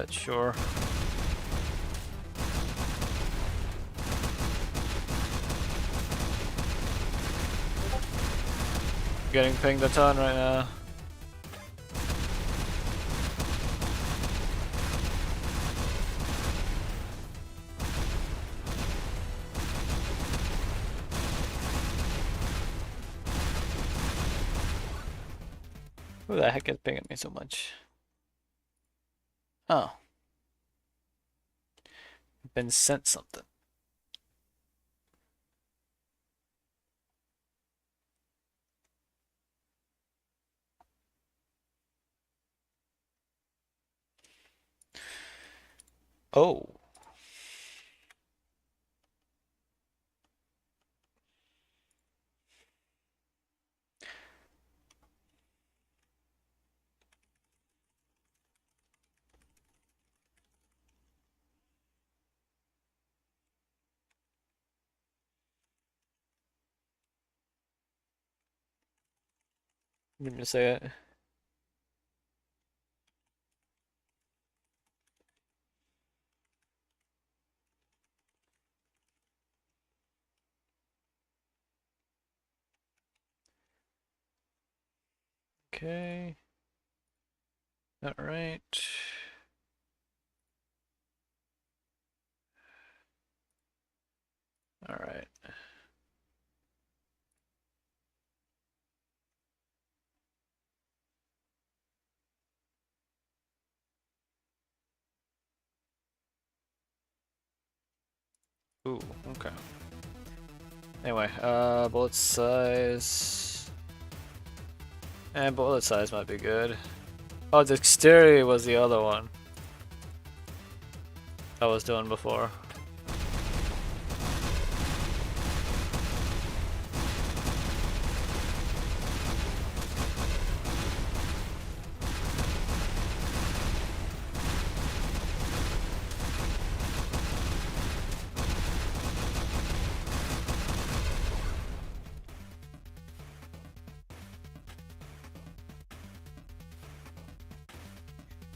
Sure. Getting pinged a ton right now. Who the heck is pinging me so much? Oh. Been sent something. Oh. Give me a second. Okay. All right. Ooh, okay. Anyway, bullet size. And bullet size might be good. Oh, dexterity was the other one I was doing before.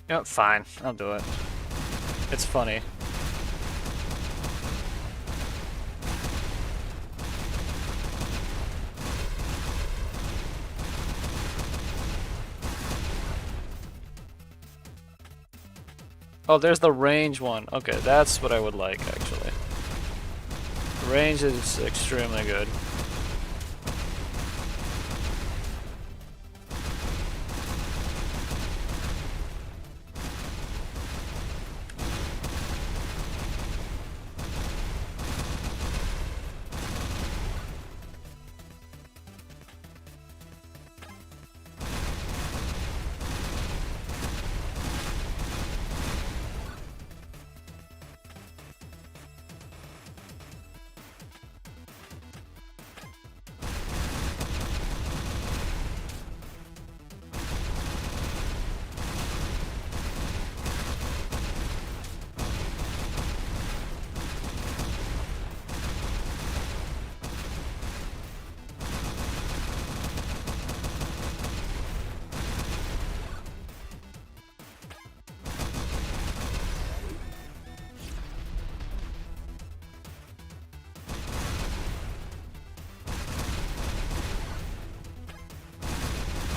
Yep, fine. I'll do it. It's funny. Oh, there's the range one. Okay, that's what I would like, actually. Range is extremely good.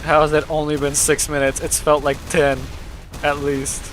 How has it only been 6 minutes? It's felt like 10, at least.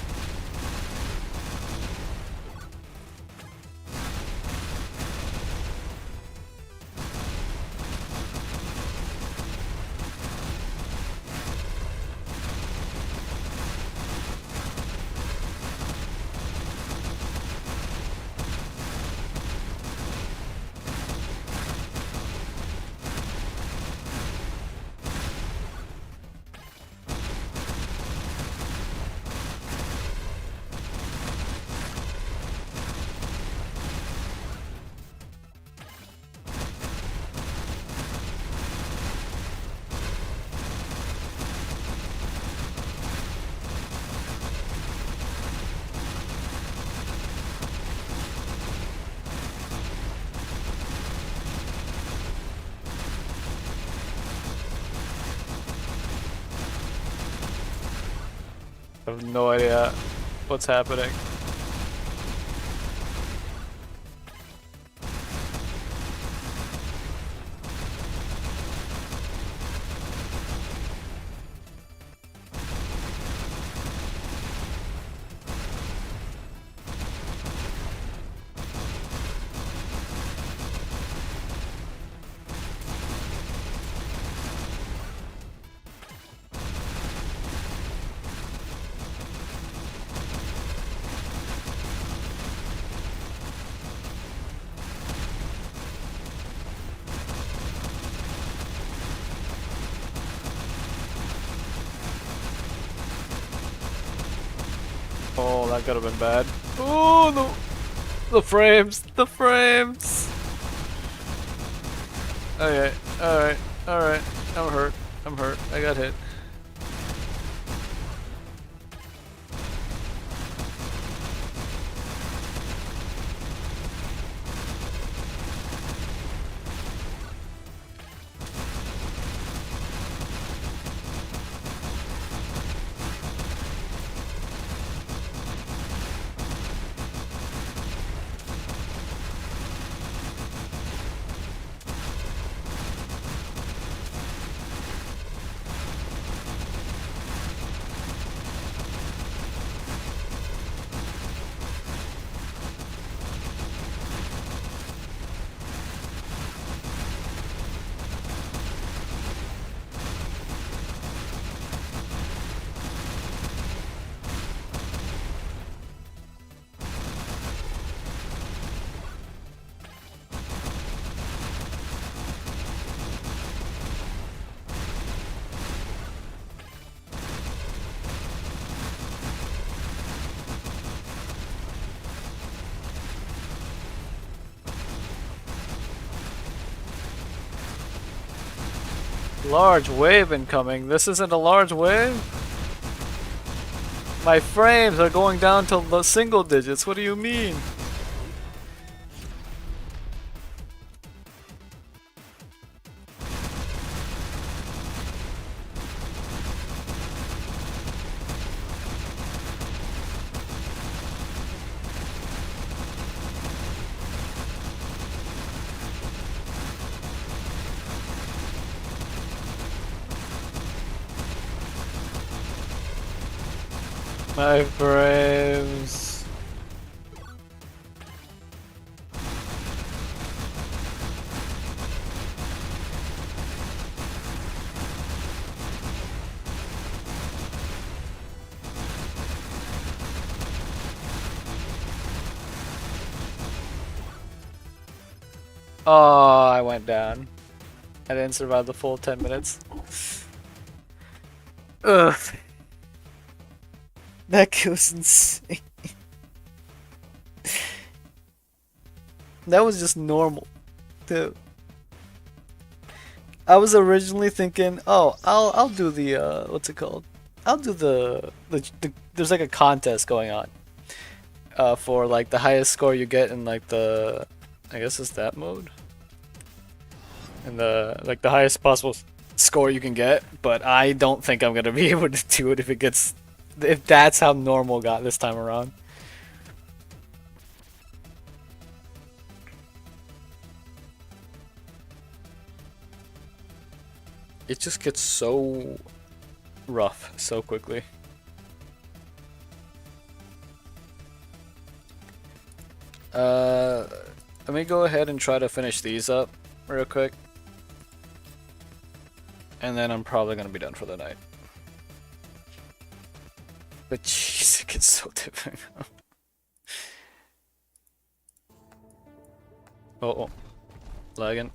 I have no idea what's happening. Oh, that could have been bad. Oh, the frames, the frames. Okay, alright, alright. I'm hurt, I'm hurt. I got hit. Large wave incoming. This isn't a large wave? My frames are going down to the single digits. What do you mean? My frames. Oh, I went down. I didn't survive the full 10 minutes. Ugh. That goes insane. That was just normal, too. I was originally thinking, oh, I'll do the what's it called? I'll do the there's like a contest going on. For like the highest score you get in like the, I guess it's that mode. And the highest possible score you can get, but I don't think I'm gonna be able to do it if that's how normal got this time around. It just gets so rough so quickly. Let me go ahead and try to finish these up real quick. And then I'm probably gonna be done for the night. But jeez, it gets so difficult. Oh, lagging.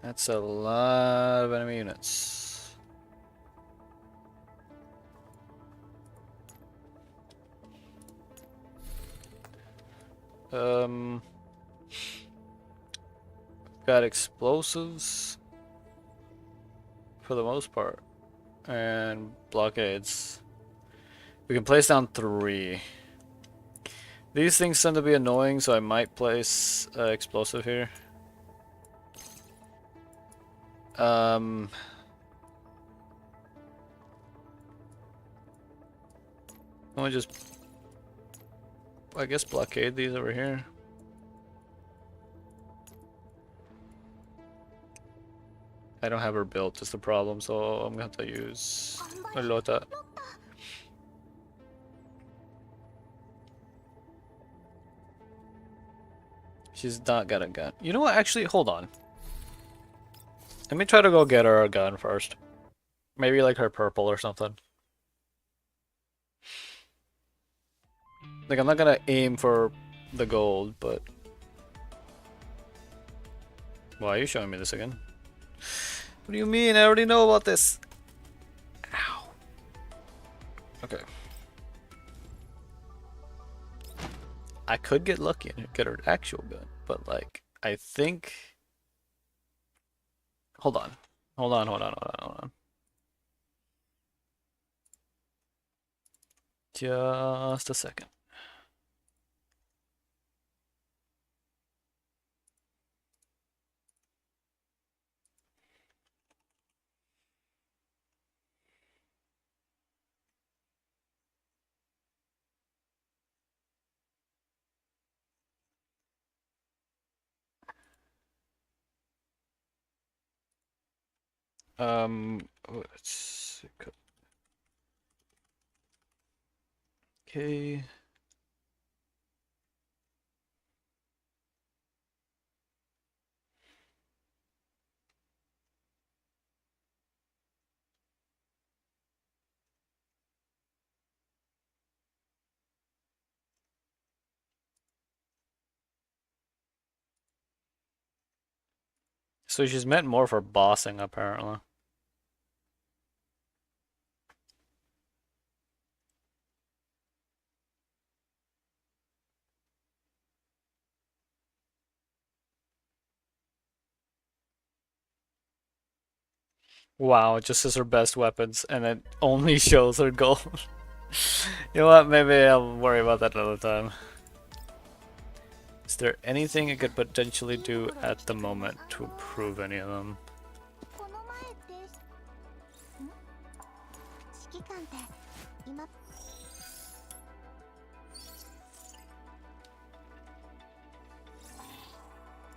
That's a lot of enemy units. Got explosives for the most part, and blockades. We can place down 3. These things tend to be annoying, so I might place explosive here. I'm gonna just, I guess, blockade these over here. I don't have her built, is the problem, so I'm gonna have to use a Lota. She's not got a gun. You know what? Actually, hold on. Let me try to go get her a gun first. Maybe like her purple or something. Like, I'm not gonna aim for the gold, but... Why are you showing me this again? What do you mean? I already know about this. Ow. Okay. I could get lucky and get her actual gun, but like, I think... Hold on. Hold on. Just a second. Let's see. Okay. So she's meant more for bossing, apparently. Wow, it just says her best weapons and it only shows her gold. You know what? Maybe I'll worry about that another time. Is there anything I could potentially do at the moment to improve any of them? この前ですん指揮官って今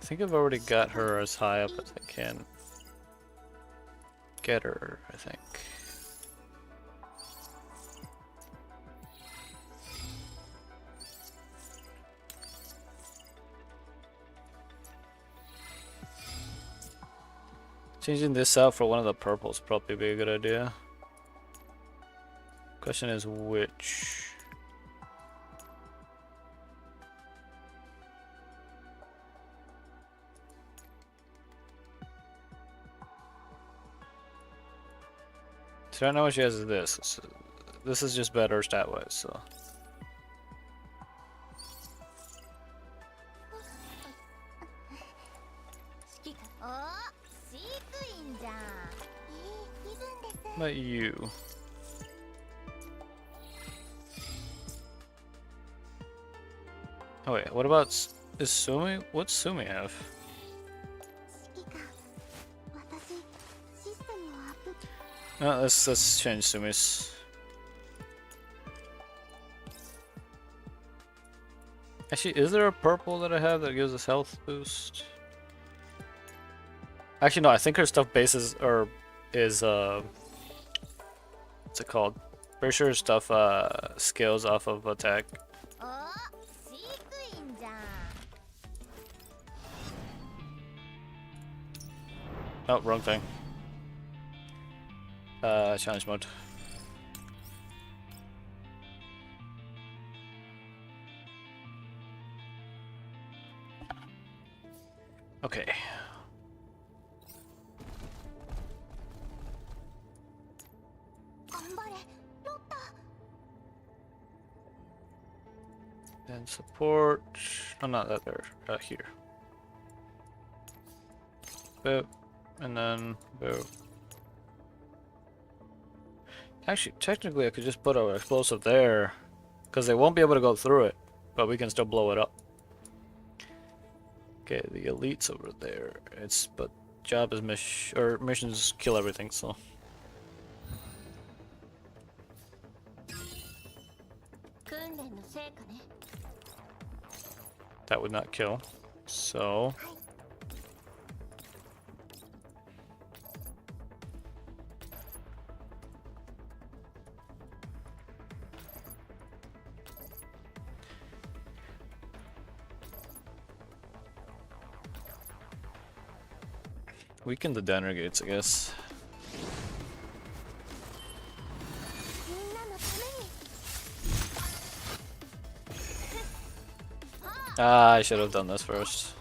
I think I've already got her as high up as I can get her, I think. Changing this out for one of the purples probably be a good idea. Question is which? So I know what she has is this. This is just better stat-wise, so. 指揮官お飼育員じゃん気分です How about you? Oh wait, what about is Sumi? What's Sumi have? 指揮官私システムをアップ No, let's change Sumi's. Actually, is there a purple that I have that gives us health boost? Actually, no. I think her stuff bases or is what's it called? Pretty sure her stuff scales off of attack. お飼育員じゃん Oh, wrong thing. Challenge mode. Okay. 頑張れロッタ And support. Oh, not that there. Here. Boop. And then boop. Actually, technically, I could just put an explosive there, because they won't be able to go through it, but we can still blow it up. Okay, the elite's over there. But job is missions kill everything, so. That would not kill. So. Weaken the Denner gates, I guess. みんなのために Ah, I should have done this first.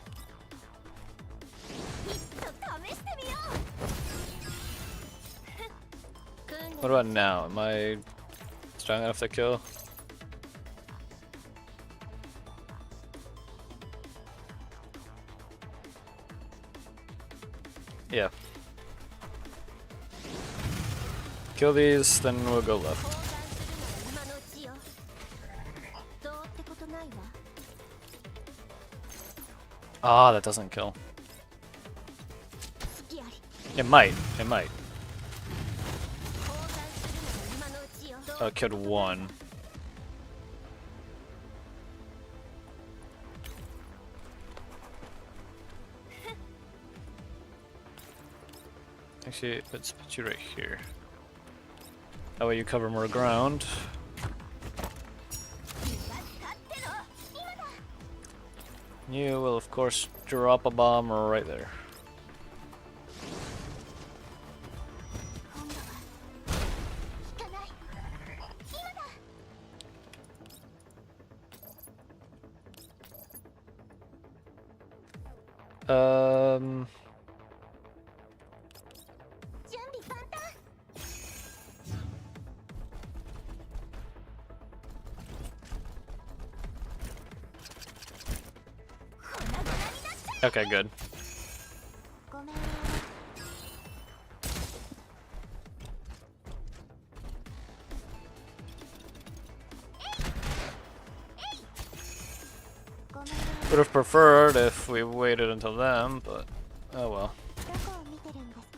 試してみよ What about now? Am I strong enough to kill? Yeah. Kill these, then we'll go left. 今のうちよどうってことないわ Ah, that doesn't kill. 好きあり It might. It might. 降参するのも今のうちよ Killed one. Actually, let's put you right here. That way you cover more ground. You will, of course, drop a bomb right there. 今度は引かない今だ 準備万端 Okay, good. ごめん Would have preferred if we waited until then, but oh well. どこを見てるんですか？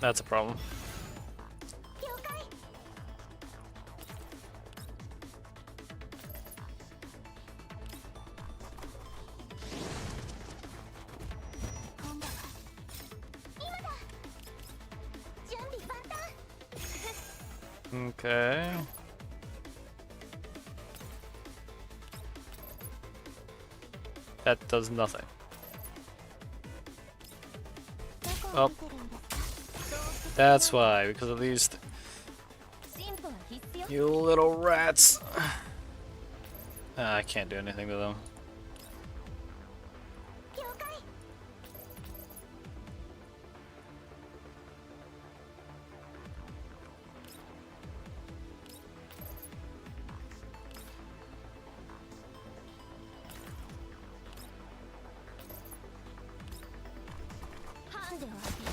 That's a problem. 了解。今度は今だ。準備万端。 Okay. That does nothing. どこを Oh, 見てるんですか？ that's why, because of these 進歩は必須よ。 you little rats. I can't do anything to them. 了解。ハンデを当てる。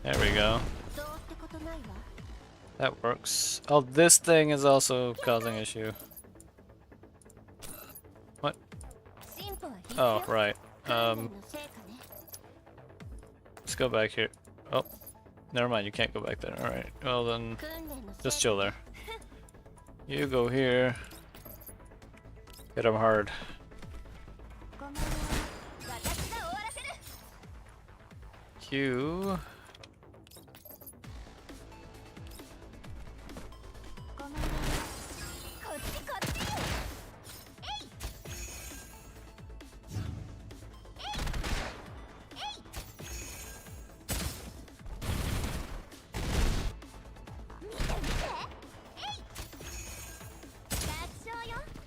There we go. どうってことないわ。 That works. Oh, this thing is also causing issue. What? 進歩は必須よ。 Oh, right. 訓練の成果ね。 Let's go back here. Oh, never mind. You can't go back there. All right. Well then, 訓練の just 成 chill there. You go here. Hit him hard. ごめんね。私が終わらせる。 Q. ごめんね。こっちこっち。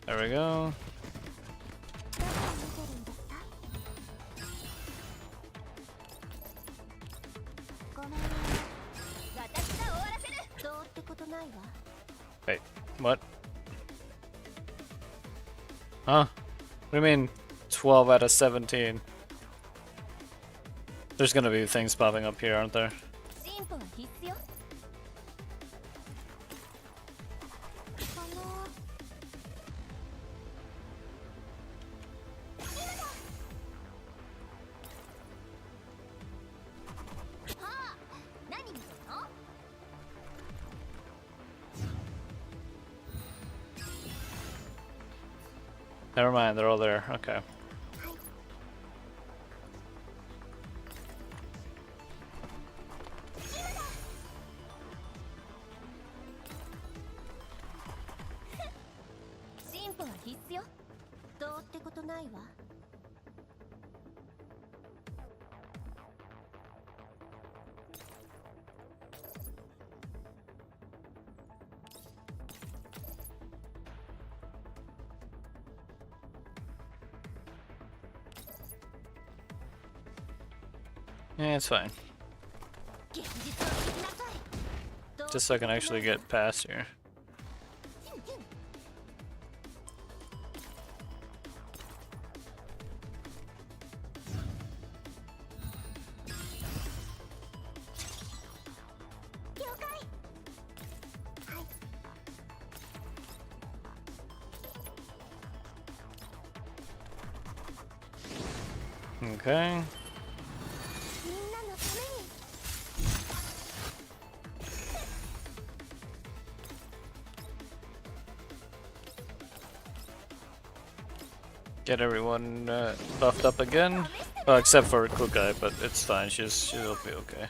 There we go. どこを見てるんですか？ごめんね。私が終わらせる。どうってことないわ。 Wait, what? Huh? What do you mean 12 out of 17? There's gonna be things popping up here, aren't there? 進歩は必須よ。何見てるの？ Never mind, they're all there. Okay. 進歩は必須よ。どうってことないわ。 Yeah, it's fine. 現実を知りなさい。どう Just so I can actually get past here. Okay. みんなのために。 Get everyone buffed up again. Well, except for Kukai, but it's fine. She'll be okay.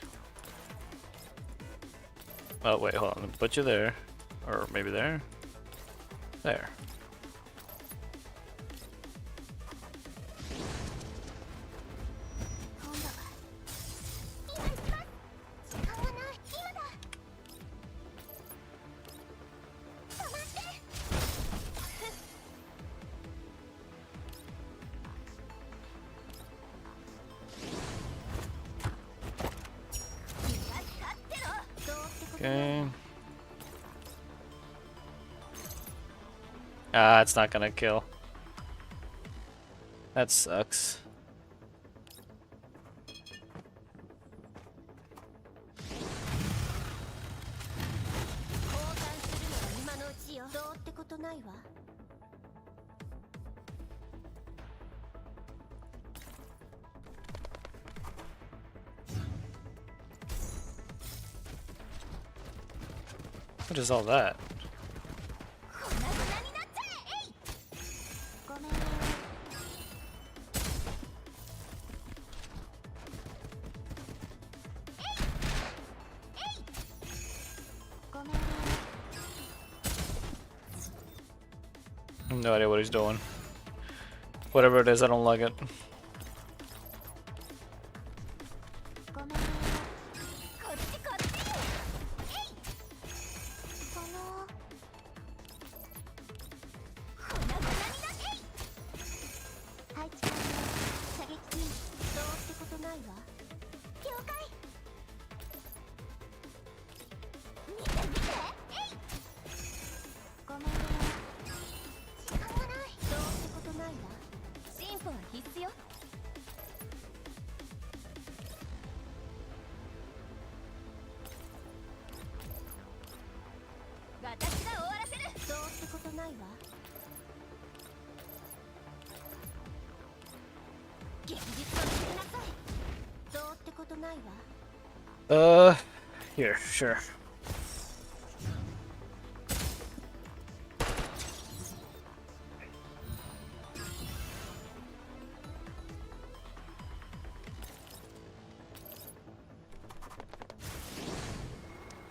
Oh wait, hold on. Put you there, or maybe there. There. Okay. Ah, it's not gonna kill. That sucks. ことないわ。 What is all that? ごめん。ごめん。 No idea what he's doing. Whatever it is, I don't like it. ごめん。こっちこっち。えい。粉々になって。はい、近く。射撃。どうってことないわ。 了解。見て見て。えい。ごめん。時間がない。どうってことないわ。 進歩は必須よ。私が終わらせる。どうってことないわ。 現実を見せなさい。 どうってことないわ。 Here, sure.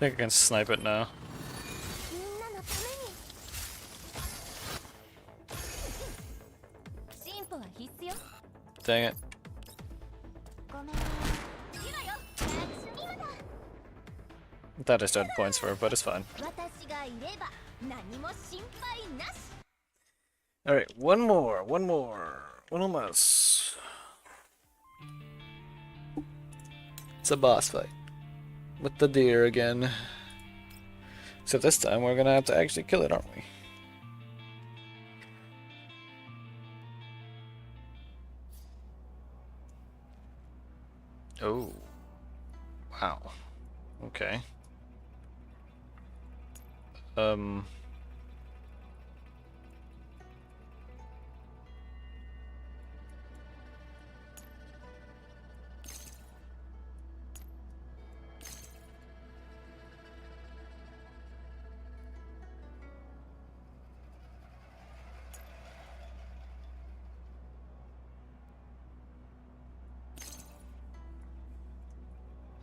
I think I can snipe it now. みんなのために。進歩は必須よ。 Dang it. ごめん。今よ。今だ。 I thought I started points for it, but it's fine. 私がいれば何も心配なし。 Alright, one more. One más. It's a boss fight. With the deer again. Except this time we're gonna have to actually kill it, aren't we? Oh. Wow. Okay.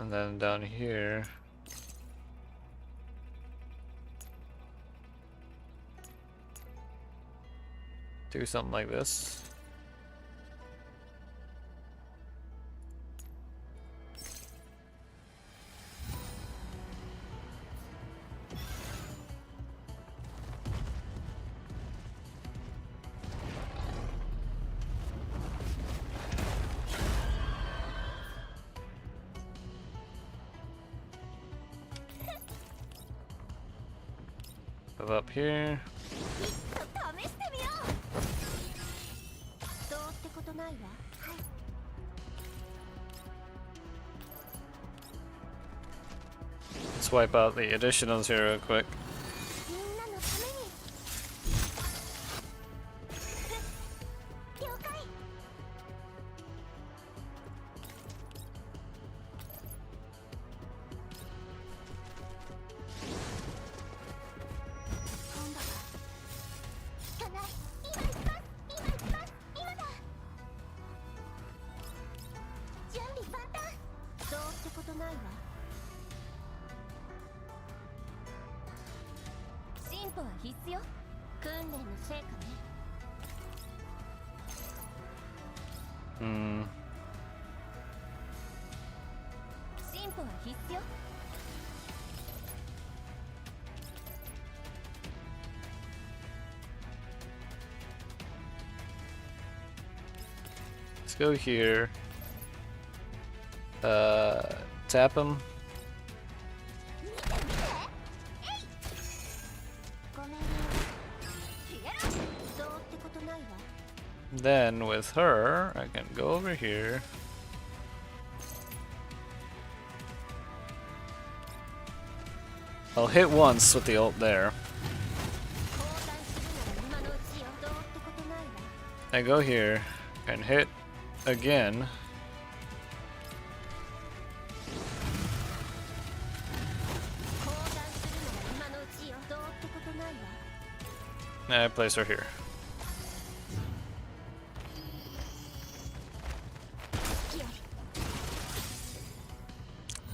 And then down here. Do something like this. Move up here. 試してみよう。どうってことないわ。 Let's wipe out the additionals here real quick. みんなのために。了解。今度は。効かない。今行きます。今だ。準備万端。どうってことないわ。 進歩は必須よ。訓練の成果ね。 進歩は必須よ。 Let's go here. Tap him. ごめん。 どうってことないわ。 Then with her, I can go over here. I'll hit once with the ult there. 降参し I go here and hit again. And I place her here.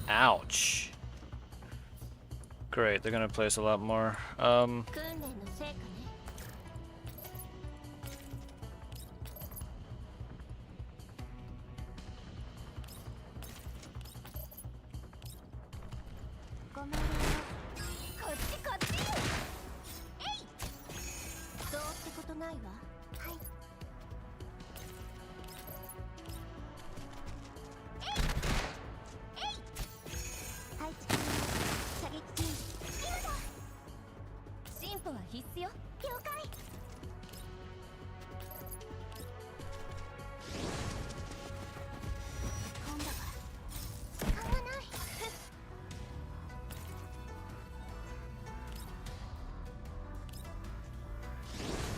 Ouch. Great, they're gonna place a lot more.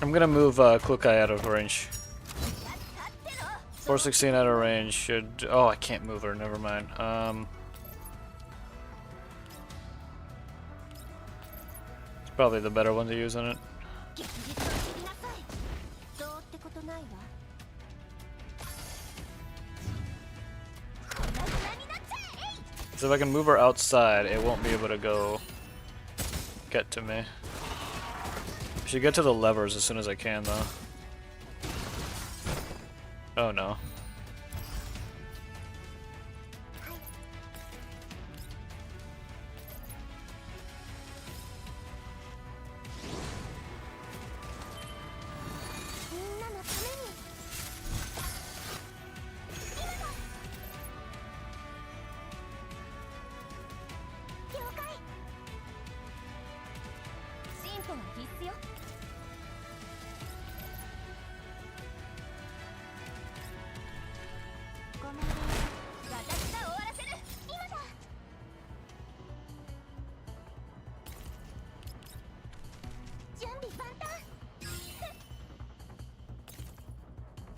I'm gonna move Klukai out of range. 416 out of range should. Oh, I can't move her. Never mind. It's probably the better one to use on it. So if I can move her outside, it won't be able to go get to me. I should get to the levers as soon as I can, though. Oh no.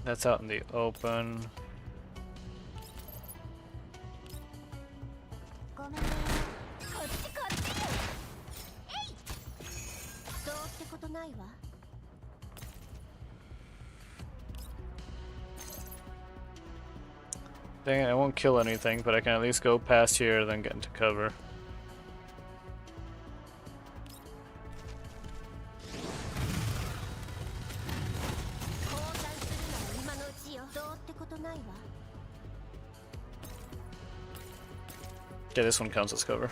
That's out in the open. Dang it, I won't kill anything, but I can at least go past here, then get into cover. Yeah, this one counts as cover.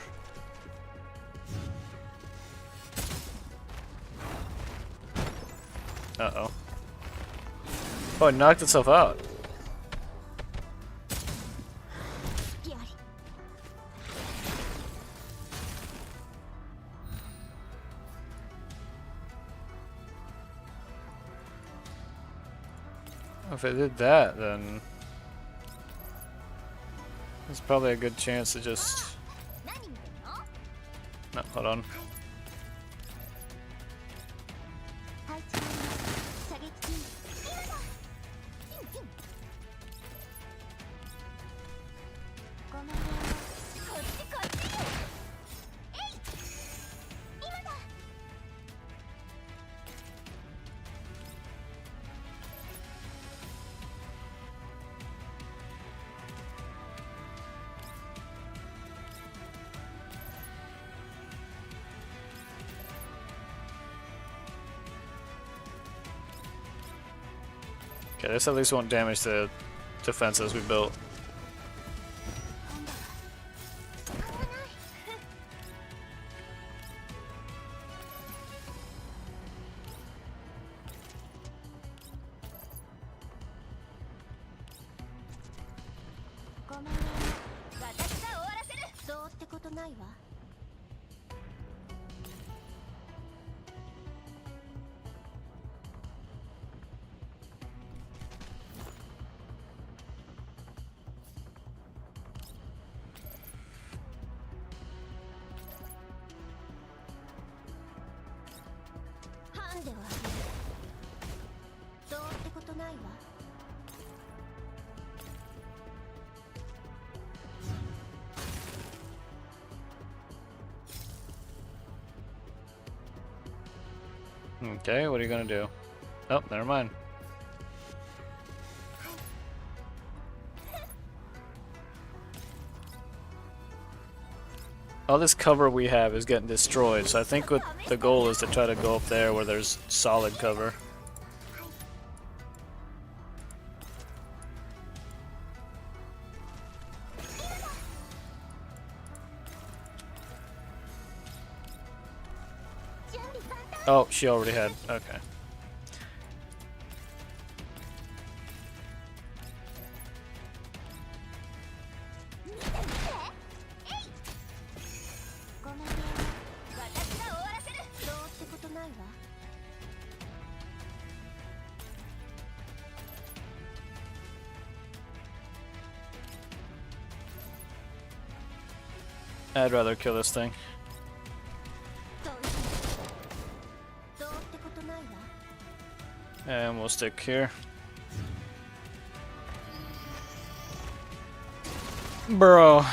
Uh-oh. Oh, it knocked itself out. If it did that, then there's probably a good chance to just... No, hold on. Okay, this at least won't damage the defenses we built. ないわ。 Okay, what are you gonna do? Oh, never mind. All this cover we have is getting destroyed, so I think what the goal is to try to go up there where there's solid cover. Oh, she already had. Okay. I'd rather kill this thing. And we'll stick here. Bro.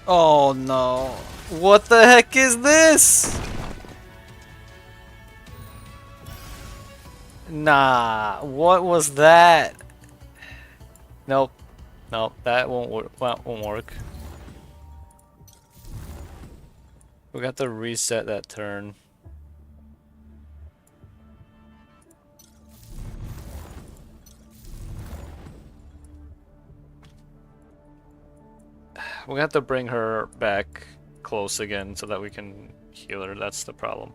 Oh no. What the heck is this? Nah, what was that? Nope. Nope, that won't work. Well, won't work. We got to reset that turn. We have to bring her back close again so that we can heal her. That's the problem.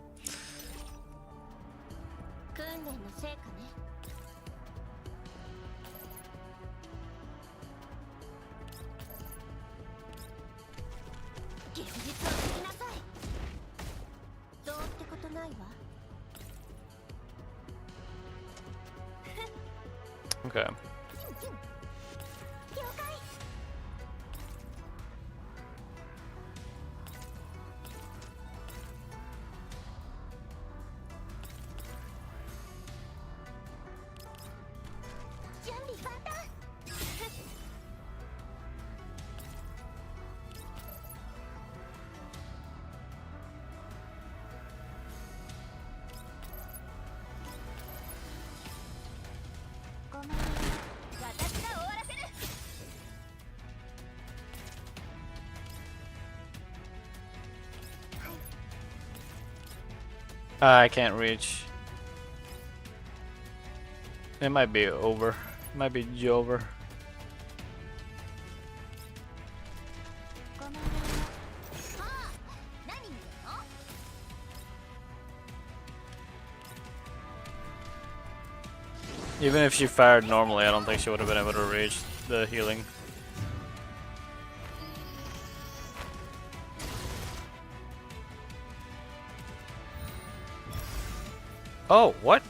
Okay. I can't reach. It might be over. It might be over. Even if she fired normally, I don't think she would have been able to reach the healing. Oh, what?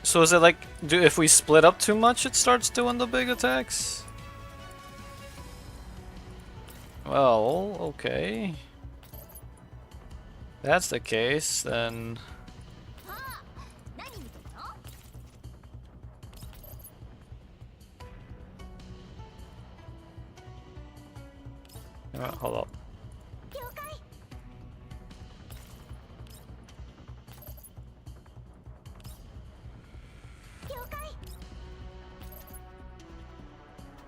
So is it like, if we split up too much, it starts doing the big attacks? Well, okay. If that's the case, then... hold up.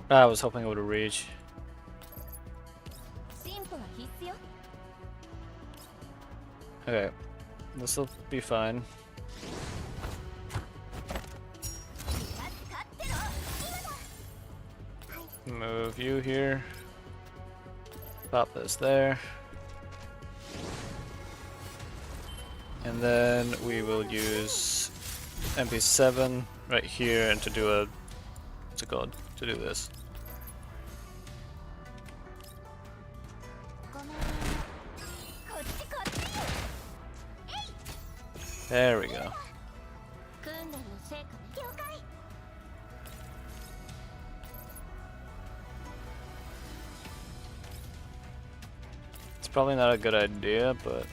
I was hoping it would reach. Okay, this will be fine. Move you here. Pop this there. And then we will use MP7 right here and to do a, what's it called? To do this. There we go. It's probably not a good idea, but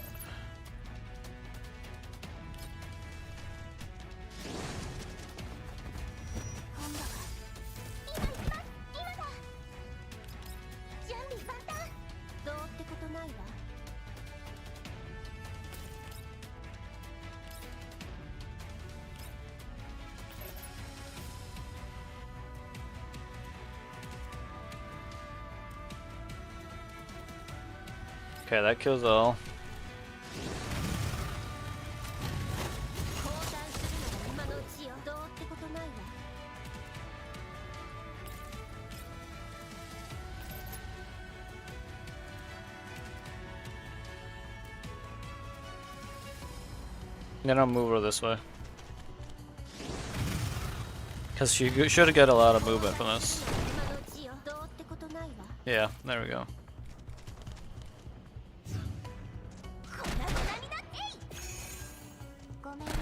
Okay, that kills all. 交代するのが今のうちよ。どうってことないわ。Then I'll move her this way. Because she should get a lot of movement from this. 今のうちよ。どうってことないわ。 Yeah, there we go. こんなことになってい。ごめんね。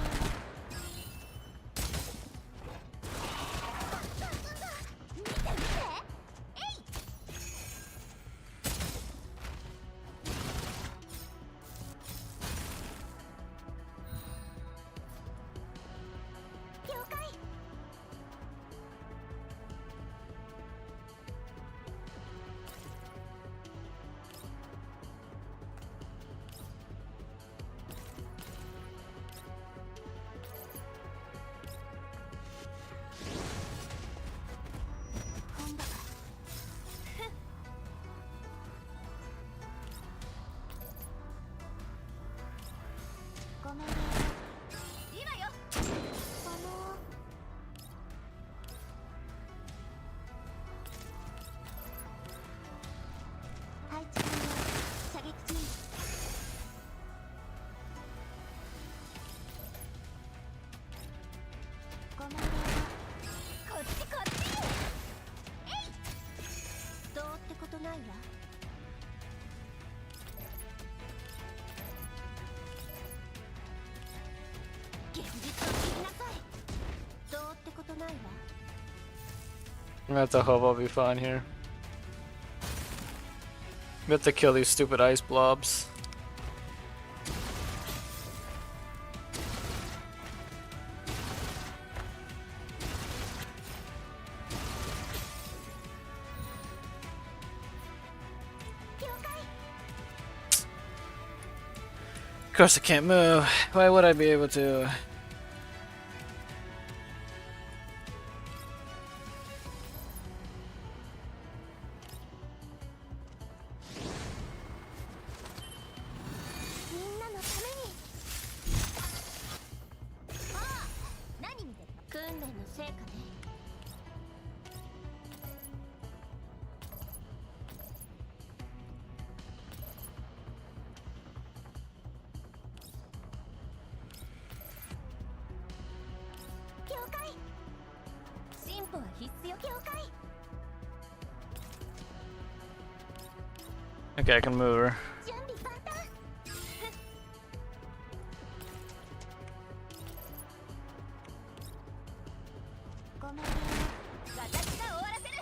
見て見て。了解。今度はごめんね。今よ。配置完了。射撃準備。ごめんね。こっちこっち。どうってことないわ。現実を知りなさい。どうってことないわ。 That's a hope I'll be fine here. We have to kill these stupid ice blobs. Of course I can't move. Why would I be able to? みんなのために。ああ、何見てるの？訓練の成果ね。了解。進歩は必須よ。了解。 Okay, I can move her. 準備万端。ごめんね。私が終わらせる。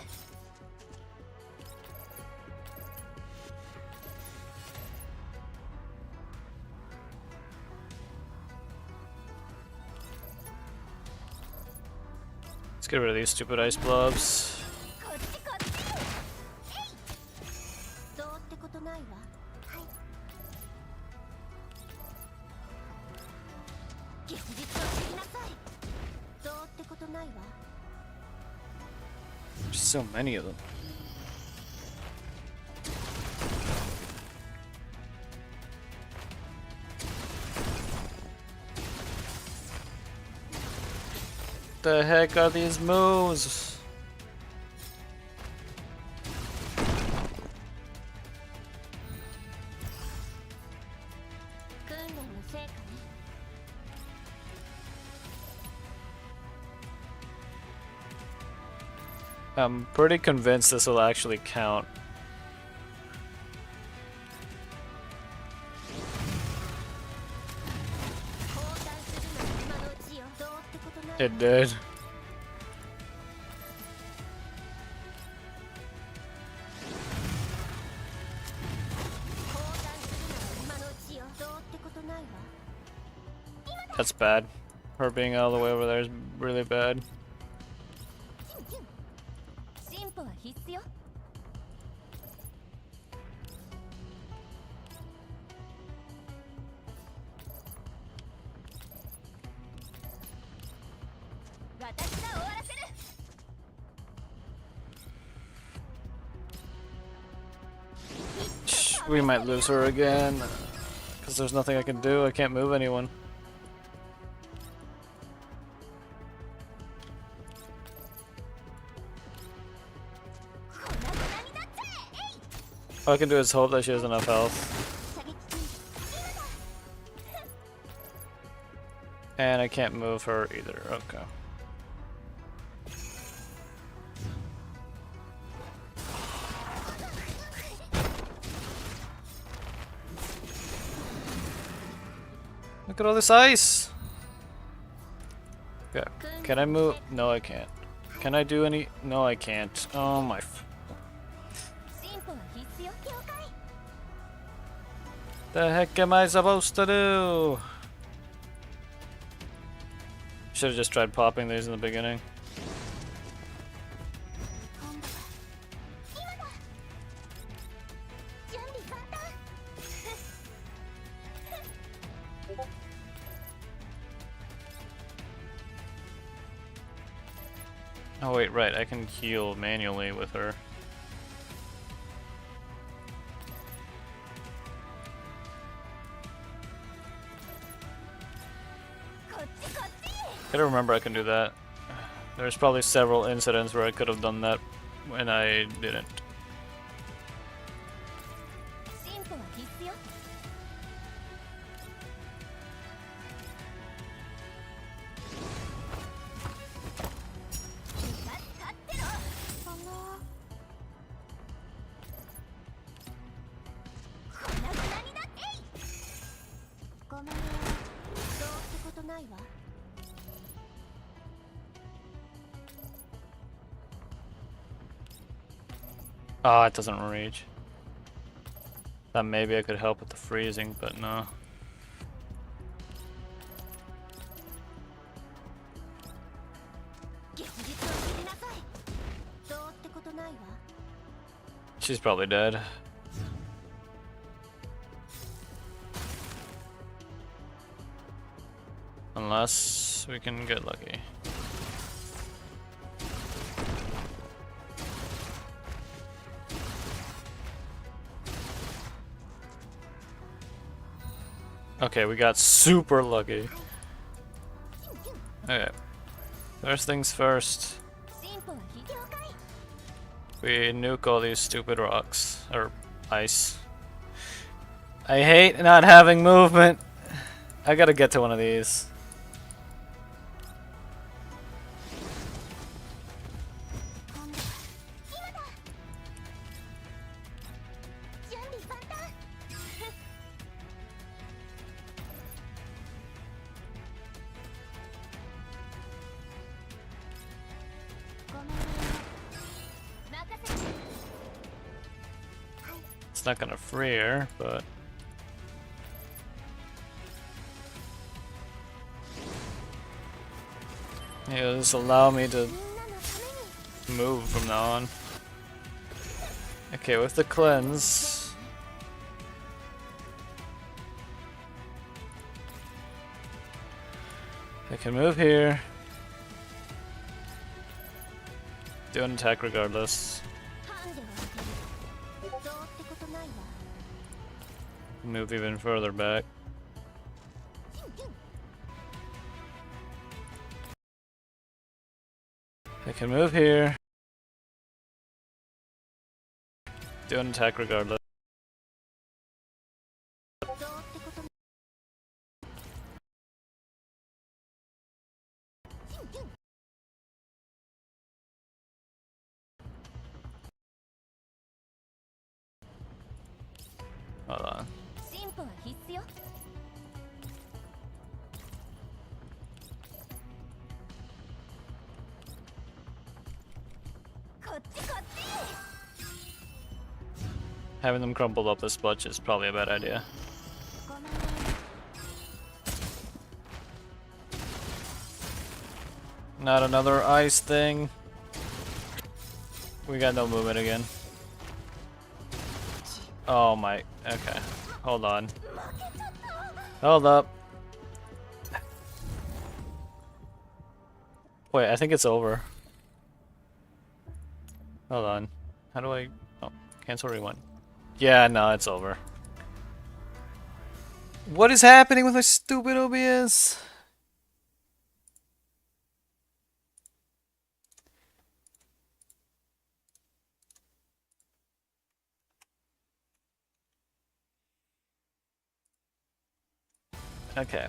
Let's get rid of these stupid ice blobs. こっちこっち。どうってことないわ。はい。現実を知りなさい。どうってことないわ。 There's so many of them. The heck are these moves? 訓練の成果ね。 I'm pretty convinced this will actually count. 交代するのが今のうちよ。どうってことないわ。 It did. 交代するのが今のうちよ。どうってことないわ。 That's bad. Her being all the way over there is really bad. 進歩は必須よ。私が終わらせる。 Shh. we might lose her again. Because there's nothing I can do. I can't move anyone. All I can do is hope that she has enough health. And I can't move her either. Okay. Look at all this ice! Okay. Can I move? No, I can't. Can I do any? No, I can't. Oh my. The heck am I supposed to do? Should have just tried popping these in the beginning. Oh wait, right, I can heal manually with her. Gotta remember I can do that. There's probably several incidents where I could have done that when I didn't. Oh, it doesn't rage. Thought maybe I could help with the freezing, but no. She's probably dead. Unless we can get lucky. Okay, we got super lucky. Okay. First things first. We nuke all these stupid rocks. Or ice. I hate not having movement. I gotta get to one of these. It's not gonna free her, but yeah, this allow me to move from now on. Okay, with the cleanse, I can move here. Do an attack regardless. Move even further back. I can move here. Do an attack regardless. Hold on. Having them crumpled up this much is probably a bad idea. Not another ice thing. We got no movement again. Oh my, okay. Hold on. Hold up. Wait, I think it's over. Hold on. How do I... Oh, cancel rewind. Yeah, no, it's over. What is happening with my stupid OBS? Okay.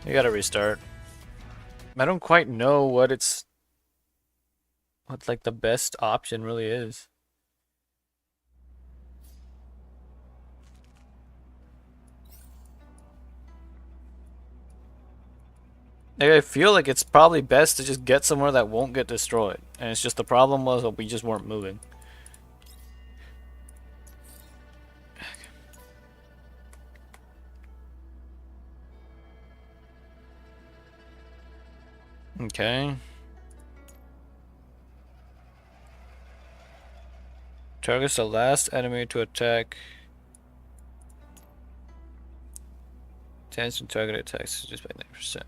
You gotta restart. I don't quite know what like the best option really is. Like, I feel like it's probably best to just get somewhere that won't get destroyed. And it's just the problem was that we just weren't moving. Okay. Targets the last enemy to attack. Chance to target attacks just by 9%.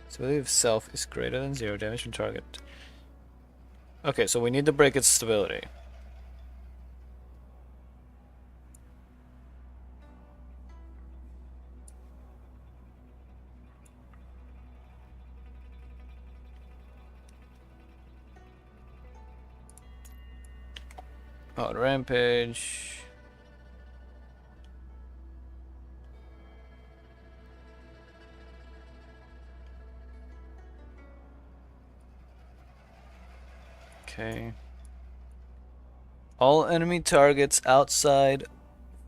Stability of self is greater than 0 damage from target. Okay, so we need to break its stability. Oh, rampage. Okay. All enemy targets outside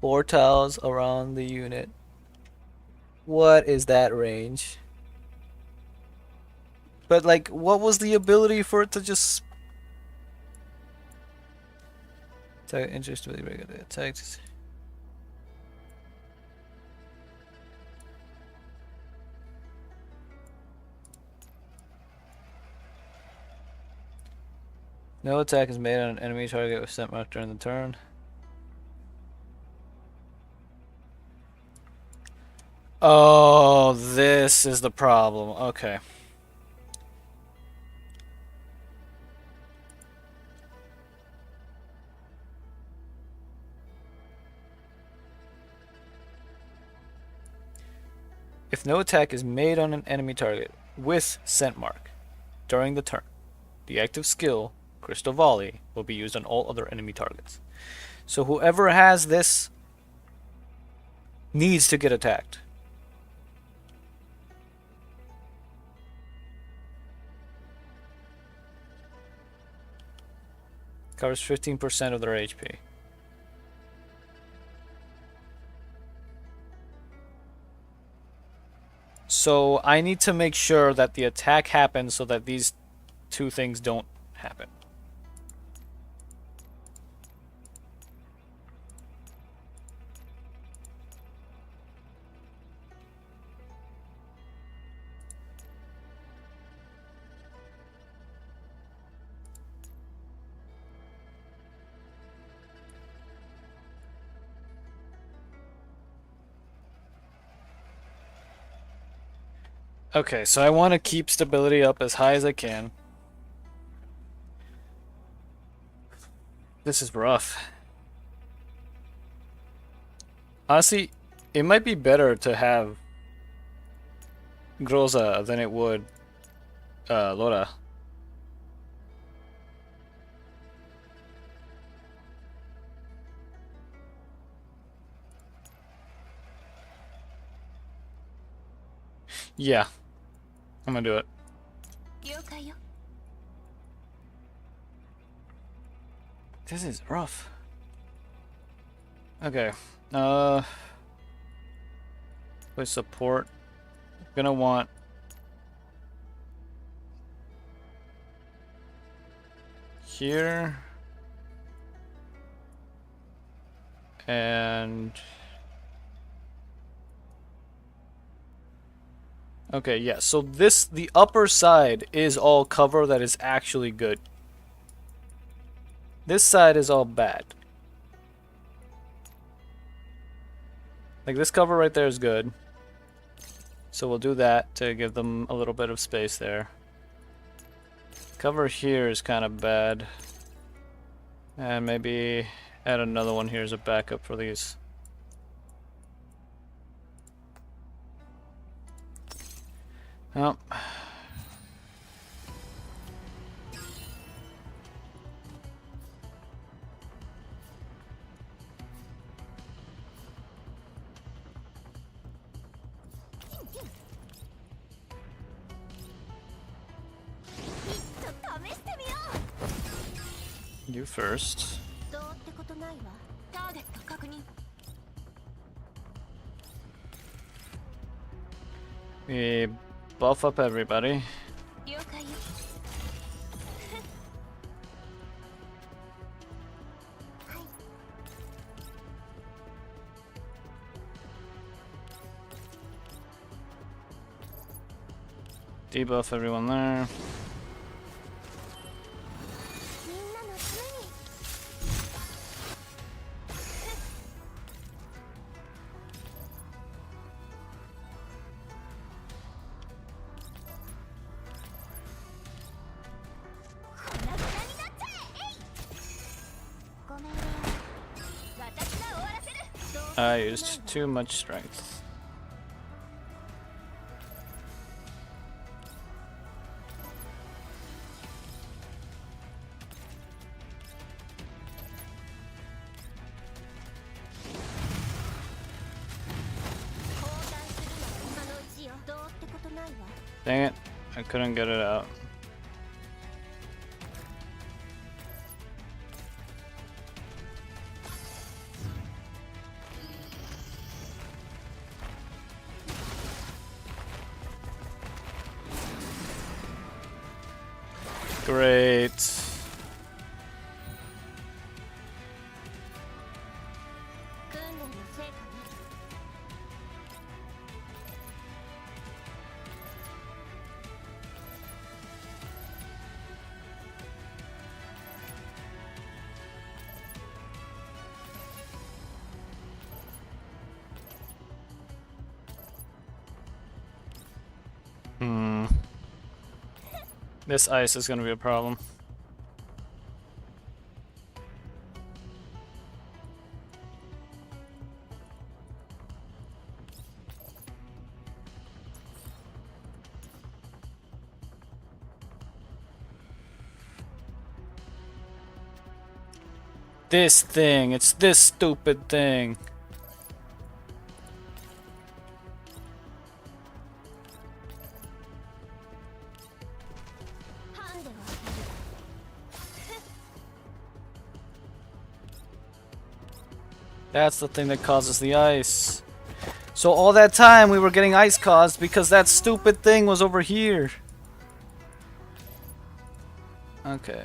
4 tiles around the unit. What is that range? But like, what was the ability for it to just attack interest with regular attacks? No attack is made on an enemy target with scent mark during the turn. Oh, this is the problem. Okay. If no attack is made on an enemy target with scent mark during the turn, the active skill, Crystal Volley, will be used on all other enemy targets. So whoever has this needs to get attacked. Covers 15% of their HP. So I need to make sure that the attack happens so that these two things don't happen. Okay, so I want to keep stability up as high as I can. This is rough. Honestly, it might be better to have Groza than it would Lora. Yeah, I'm gonna do it. This is rough. Okay. With support, gonna want here and okay, yeah. So the upper side is all cover that is actually good. This side is all bad. Like this cover right there is good. So we'll do that to give them a little bit of space there. Cover here is kind of bad. And maybe add another one here as a backup for these. Oh. You first. どうってことないわ。ターゲット確認。 We buff up everybody. 了解よ。 Debuff everyone there. みんなのために 粉々になっちゃえ。えい。ごめんね。私が終わらせる。 I used too much strength. Dang it, I couldn't get it out. Great. This ice is going to be a problem. This thing, it's this stupid thing. That's the thing that causes the ice. So all that time we were getting ice caused because that stupid thing was over here. Okay.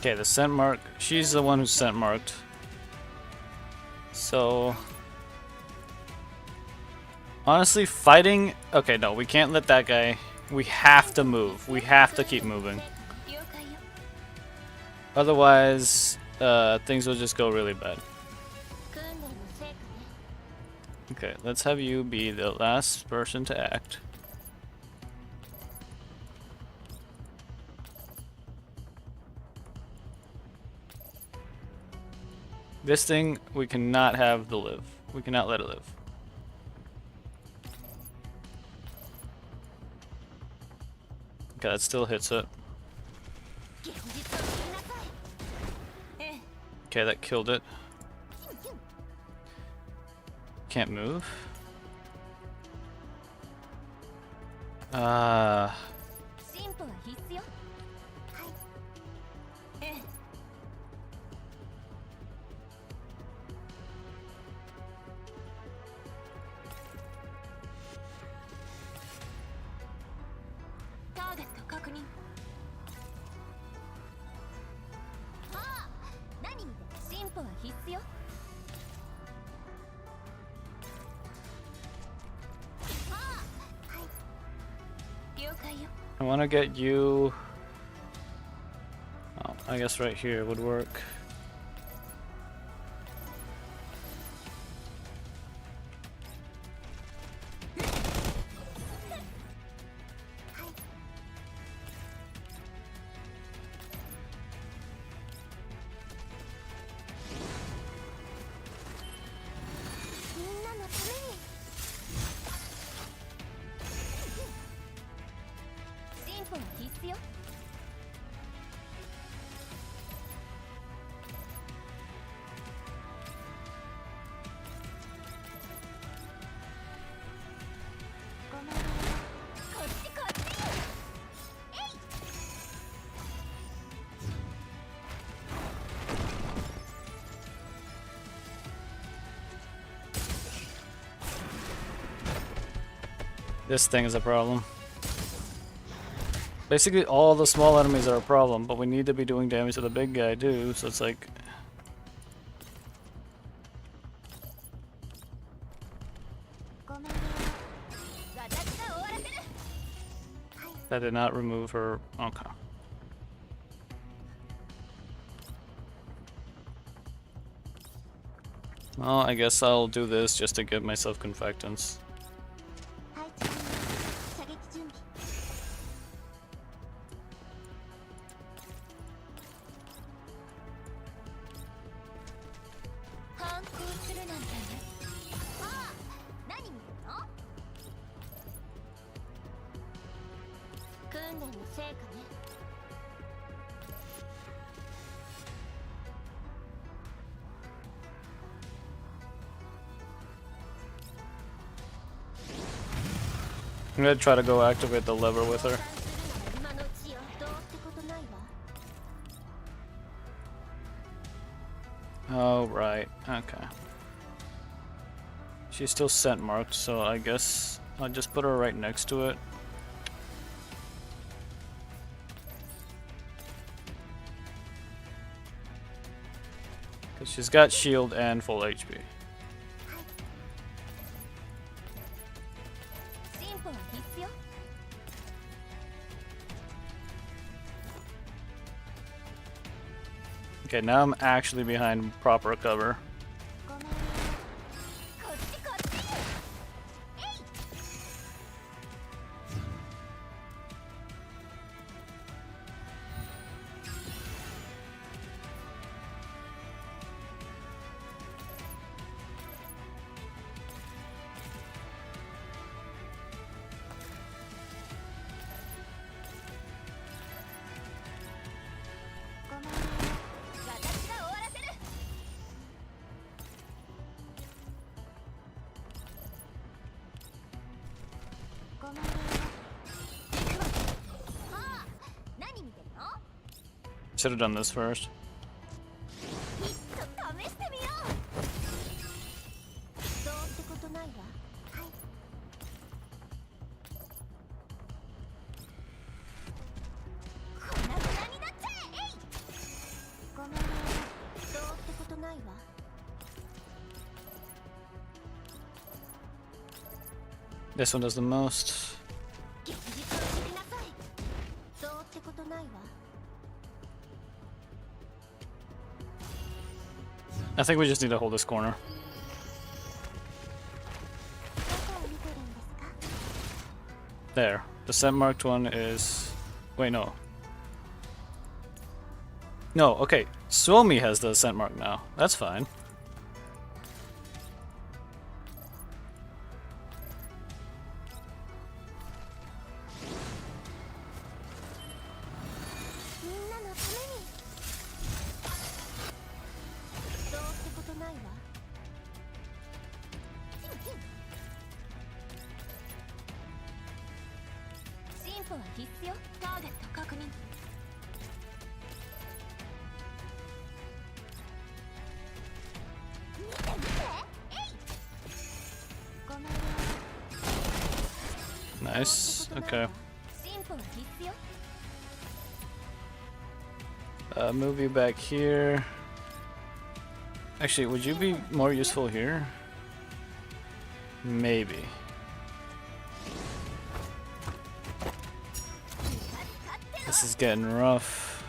Okay, the scent mark. She's the one who's scent marked. So honestly, fighting. Okay, no, we can't let that guy. We have to move. We have to keep moving. Otherwise, things will just go really bad. Okay, let's have you be the last person to act. This thing, we cannot have the live. We cannot let it live. Okay, that still hits it. Okay, that killed it. Can't move. Ah. 進歩は必須よ。ええ。ターゲット確認。ああ、何見て。進歩は必須よ。I want to get you. Oh, I guess right here would work. This thing is a problem. Basically, all the small enemies are a problem, but we need to be doing damage to the big guy too, so it's like... That did not remove her... Okay. Well, I guess I'll do this just to get myself confectants. I'm gonna try to go activate the lever with her. Oh, right. Okay. She's still scent marked, so I guess I'll just put her right next to it. Because she's got shield and full HP. Okay, now I'm actually behind proper cover. Should have done this first. This one does the most. I think we just need to hold this corner. There. The scent marked one is... Wait, no. No, okay. Suomi has the scent mark now. That's fine. は必須よ。ターゲット確認。見て見て。ごめん。 Nice. Okay. 進歩は必須よ。 Move you back here. Actually, would you be more useful here? Maybe. This is getting rough.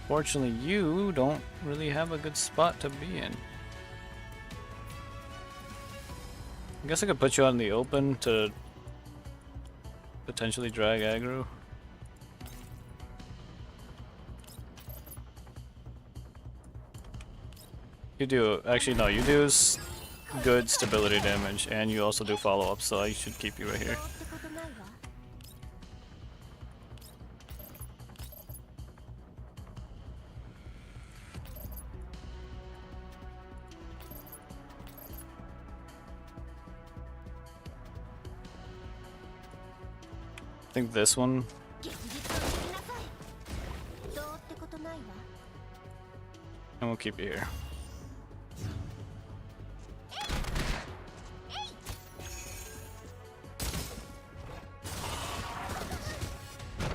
Fortunately, you don't really have a good spot to be in. I guess I could put you out in the open to potentially drag aggro. You do, actually no, you do good stability damage and you also do follow-up, so I should keep you right here. I think this one. And we'll keep you here.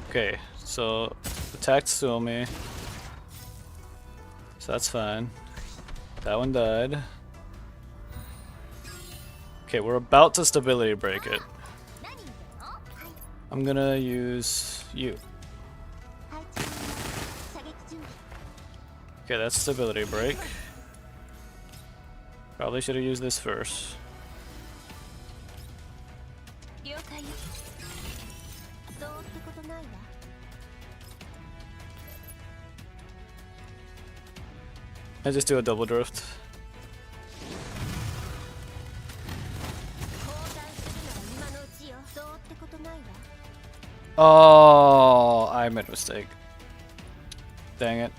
Okay, so attacked Suomi. So that's fine. That one died. Okay, we're about to stability break it. I'm gonna use you. Okay, that's stability break. Probably should have used this first. I just do a double drift. Oh, I made a mistake. Dang it.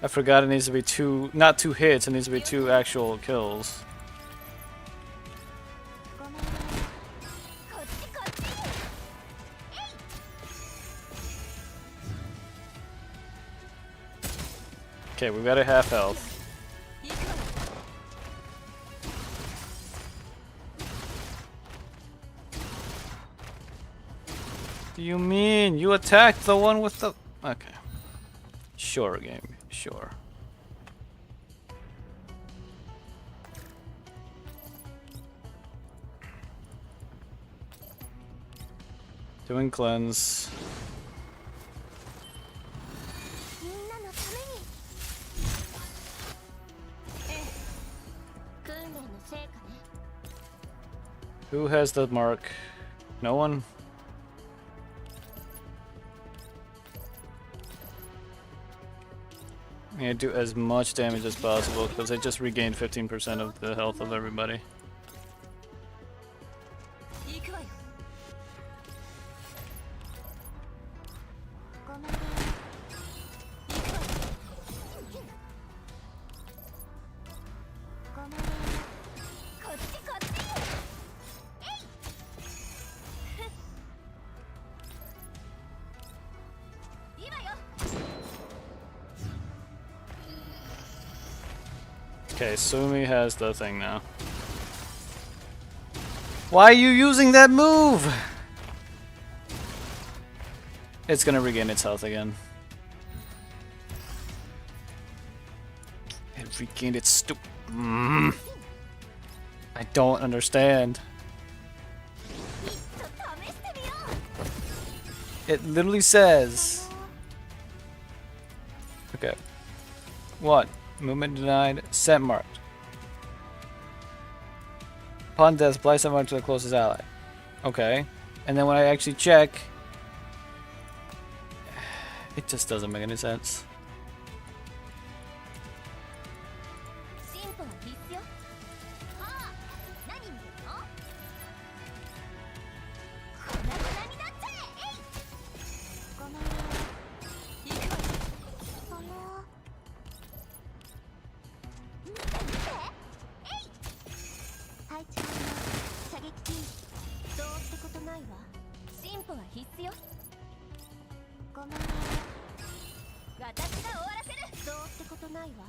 I forgot it needs to be two, not 2 hits, it needs to be 2 actual kills. Okay, we've got a half health. What do you mean? You attacked the one with the... Okay. Sure, game. Sure. Doing cleanse. Who has the mark? No one? I'm gonna do as much damage as possible because I just regained 15% of the health of everybody. Okay, Sumi has the thing now. Why are you using that move? It's gonna regain its health again. It regained its I don't understand. It literally says... Okay. What? Movement denied. Scent marked. Upon death, apply scent mark to the closest ally. Okay. And then when I actually check, it just doesn't make any sense. ないわ。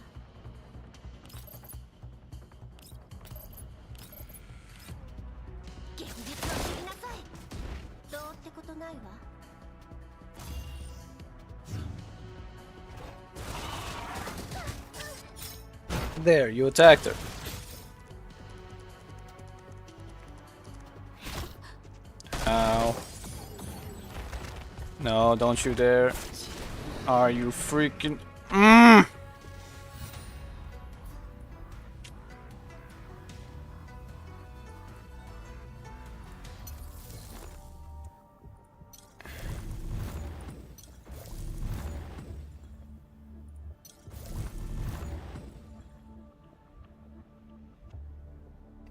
現実を知りなさい。どうってことないわ。There, you attacked her. Ow. No, don't you dare. Are you freaking...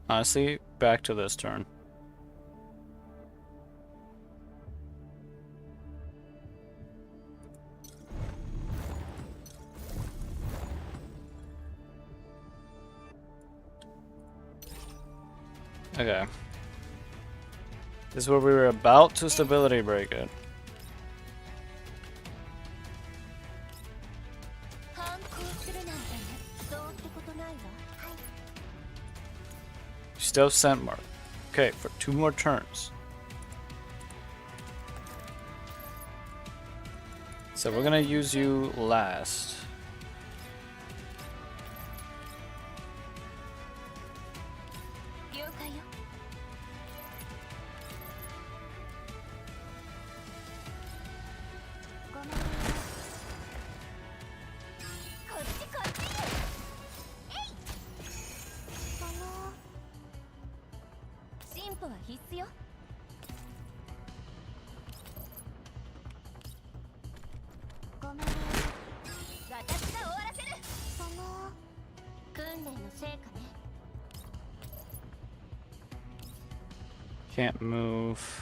Honestly, back to this turn. Okay. This is where we were about to stability break it. Still scent mark. Okay, for 2 more turns. So we're gonna use you last. Can't move.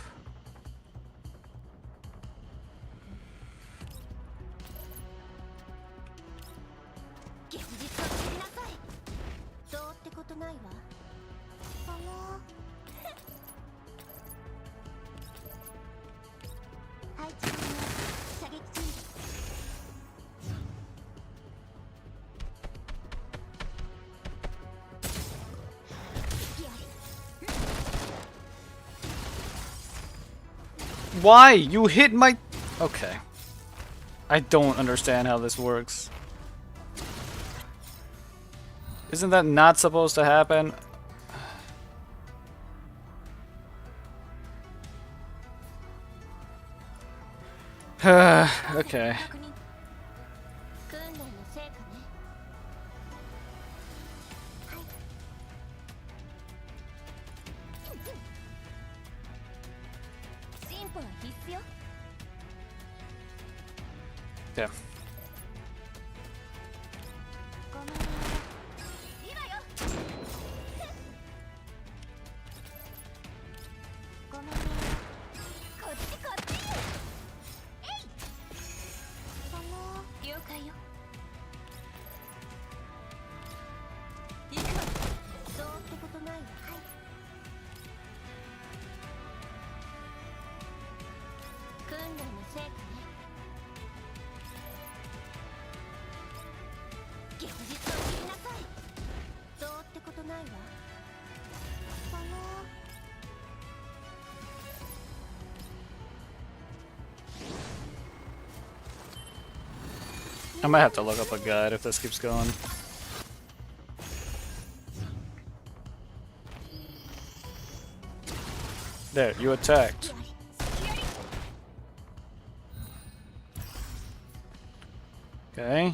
Why? You hit my... Okay. I don't understand how this works. Isn't that not supposed to happen? Okay. Yeah. I might have to look up a guide if this keeps going. There, you attacked. Okay.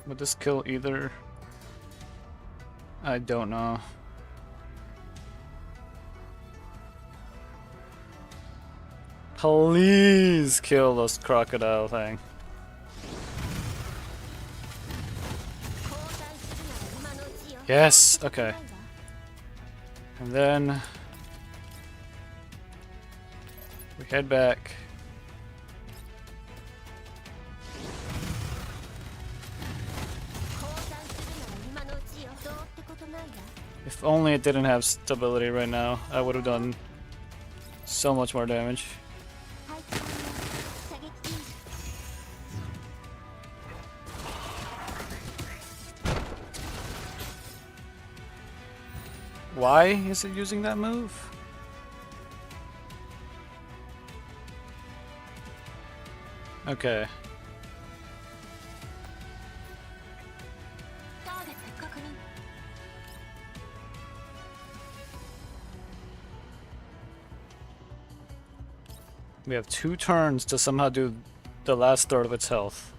Would this kill either? I don't know. Please kill this crocodile thing. Yes, okay. And then we head back. If only it didn't have stability right now, I would have done so much more damage. Why is it using that move? Okay. We have 2 turns to somehow do the last third of its health.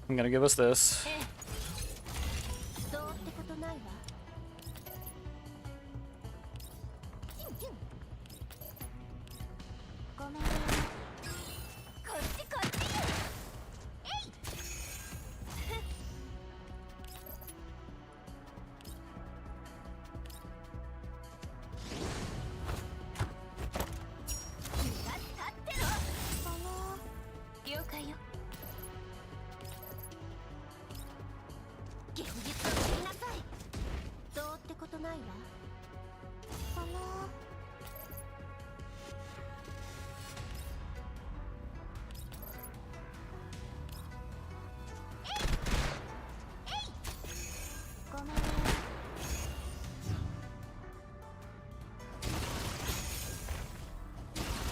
I'm gonna give us this.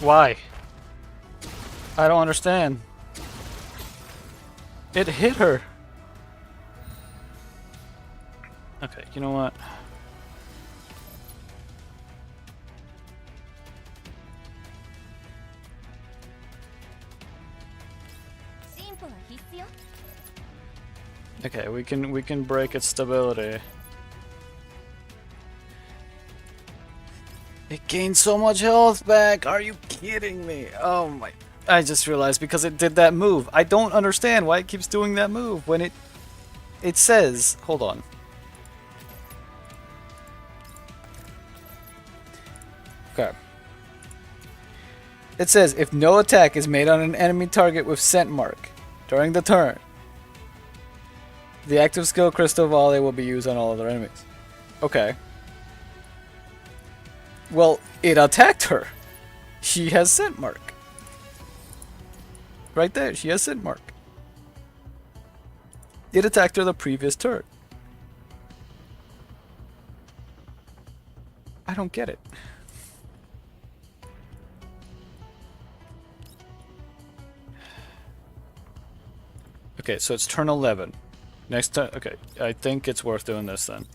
Why? I don't understand. It hit her. Okay, you know what? Okay, we can break its stability. It gained so much health back. Are you kidding me? Oh my. I just realized because it did that move. I don't understand why it keeps doing that move when it says, hold on. Okay. It says if no attack is made on an enemy target with scent mark during the turn, the active skill Crystal Volley will be used on all other enemies. Okay. Well, it attacked her. She has scent mark. Right there, she has scent mark. It attacked her the previous turn. I don't get it. Okay, so it's turn 11. Next time, okay, I think it's worth doing this then.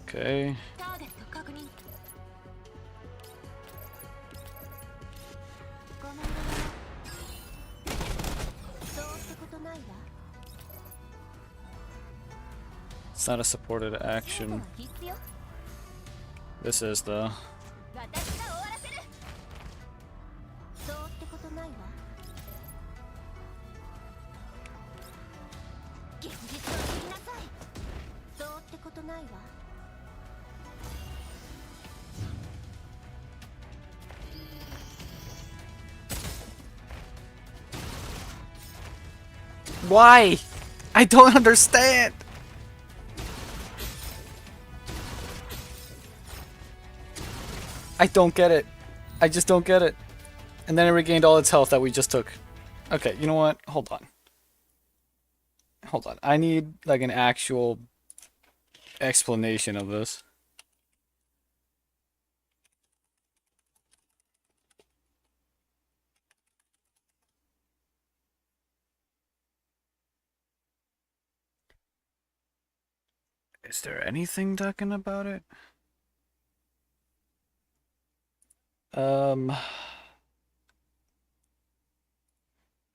Okay. It's not a supported action. This is though. Why? I don't understand. I don't get it. I just don't get it. And then it regained all its health that we just took. Okay, you know what? Hold on. Hold on. I need like an actual explanation of this. Is there anything talking about it? Let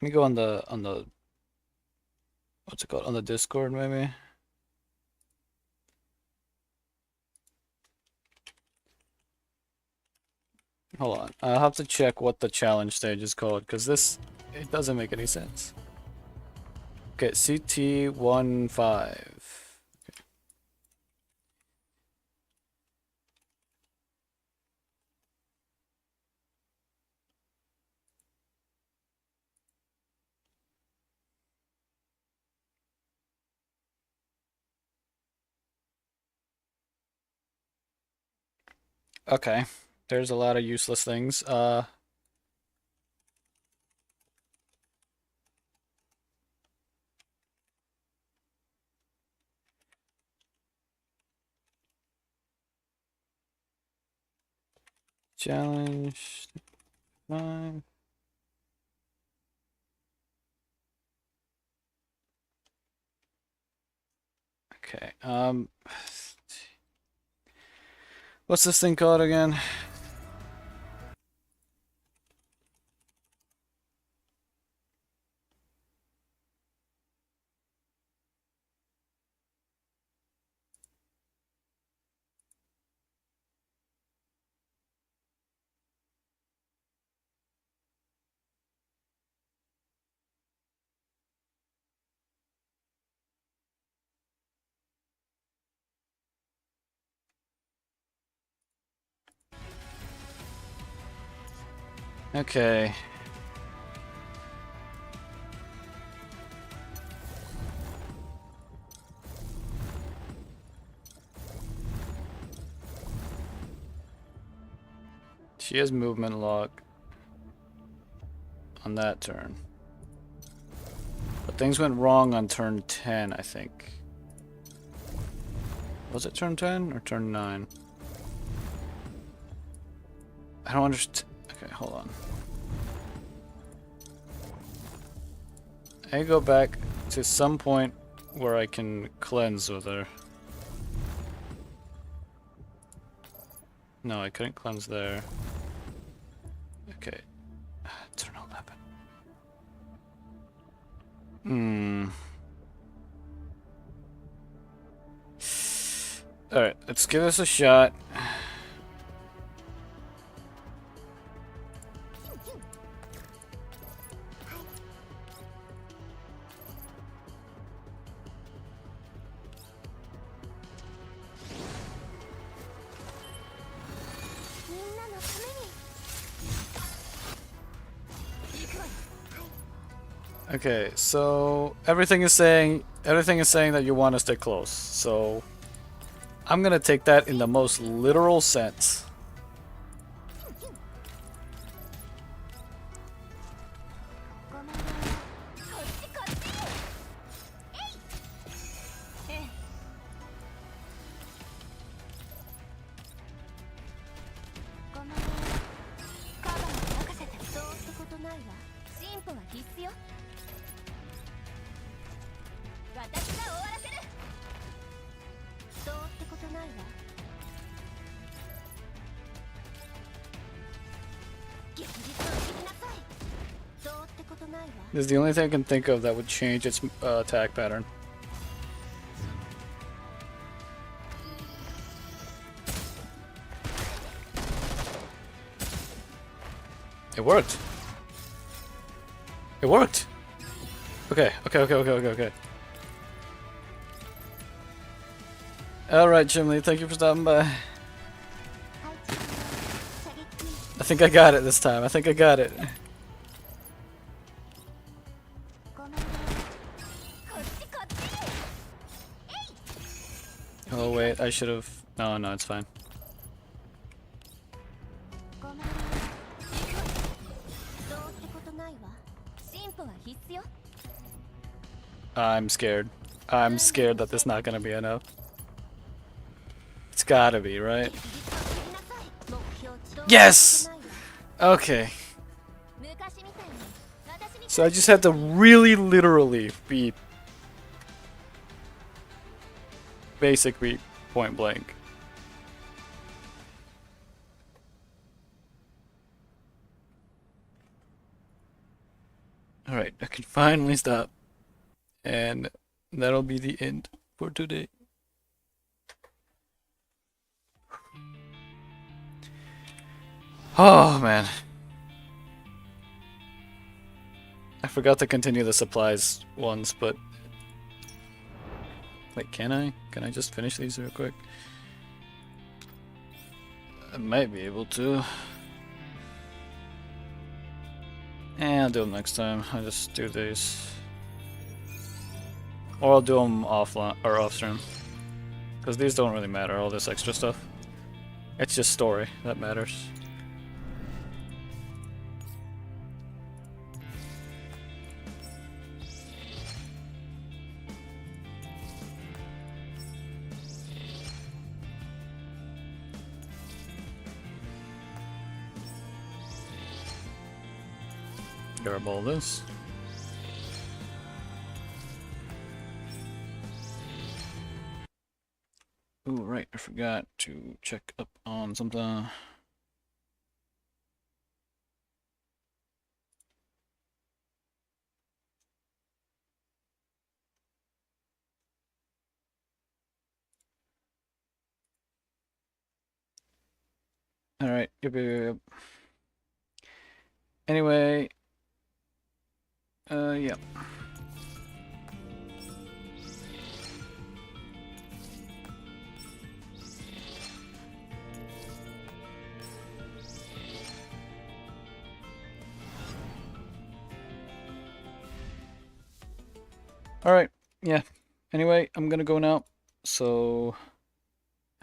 me go on the what's it called, on the Discord maybe. Hold on, I'll have to check what the challenge stage is called because it doesn't make any sense. Okay, CT15. Okay, there's a lot of useless things. Challenge 5. Okay, what's this thing called again? Okay. She has movement lock on that turn. But things went wrong on turn 10, I think. Was it turn 10 or turn 9? I don't understand. Okay, hold on. I go back to some point where I can cleanse with her. No, I couldn't cleanse there. Okay. Turn 11. Alright, let's give this a shot. Okay, so everything is saying that you want to stay close. So I'm gonna take that in the most literal sense. This is the only thing I can think of that would change its attack pattern. It worked. It worked. Okay. Alright, Chimney, thank you for stopping by. I think I got it this time. I think I got it. Oh wait, I should have... No, it's fine. I'm scared. I'm scared that this is not gonna be enough. It's gotta be, right? Yes! Okay. So I just had to really literally be basically point blank. Alright, I can finally stop. And that'll be the end for today. Oh man. I forgot to continue the supplies ones, but... Wait, can I? Can I just finish these real quick? I might be able to. I'll do them next time. I'll just do these. Or I'll do them offline or off stream. Because these don't really matter, all this extra stuff. It's just story that matters. Grab all this. Ooh, right, I forgot to check up on something. Alright, yep. Anyway, yeah. Alright, yeah. Anyway, I'm gonna go now, so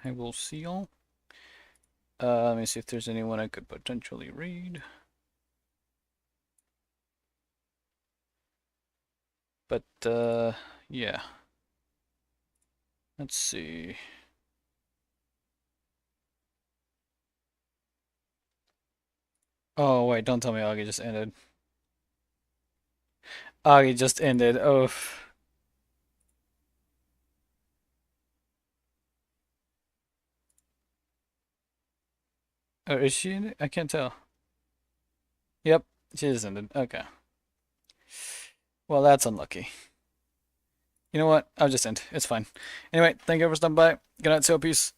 I will see y'all. Let me see if there's anyone I could potentially read. But, yeah. Let's see. Oh, wait, don't tell me Augie just ended. Augie just ended. Oh. Oh, is she in it? I can't tell. Yep, she just ended. Okay. Well, that's unlucky. You know what? I'll just end. It's fine. Anyway, thank you for stopping by. Good night, so peace.